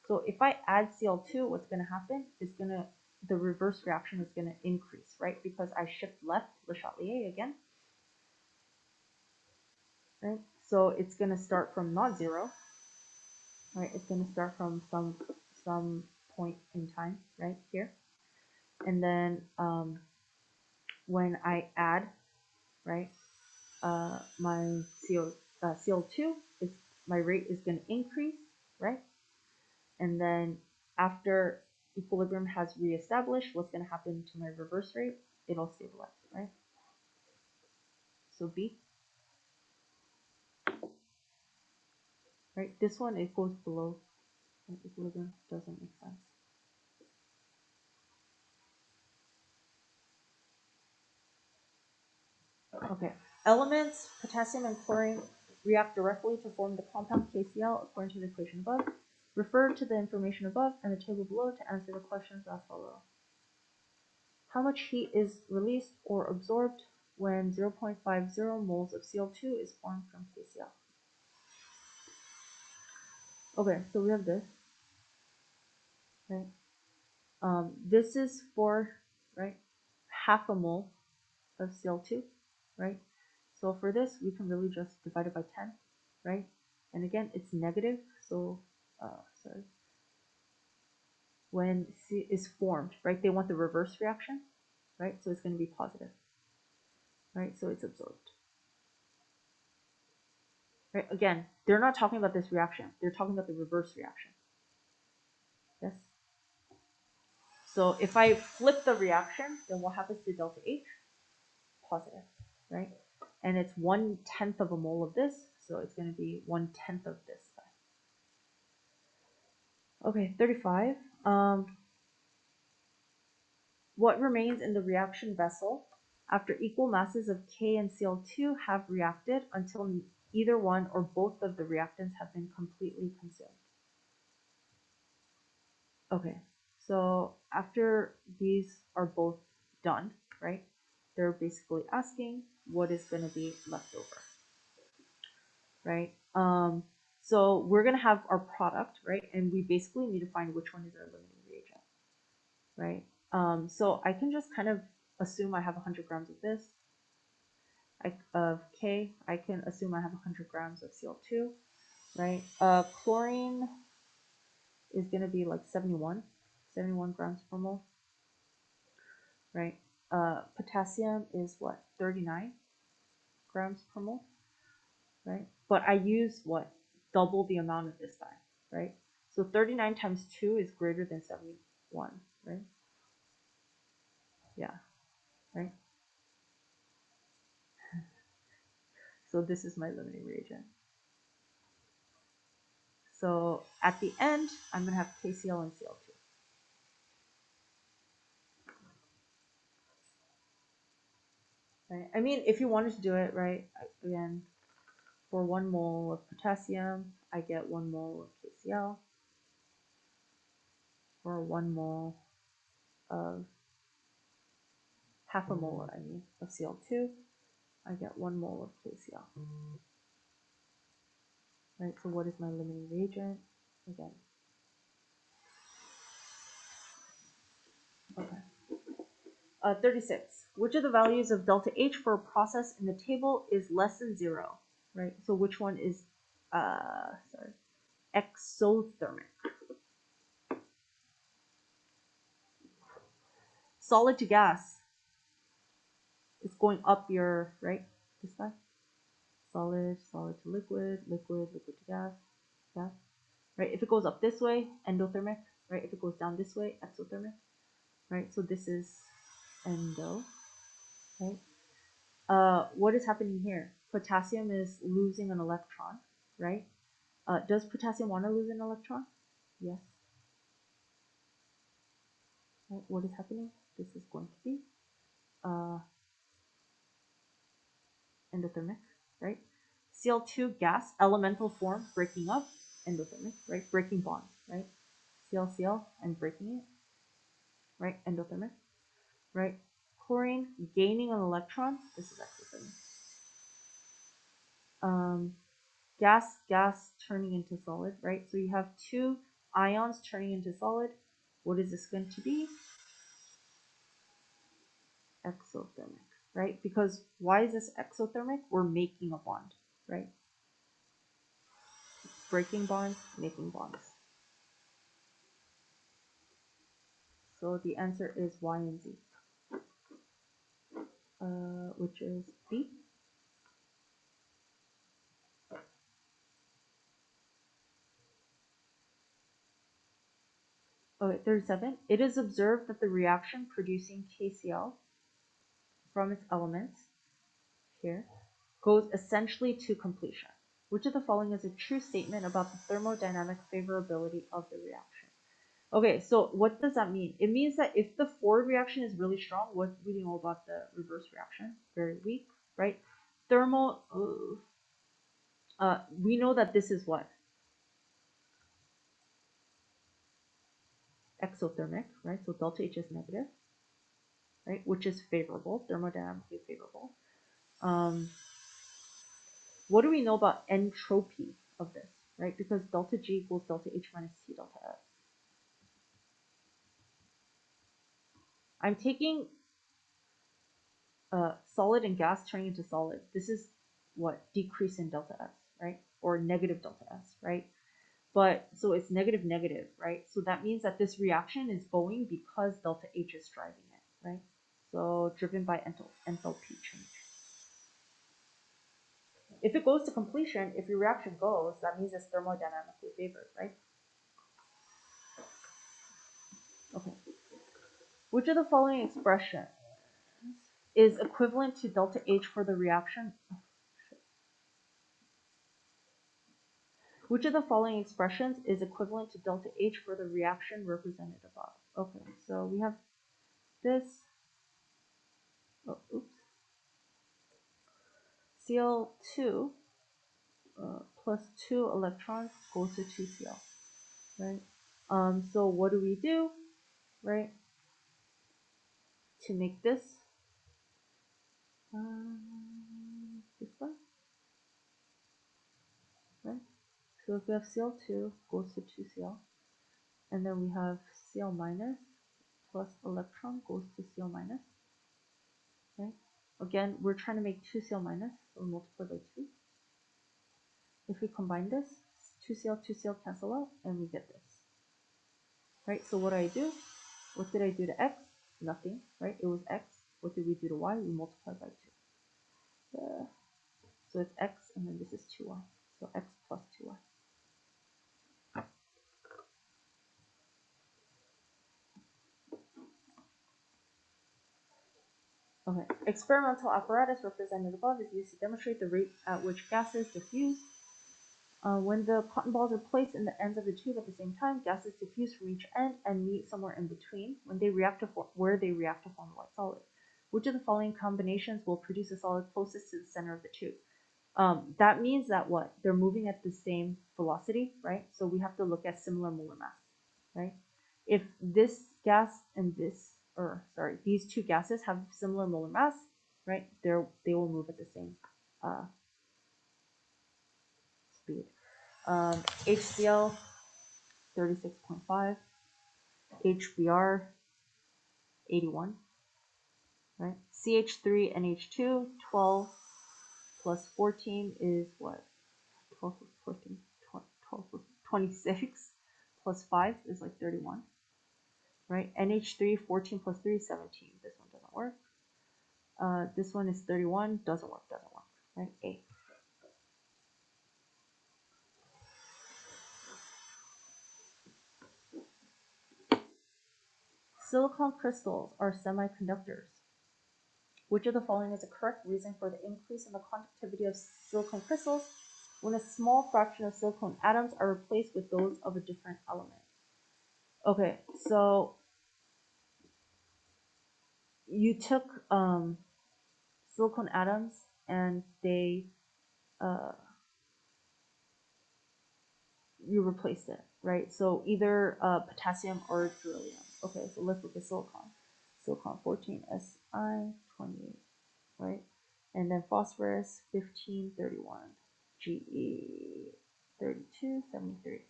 So if I add Cl2, what's going to happen is the reverse reaction is going to increase, right? Because I shift left Le Chatelier again, right? So it's going to start from not zero, right? It's going to start from some point in time, right here, and then when I add, right, my Cl2, is my rate is going to increase, right? And then after equilibrium has reestablished, what's going to happen to my reverse rate? It'll stabilize, right? So B, right? This one, it goes below equilibrium, doesn't make sense. Okay, elements, potassium and chlorine, react directly to form the compound KCl according to the equation above. Refer to the information above and the table below to answer the questions as follows. How much heat is released or absorbed when 0.50 moles of Cl2 is formed from KCl? Okay, so we have this, right? This is for, right, half a mole of Cl2, right? So for this, we can really just divide it by 10, right? And again, it's negative, so, sorry. When C is formed, right, they want the reverse reaction, right? So it's going to be positive, right? So it's absorbed. Right? Again, they're not talking about this reaction. They're talking about the reverse reaction. Yes? So if I flip the reaction, then what happens to delta H? Positive, right? And it's 1/10 of a mole of this, so it's going to be 1/10 of this guy. Okay, 35. What remains in the reaction vessel after equal masses of K and Cl2 have reacted until either one or both of the reactants have been completely consumed? Okay, so after these are both done, right, they're basically asking what is going to be left over, right? So we're going to have our product, right, and we basically need to find which one is our limiting reagent, right? So I can just kind of assume I have 100 grams of this, of K. I can assume I have 100 grams of Cl2, right? Chlorine is going to be like 71 grams per mole, right? Potassium is what, 39 grams per mole, right? But I use what? Double the amount of this guy, right? So 39 times 2 is greater than 71, right? Yeah, right? So this is my limiting reagent. So at the end, I'm going to have KCl and Cl2. Right? I mean, if you wanted to do it, right, again, for 1 mole of potassium, I get 1 mole of KCl. For 1 mole of half a mole, I mean, of Cl2, I get 1 mole of KCl. Right, so what is my limiting reagent? Again. Okay. 36. Which of the values of delta H for a process in the table is less than 0? Right, so which one is sorry, exothermic. Solid to gas. It's going up your, right? This guy. Solid, solid to liquid, liquid, liquid to gas, gas. Right? If it goes up this way, endothermic. Right? If it goes down this way, exothermic. Right? So this is endo. Right? What is happening here? Potassium is losing an electron. Right? Does potassium want to lose an electron? Yes. Right? What is happening? This is going to be endothermic, right? Cl2 gas, elemental form, breaking up, endothermic, right? Breaking bond, right? ClCl and breaking it, right? Endothermic, right? Chlorine gaining an electron, this is exothermic. Gas turning into solid, right? So you have two ions turning into solid. What is this going to be? Exothermic, right? Because why is this exothermic? We're making a bond, right? Breaking bonds, making bonds. So the answer is Y and Z, which is B. Okay, 37. It is observed that the reaction producing KCl from its elements here goes essentially to completion. Which of the following is a true statement about the thermodynamic favorability of the reaction? Okay, so what does that mean? It means that if the forward reaction is really strong, what do we know about the reverse reaction? Very weak, right? Thermal, we know that this is what? Exothermic, right? So delta H is negative, right? Which is favorable, thermodynamically favorable. What do we know about entropy of this, right? Because delta G equals delta H minus T delta S. I'm taking solid and gas turning into solid. This is what? Decrease in delta S, right? Or negative delta S, right? But so it's negative negative, right? So that means that this reaction is going because delta H is driving it, right? So driven by enthalpy change. If it goes to completion, if your reaction goes, that means it's thermodynamically favored, right? Okay. Which of the following expressions is equivalent to delta H for the reaction? Which of the following expressions is equivalent to delta H for the reaction represented above? Okay, so we have this. Oh, oops. Cl2 plus 2 electrons goes to 2Cl, right? So what do we do, right? To make this this one, right? So if we have Cl2 goes to 2Cl, and then we have Cl minus plus electron goes to Cl minus, right? Again, we're trying to make 2Cl minus, so we multiply by 2. If we combine this, 2Cl, 2Cl cancel out, and we get this, right? So what do I do? What did I do to x? Nothing, right? It was x. What did we do to y? We multiplied by 2. So it's x, and then this is 2y. So x plus 2y. Okay. Experimental apparatus represented above is used to demonstrate the rate at which gases diffuse. When the cotton balls are placed in the ends of the tube at the same time, gases diffuse from each end and meet somewhere in between when they react to where they react to form a white solid. Which of the following combinations will produce a solid closest to the center of the tube? That means that what? They're moving at the same velocity, right? So we have to look at similar molar mass, right? If this gas and this, or sorry, these two gases have similar molar mass, right? They will move at the same speed. HCl 36.5, HBr 81, right? CH3 and H2 12 plus 14 is what? 12 plus 14, 12, 26 plus 5 is like 31, right? NH3, 14 plus 3 is 17. This one doesn't work. This one is 31, doesn't work, right? A. Silicon crystals are semiconductors. Which of the following is a correct reason for the increase in the conductivity of silicon crystals when a small fraction of silicon atoms are replaced with those of a different element? Okay, so you took silicon atoms and you replaced it, right? So either potassium or beryllium. Okay, so let's look at silicon. Silicon 14 Si 28, right? And then phosphorus 15 31, Ge 32 73,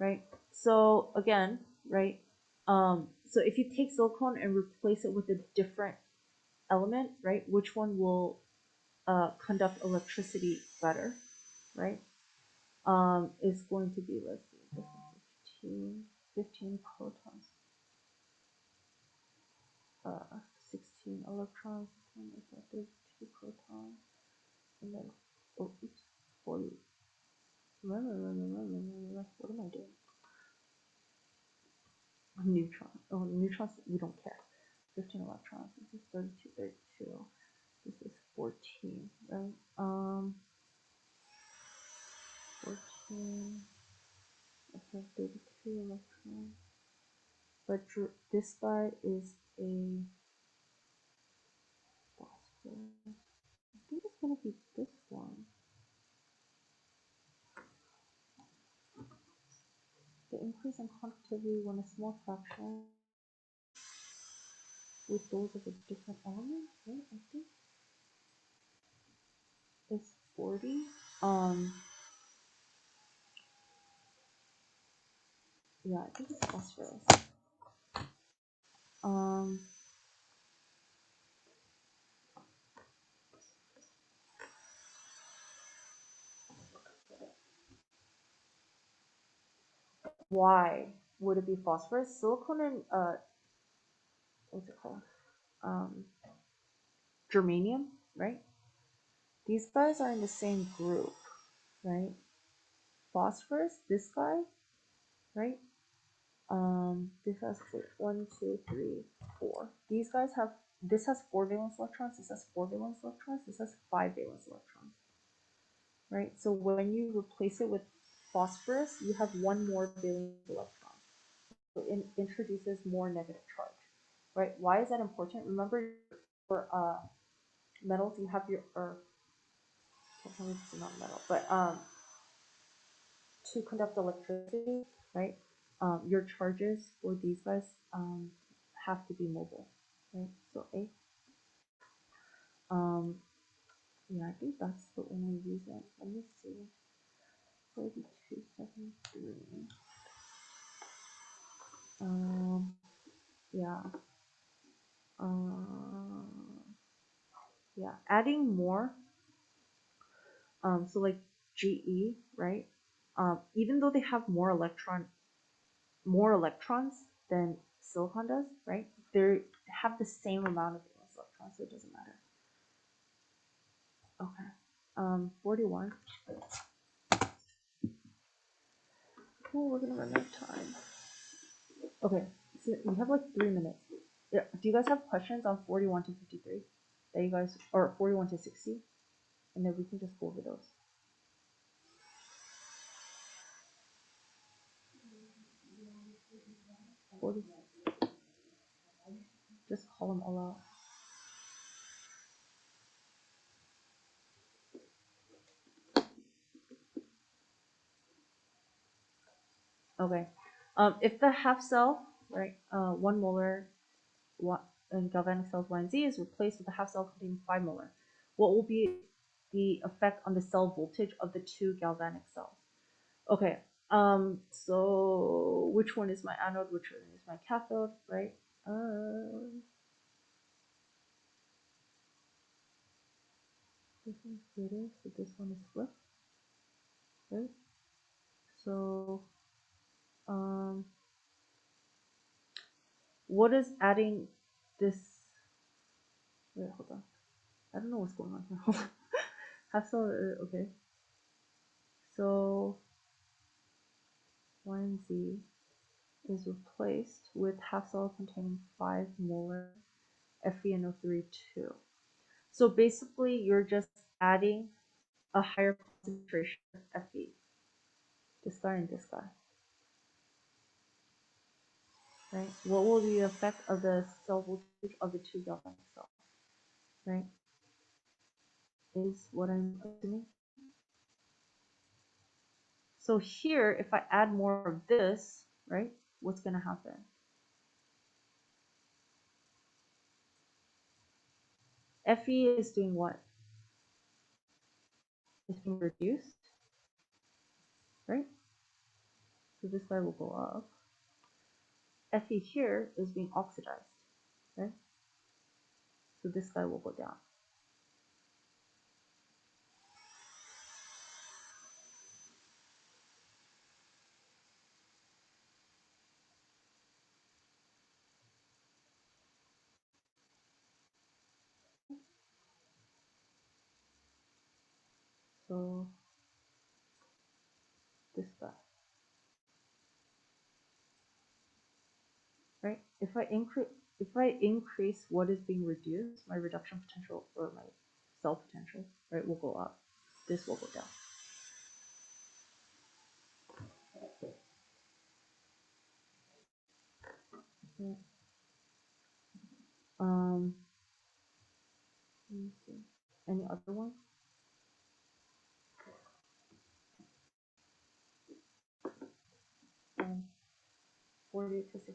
right? So again, right? So if you take silicon and replace it with a different element, right? Which one will conduct electricity better, right? Is going to be, let's see, this is 15 protons, 16 electrons, 32 protons, and then, oh, oops, 40. What am I doing? Neutrons. Oh, neutrons, we don't care. 15 electrons. This is 32, 32. This is 14, right? 14. Okay, 32 electrons. But this guy is a phosphorus. I think it's gonna be this one. The increase in conductivity when a small fraction with those of a different element, right? I think it's 40. Yeah, I think it's phosphorus. Um, why would it be phosphorus? Silicon and what's it called? Um, germanium, right? These guys are in the same group, right? Phosphorus, this guy, right? This has 1, 2, 3, 4. These guys have, this has 4 valence electrons, this has 4 valence electrons, this has 5 valence electrons, right? So when you replace it with phosphorus, you have 1 more valence electron. So it introduces more negative charge, right? Why is that important? Remember, for metals, you have your, or it's not metal, but to conduct electricity, right? Your charges for these guys have to be mobile, right? So A. Yeah, I think that's the only reason. Let me see. 3273. Yeah. Yeah. Adding more. So like Ge, right? Even though they have more electrons than silicon does, right? They have the same amount of valence electrons, so it doesn't matter. Okay. 41. Oh, we're gonna run out of time. Okay, so we have like 3 minutes. Yeah. Do you guys have questions on 41 to 53? That you guys, or 41 to 60? And then we can just go over those. 40. Just call them all out. Okay. If the half cell, right, 1 molar in galvanic cells Y and Z is replaced with a half cell containing 5 molar, what will be the effect on the cell voltage of the 2 galvanic cells? Okay. So which one is my anode? Which one is my cathode? Right. This one's greater, so this one is flipped, right? So, what is adding this? Wait, hold on. I don't know what's going on here. Hold on. Half cell, okay. So, Y and Z is replaced with half cell containing 5 molar FeNO3 2. So basically, you're just adding a higher concentration of Fe. This guy and this guy. Right? What will be the effect of the cell voltage of the two galvanic cells? Right? Is what I'm assuming. So here, if I add more of this, right, what's going to happen? Fe is doing what? It's being reduced, right? So this guy will go up. Fe here is being oxidized, right? So this guy will go down. So this guy, right? If I increase what is being reduced, my reduction potential or my cell potential, right, will go up. This will go down. Yeah. Let me see. Any other one? 40 to 60.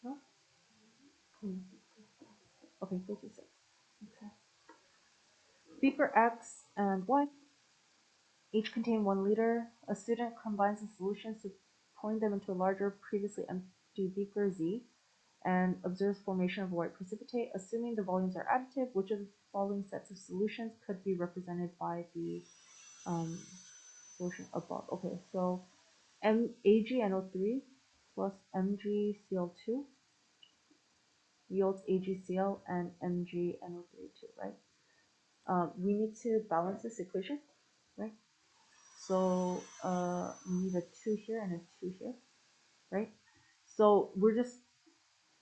No? Okay, 56. Okay. Beaker X and Y each contain 1 liter. A student combines the solutions to pouring them into a larger, previously empty beaker Z and observes formation of white precipitate. Assuming the volumes are additive, which of the following sets of solutions could be represented by the solution above? Okay, so AgNO3 plus MgCl2 yields AgCl and MgNO3 right? We need to balance this equation, right? So we need a 2 here and a 2 here, right? So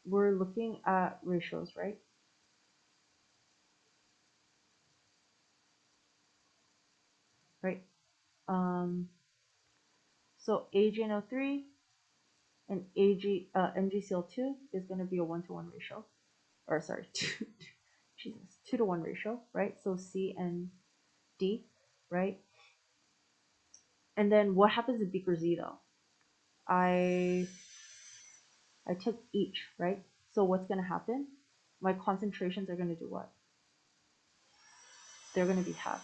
we're looking at ratios, right? Right. So AgNO3 and MgCl2 is going to be a 1-to-1 ratio, or sorry, Jesus, 2-to-1 ratio, right? So C and D, right? And then what happens in beaker Z though? I took each, right? So what's going to happen? My concentrations are going to do what? They're going to be halved.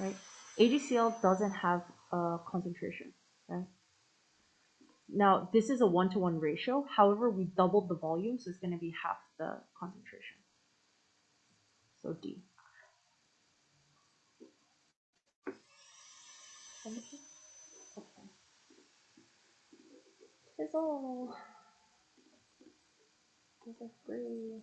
Right? AgCl doesn't have a concentration, right? Now, this is a 1-to-1 ratio. However, we doubled the volume, so it's going to be half the concentration. So D. Okay. Fizzle. This is free.